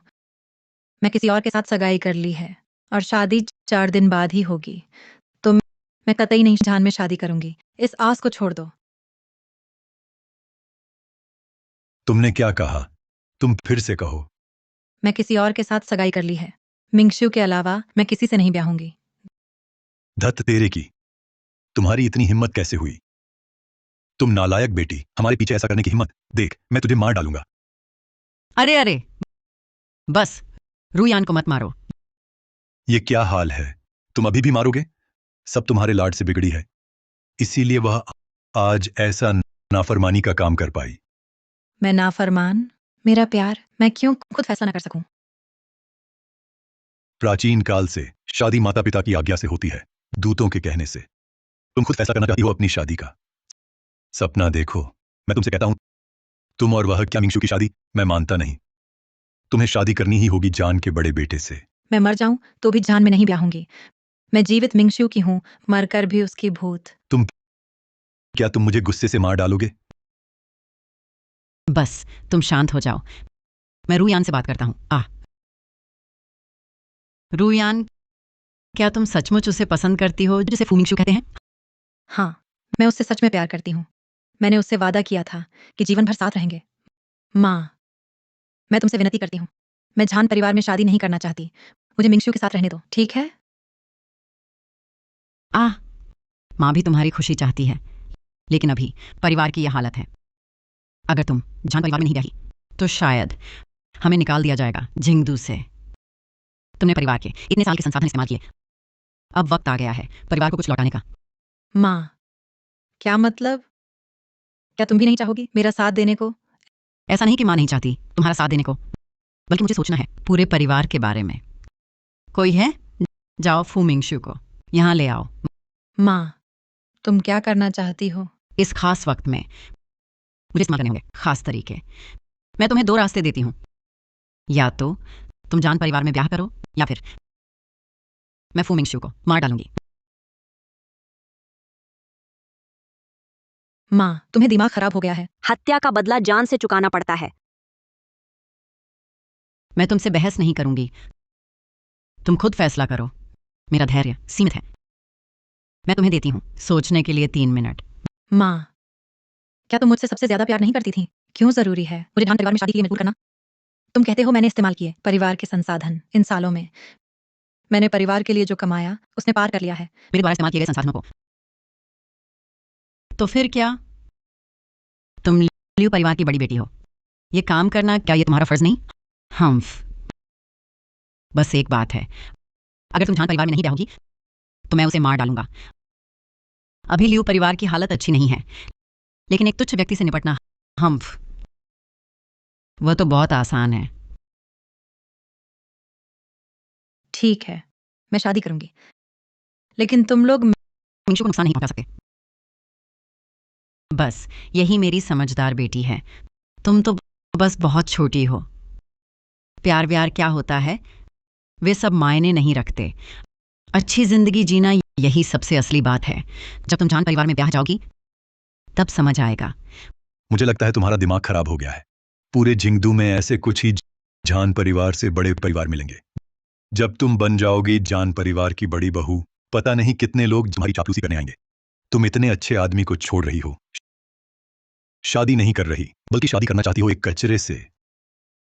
मैं किसी और के साथ सगाई कर ली है और शादी 4 दिन बाद ही होगी। तो मैं कतई नहीं जान में शादी करूंगी। इस आस को छोड़ दो। तुमने क्या कहा? तुम फिर से कहो। मैं किसी और के साथ सगाई कर ली है। मिंगशू के अलावा मैं किसी से नहीं ब्याहूंगी। धत तेरे की, तुम्हारी इतनी हिम्मत कैसे हुई? तुम नालायक बेटी, हमारे पीछे ऐसा करने की हिम्मत, देख मैं तुझे मार डालूंगा। अरे अरे, बस रूयान को मत मारो। ये क्या हाल है? तुम अभी भी मारोगे? सब तुम्हारे लाड से बिगड़ी है, इसीलिए वह आज ऐसा नाफरमानी का काम कर पाई। मैं नाफरमान? मेरा प्यार, मैं क्यों खुद फैसला न कर सकूं? प्राचीन काल से शादी माता पिता की आज्ञा से होती है, दूतों के कहने से। तुम खुद फैसला करना चाहती हो अपनी शादी का। सपना देखो, मैं तुमसे कहता हूं, तुम और वह क्या मिंगशू की शादी मैं मानता नहीं। तुम्हें शादी करनी ही होगी जान के बड़े बेटे से। मैं मर जाऊं तो भी जान में नहीं ब्याहूंगी। मैं जीवित मिंगशू की हूं, मरकर भी उसकी भूत। तुम मुझे गुस्से से मार डालोगे? बस तुम शांत हो जाओ, मैं रूयान से बात करता हूं। रूयान, क्या तुम सचमुच उसे पसंद करती हो जिसे फूमिंगशू कहते हैं? हाँ, मैं उससे सच में प्यार करती हूँ। मैंने उससे वादा किया था कि जीवन भर साथ रहेंगे। माँ, मैं तुमसे विनती करती हूँ, मैं झान परिवार में शादी नहीं करना चाहती। मुझे मिंगशू के साथ रहने दो, ठीक है? माँ भी तुम्हारी खुशी चाहती है, लेकिन अभी परिवार की यह हालत है। अगर तुम झान परिवार में नहीं ब्याही तो शायद हमें निकाल दिया जाएगा जिंगदू से। तुमने परिवार के इतने साल के संसाधन इस्तेमाल किए, अब वक्त आ गया है परिवार को कुछ लौटाने का। माँ, क्या मतलब? क्या तुम भी नहीं चाहोगी मेरा साथ देने को? ऐसा नहीं कि माँ नहीं चाहती तुम्हारा साथ देने को, बल्कि मुझे सोचना है पूरे परिवार के बारे में। कोई है? जाओ फूमिंगशू को यहाँ ले आओ। माँ, तुम क्या करना चाहती हो? इस खास वक्त में मुझे इस्तेमाल करने होंगे खास तरीके। मैं तुम्हें दो रास्ते देती हूँ, या तो तुम जान परिवार में ब्याह करो, या फिर मैं फूमिंगशू को मार डालूंगी। माँ, तुम्हें दिमाग खराब हो गया है। हत्या का बदला जान से चुकाना पड़ता है। मैं तुमसे बहस नहीं करूंगी, तुम खुद फैसला करो। मेरा धैर्य सीमित है। मैं तुम्हें देती हूँ सोचने के लिए 3 मिनट। माँ, क्या तुम मुझसे सबसे ज्यादा प्यार नहीं करती थी? क्यों जरूरी है मुझे जान परिवार में शादी के लिए मजबूर करना? तुम कहते हो मैंने इस्तेमाल किए परिवार के संसाधन। इन सालों में मैंने परिवार के लिए जो कमाया उसने पार कर लिया है। मेरे द्वारा इस्तेमाल किए गए संसाधनों को। तो फिर क्या? तुम लियू परिवार की बड़ी बेटी हो, ये काम करना क्या ये तुम्हारा फर्ज नहीं? हम्फ। बस एक बात है, अगर तुम जान परिवार में नहीं रहोगी तो मैं उसे मार डालूंगा। अभी लियू परिवार की हालत अच्छी नहीं है, लेकिन एक तुच्छ व्यक्ति से निपटना, हम्फ, वह तो बहुत आसान है। ठीक है, मैं शादी करूंगी, लेकिन तुम लोग मिंगशू को नुकसान नहीं पहुंचा सकते। बस यही मेरी समझदार बेटी है। तुम तो बस बहुत छोटी हो। प्यार व्यार क्या होता है वे सब मायने नहीं रखते। अच्छी जिंदगी जीना यही सबसे असली बात है। जब तुम जान परिवार में ब्याह जाओगी तब समझ आएगा। मुझे लगता है तुम्हारा दिमाग खराब हो गया है। पूरे जिंगदू में ऐसे कुछ ही जान परिवार से बड़े परिवार मिलेंगे। जब तुम बन जाओगी जान परिवार की बड़ी बहू, पता नहीं कितने लोग तुम्हारी चापलूसी करने आएंगे। तुम इतने अच्छे आदमी को छोड़ रही हो, शादी नहीं कर रही, बल्कि शादी करना चाहती हो एक कचरे से।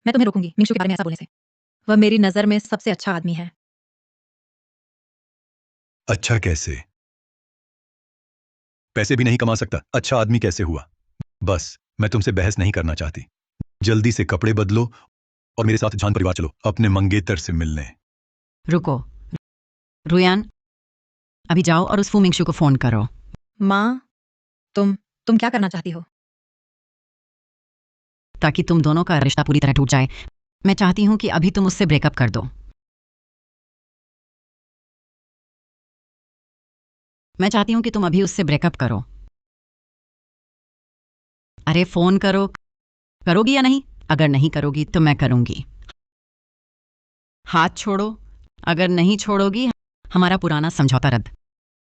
मैं तुम्हें रोकूंगी मिंगशू के बारे में ऐसा बोलने से। वह मेरी नजर में सबसे अच्छा आदमी है। अच्छा कैसे? पैसे भी नहीं कमा सकता, अच्छा आदमी कैसे हुआ? बस मैं तुमसे बहस नहीं करना चाहती। जल्दी से कपड़े बदलो और मेरे साथ जान परिवार चलो अपने मंगेतर से मिलने। रुको रुयान, अभी जाओ और उस फूमिंगशू को फोन करो। माँ, तुम क्या करना चाहती हो? ताकि तुम दोनों का रिश्ता पूरी तरह टूट जाए। मैं चाहती हूं कि अभी तुम उससे ब्रेकअप कर दो। मैं चाहती हूं कि तुम अभी उससे ब्रेकअप करो। अरे फोन करो, करोगी या नहीं? अगर नहीं करोगी तो मैं करूंगी। हाथ छोड़ो, अगर नहीं छोड़ोगी हमारा पुराना समझौता रद्द।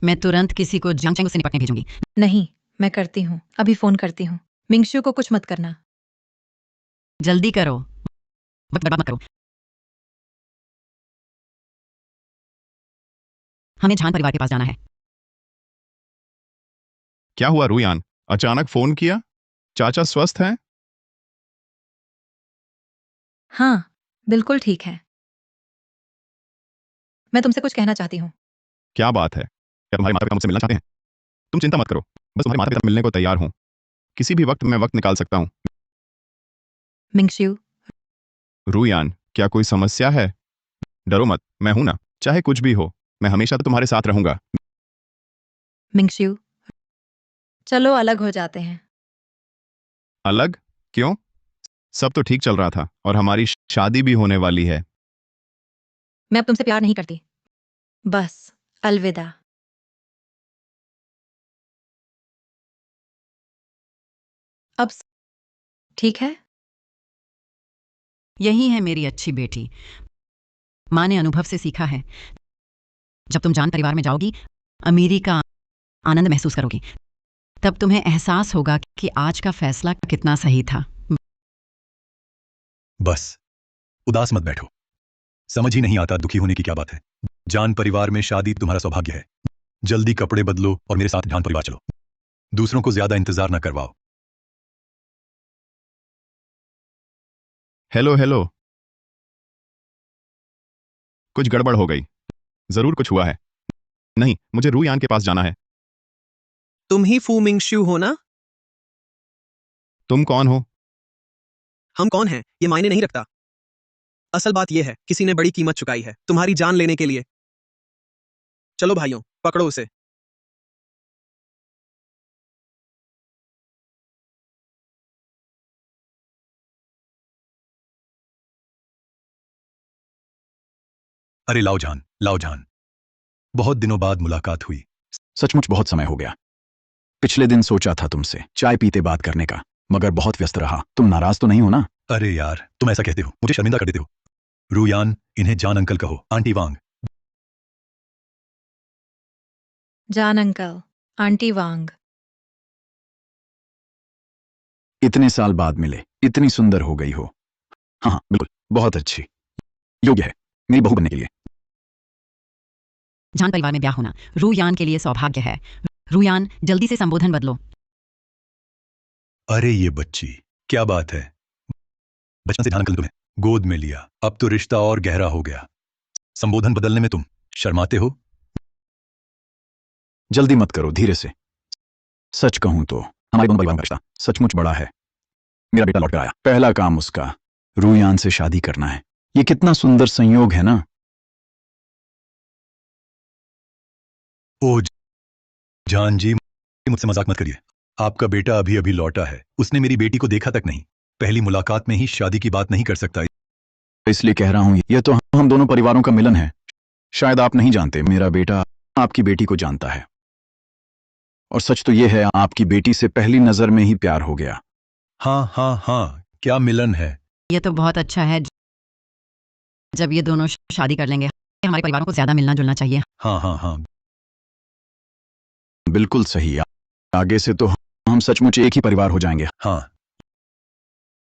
मैं तुरंत किसी को जियांगचेंग से निपटने भेजूंगी। नहीं, मैं करती हूँ, अभी फोन करती हूँ। मिंगशू को कुछ मत करना। जल्दी करो, वक्त बर्बाद मत करो। हमें झान परिवार के पास जाना है। क्या हुआ रूयान, अचानक फोन किया? चाचा स्वस्थ हैं? हाँ, बिल्कुल ठीक है। मैं तुमसे कुछ कहना चाहती हूँ। क्या बात है? क्या तुम्हारे माता पिता मुझसे मिलना चाहते हैं? तुम चिंता मत करो, बस तुम्हारे माता पिता मिलने को तैयार हूँ। किसी भी वक्त मैं वक्त निकाल सकता हूँ। मिंगशिउ, रूयान, क्या कोई समस्या है? डरो मत, मैं हूं ना। चाहे कुछ भी हो, मैं हमेशा तो तुम्हारे साथ रहूंगा। मिंगशिउ, चलो अलग हो जाते हैं। अलग? क्यों? सब तो ठीक चल रहा था और हमारी शादी भी होने वाली है। मैं अब तुमसे प्यार नहीं करती। बस, अलविदा। अब ठीक है? यही है मेरी अच्छी बेटी। माँ ने अनुभव से सीखा है, जब तुम जान परिवार में जाओगी, अमीरी का आनंद महसूस करोगी, तब तुम्हें एहसास होगा कि आज का फैसला कितना सही था। बस उदास मत बैठो। समझ ही नहीं आता दुखी होने की क्या बात है। जान परिवार में शादी तुम्हारा सौभाग्य है। जल्दी कपड़े बदलो और मेरे साथ जान परिवार चलो। दूसरों को ज्यादा इंतजार न करवाओ। Hello hello. कुछ गड़बड़ हो गई। जरूर कुछ हुआ है। नहीं, मुझे रूयान के पास जाना है। तुम ही फू मिंगशू हो ना? तुम कौन हो? हम कौन हैं ये मायने नहीं रखता। असल बात यह है, किसी ने बड़ी कीमत चुकाई है तुम्हारी जान लेने के लिए। चलो भाइयों, पकड़ो उसे। अरे लाओ जान, बहुत दिनों बाद मुलाकात हुई। सचमुच बहुत समय हो गया। पिछले दिन सोचा था तुमसे चाय पीते बात करने का, मगर बहुत व्यस्त रहा। तुम नाराज तो नहीं हो ना? अरे यार, तुम ऐसा कहते हो, मुझे शर्मिंदा कर देते हो। रूयान, इन्हें जान अंकल कहो, आंटी वांग। जान अंकल, आंटी वांग। इतने साल बाद मिले, इतनी सुंदर हो गई हो। हाँ हाँ, बिल्कुल, बहुत अच्छी, योग्य है मेरी बहू बनने के लिए। जान परिवार में ब्याह होना रूयान के लिए सौभाग्य है। रूयान, जल्दी से संबोधन बदलो। अरे ये बच्ची, क्या बात है। बचपन से जान अंकल ने तुम्हें गोद में लिया, अब तो रिश्ता और गहरा हो गया। संबोधन बदलने में तुम शर्माते हो? जल्दी मत करो, धीरे से। सच कहूं तो हमारे दोनों परिवारों का रिश्ता सचमुच बड़ा है। मेरा बेटा लौट कर आया, पहला काम उसका रूयान से शादी करना है। ये कितना सुंदर संयोग है ना? ओ जान जी, मुझसे मजाक मत करिए। आपका बेटा अभी अभी लौटा है, उसने मेरी बेटी को देखा तक नहीं। पहली मुलाकात में ही शादी की बात नहीं कर सकता। इसलिए कह रहा हूं, यह तो हम दोनों परिवारों का मिलन है। शायद आप नहीं जानते, मेरा बेटा आपकी बेटी को जानता है। और सच तो यह है, आपकी बेटी से पहली नजर में ही प्यार हो गया। हाँ हाँ हाँ, क्या मिलन है। ये तो बहुत अच्छा है। जब ये दोनों शादी कर लेंगे, हमारे परिवारों को ज्यादा मिलना जुलना चाहिए। हाँ हाँ हाँ, बिल्कुल सही। आगे से तो हम सचमुच एक ही परिवार हो जाएंगे। हाँ।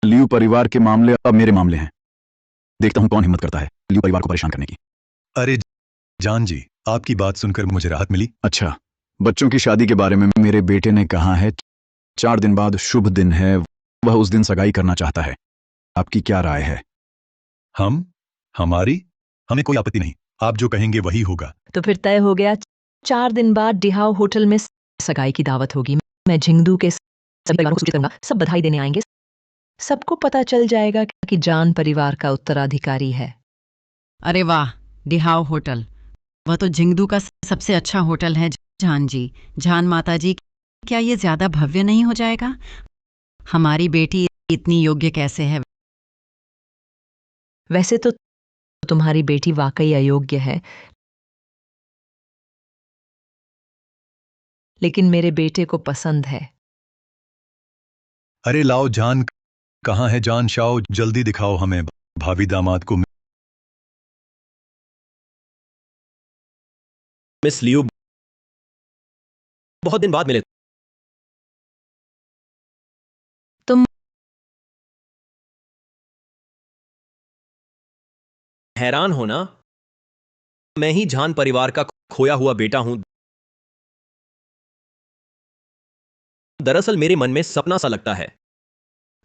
लियू परिवार के मामले अब मेरे मामले हैं। देखता हूं कौन हिम्मत करता है लियू परिवार को परेशान करने की। अरे जान जी, आपकी बात सुनकर मुझे राहत मिली। अच्छा, बच्चों की शादी के बारे में मेरे बेटे ने कहा है 4 दिन बाद शुभ दिन है, वह उस दिन सगाई करना चाहता है। आपकी क्या राय है? हमें कोई आपत्ति नहीं। आप जो कहेंगे वही होगा। तो फिर तय हो गया, 4 दिन बाद डिहाओ होटल में सगाई की दावत होगी। मैं झिंगदू के सभी परिवारों को सूचित करूंगा, सब बधाई देने आएंगे। सबको पता चल जाएगा कि जान परिवार का उत्तराधिकारी है। अरे वाह, डिहाओ होटल, वह तो झिंगदू का सबसे अच्छा होटल है। जान जी, जान माता जी, क्या ये ज्यादा भव्य नहीं हो जाएगा? हमारी बेटी इतनी योग्य कैसे है? वैसे तो तुम्हारी बेटी वाकई अयोग्य है, लेकिन मेरे बेटे को पसंद है। अरे लाओ जान, कहाँ है जान शाओ, जल्दी दिखाओ हमें भावी दामाद को। मिस लियू, बहुत दिन बाद मिले। तुम हैरान हो ना? मैं ही जान परिवार का खोया हुआ बेटा हूं। दरअसल मेरे मन में सपना सा लगता है,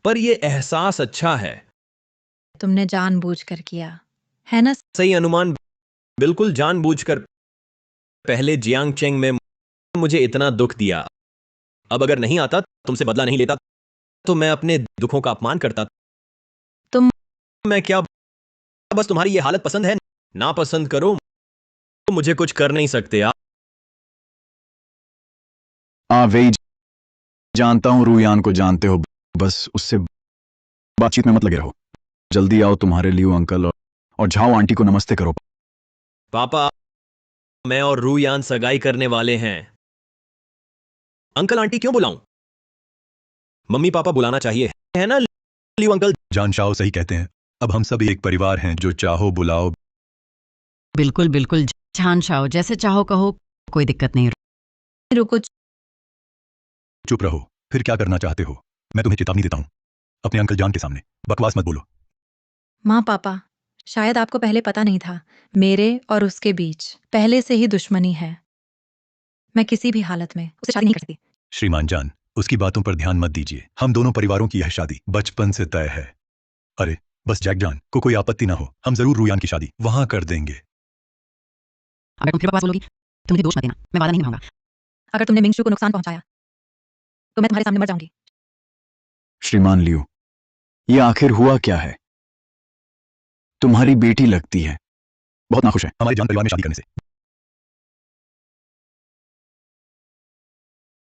पर यह एहसास अच्छा है। तुमने जानबूझकर किया है ना? सही अनुमान, बिल्कुल जानबूझकर। पहले जियांग चेंग में मुझे इतना दुख दिया। अब अगर नहीं आता, तुमसे बदला नहीं लेता, तो मैं अपने दुखों का अपमान करता। मैं क्या, बस तुम्हारी ये हालत पसंद है? ना पसंद करो तो मुझे कुछ कर नहीं सकते आप। वही जानता हूं, रूयान को जानते हो, बस उससे बातचीत में मत लगे रहो। जल्दी आओ, तुम्हारे लियो अंकल और झाओ आंटी को नमस्ते करो। पापा, मैं और रूयान सगाई करने वाले हैं। अंकल आंटी क्यों बुलाऊं? मम्मी पापा बुलाना चाहिए, है ना लियो अंकल? जान शाओ सही कहते हैं। अब हम सब एक परिवार हैं, जो चाहो बुलाओ। बिल्कुल बिल्कुल जान शाओ, जैसे चाहो कहो, कोई दिक्कत नहीं। रुको, चुप रहो, फिर क्या करना चाहते हो? मैं तुम्हें चेतावनी देता हूं, अपने अंकल जान के सामने बकवास मत बोलो। माँ पापा, शायद आपको पहले पता नहीं था, मेरे और उसके बीच पहले से ही दुश्मनी है। मैं किसी भी हालत में उसे शादी नहीं कर सकती। श्रीमान जान, उसकी बातों पर ध्यान मत दीजिए। हम दोनों परिवारों की यह शादी बचपन से तय है। अरे बस जैक जान को कोई आपत्ति ना हो, हम जरूर रूयान की शादी वहां कर देंगे। अगर तुम फिर बकवास बोलोगी तो मुझे दोष मत देना, मैं वादा नहीं निभाऊंगा। अगर तुमने मिंगशू को नुकसान पहुंचाया तो मैं तुम्हारे सामने मर जाऊंगी। श्रीमान लियो, ये आखिर हुआ क्या है? तुम्हारी बेटी लगती है बहुत नाखुश है हमारे जान परिवार में शादी करने से।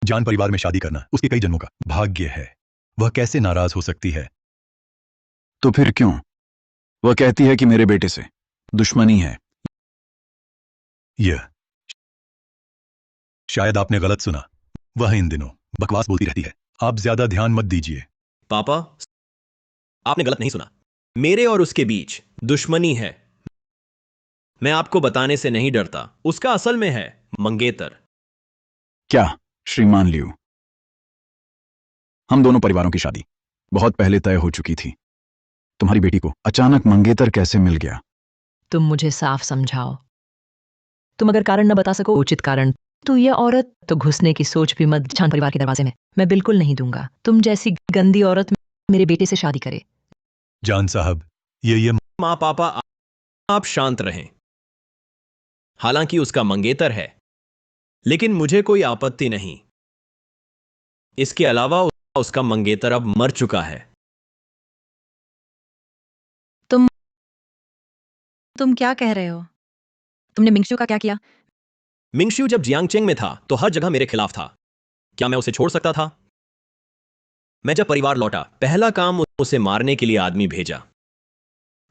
जान परिवार में शादी करना उसके कई जन्मों का भाग्य है। वह कैसे नाराज हो सकती है? तो फिर क्यों? वह कहती है कि मेरे बेटे से दुश्मनी है। यह शायद आपने गलत सुना। वह इन दिनों बकवास बोलती रहती है। आप ज्यादा ध्यान मत दीजिए। पापा, आपने गलत नहीं सुना। मेरे और उसके बीच दुश्मनी है। मैं आपको बताने से नहीं डरता। उसका असल में है मंगेतर। क्या श्रीमान लियो? हम दोनों परिवारों की शादी बहुत पहले तय हो चुकी थी। तुम्हारी बेटी को अचानक मंगेतर कैसे मिल गया? तुम मुझे साफ समझाओ। तुम अगर कारण न बता सको, उचित कारण, तो यह औरत तो घुसने की सोच भी मत जान परिवार के दरवाजे में। मैं बिल्कुल नहीं दूंगा तुम जैसी गंदी औरत मेरे बेटे से शादी करे। जान साहब, ये माँ पापा, आप शांत रहें। हालांकि उसका मंगेतर है, लेकिन मुझे कोई आपत्ति नहीं। इसके अलावा उसका मंगेतर अब मर चुका है। तुम क्या कह रहे हो? तुमने मिंगशू का क्या किया? मिंगशू जब जियांगचेंग में था तो हर जगह मेरे खिलाफ था। क्या मैं उसे छोड़ सकता था? मैं जब परिवार लौटा, पहला काम उसे मारने के लिए आदमी भेजा।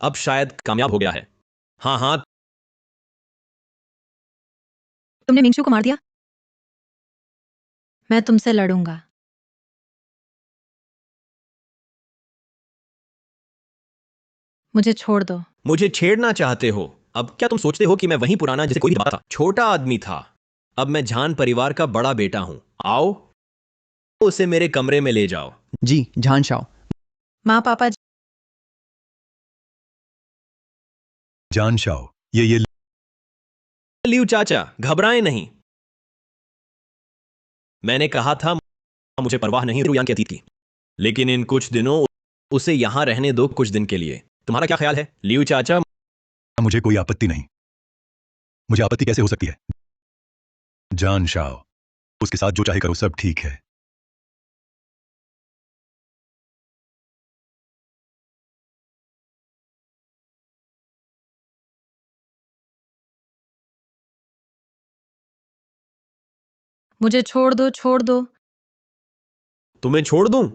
अब शायद कामयाब हो गया है। हाँ हाँ। तुमने मिंगशू को मार दिया? मैं तुमसे लड़ूंगा। मुझे छोड़ दो। मुझे छेड़ना चाहते हो? अब क्या तुम सोचते हो कि मैं वही पुराना जिसे कोई था? छोटा आदमी था। अब मैं झान परिवार का बड़ा बेटा हूं। आओ, उसे मेरे कमरे में ले जाओ। जी झान शाओ। माँ पापा, जान शाओ, ये लियू चाचा, घबराएं नहीं। मैंने कहा था मुझे परवाह नहीं रूयान की अतीत की, लेकिन इन कुछ दिनों उसे यहां रहने दो, कुछ दिन के लिए। तुम्हारा क्या ख्याल है लियू चाचा? मुझे कोई आपत्ति नहीं। मुझे आपत्ति कैसे हो सकती है? जान शाओ, उसके साथ जो चाहे करो, सब ठीक है। मुझे छोड़ दो, छोड़ दो। तुम्हें छोड़ दूं?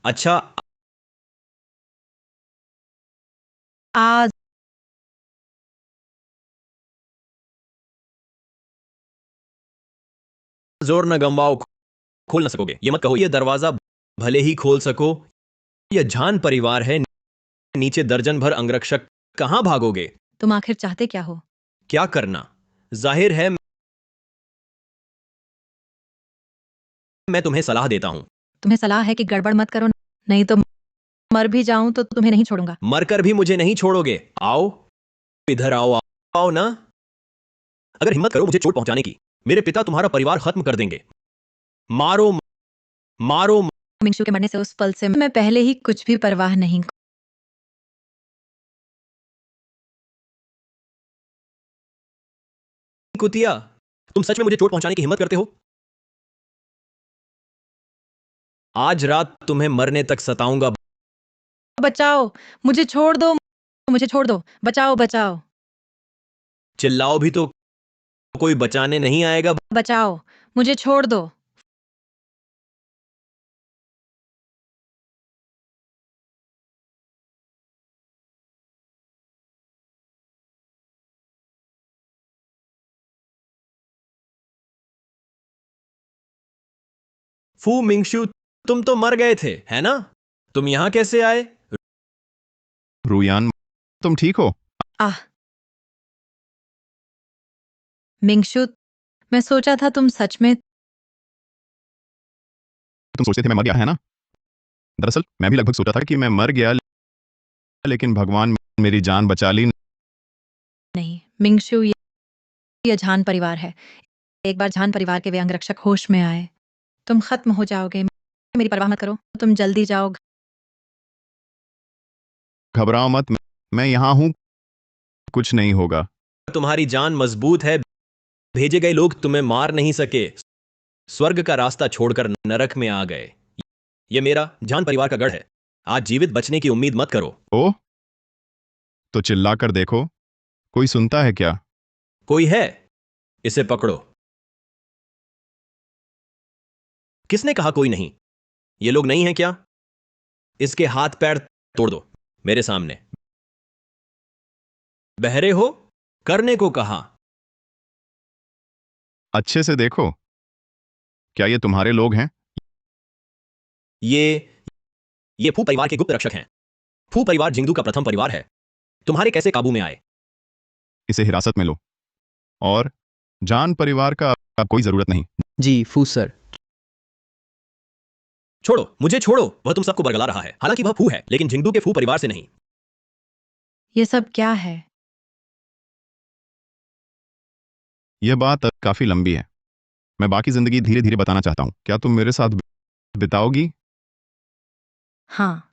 अच्छा, आज जोर न गंवाओ, खोल न सकोगे। ये मत कहो ये दरवाजा भले ही खोल सको, यह झान परिवार है, नीचे दर्जन भर अंगरक्षक, कहां भागोगे? तुम आखिर चाहते क्या हो? क्या करना? जाहिर है मैं तुम्हें सलाह देता हूं। तुम्हें सलाह है कि गड़बड़ मत करो, नहीं तो मर भी जाऊं तो तुम्हें नहीं छोड़ूंगा। मरकर भी मुझे नहीं छोड़ोगे। आओ, इधर आओ, आओ ना। अगर हिम्मत करो मुझे चोट पहुंचाने की, मेरे पिता तुम्हारा परिवार खत्म कर देंगे। मारो, मारो। मिंगशू के मरने से उस पल से मैं पहले ही कुछ भी परवाह नहीं कुतिया, तुम सच में मुझे चोट पहुंचाने की हिम्मत करते हो? आज रात तुम्हें मरने तक सताऊंगा। बचाओ, मुझे छोड़ दो, मुझे छोड़ दो, बचाओ बचाओ चिल्लाओ भी तो कोई बचाने नहीं आएगा। बचाओ, मुझे छोड़ दो। फू मिंगशु, तुम तो मर गए थे, है ना? तुम यहां कैसे आए? रुयान, तुम ठीक हो? आह, मिंगशु, मैं सोचा था तुम सच में। तुम सोचते थे मैं मर गया, है ना? दरअसल मैं भी लगभग सोचा था कि मैं मर गया, लेकिन भगवान मेरी जान बचा ली। नहीं मिंगशु, ये झान परिवार है। एक बार झान परिवार के वे अंगरक्षक होश में आए, तुम खत्म हो जाओगे। मेरी परवाह मत करो, तुम जल्दी जाओ। घबराओ मत, मैं यहां हूं, कुछ नहीं होगा। तुम्हारी जान मजबूत है, भेजे गए लोग तुम्हें मार नहीं सके। स्वर्ग का रास्ता छोड़कर नरक में आ गए। यह मेरा जान परिवार का गढ़ है। आज जीवित बचने की उम्मीद मत करो। ओह, तो चिल्लाकर देखो, कोई सुनता है क्या? कोई है? इसे पकड़ो। किसने कहा कोई नहीं? ये लोग नहीं हैं क्या? इसके हाथ पैर तोड़ दो मेरे सामने। बहरे हो? करने को कहा। अच्छे से देखो, क्या ये तुम्हारे लोग हैं? ये फू परिवार के गुप्त रक्षक हैं। फू परिवार जिंगदू का प्रथम परिवार है। तुम्हारे कैसे काबू में आए? इसे हिरासत में लो, और जान परिवार का अब कोई जरूरत नहीं। जी फू सर। छोड़ो, मुझे छोड़ो। वह तुम सबको बरगला रहा है। हालांकि वह फू है, लेकिन जिंगदू के फू परिवार से नहीं। ये सब क्या है? यह बात काफी लंबी है, मैं बाकी जिंदगी धीरे धीरे बताना चाहता हूं। क्या तुम मेरे साथ बिताओगी? हाँ,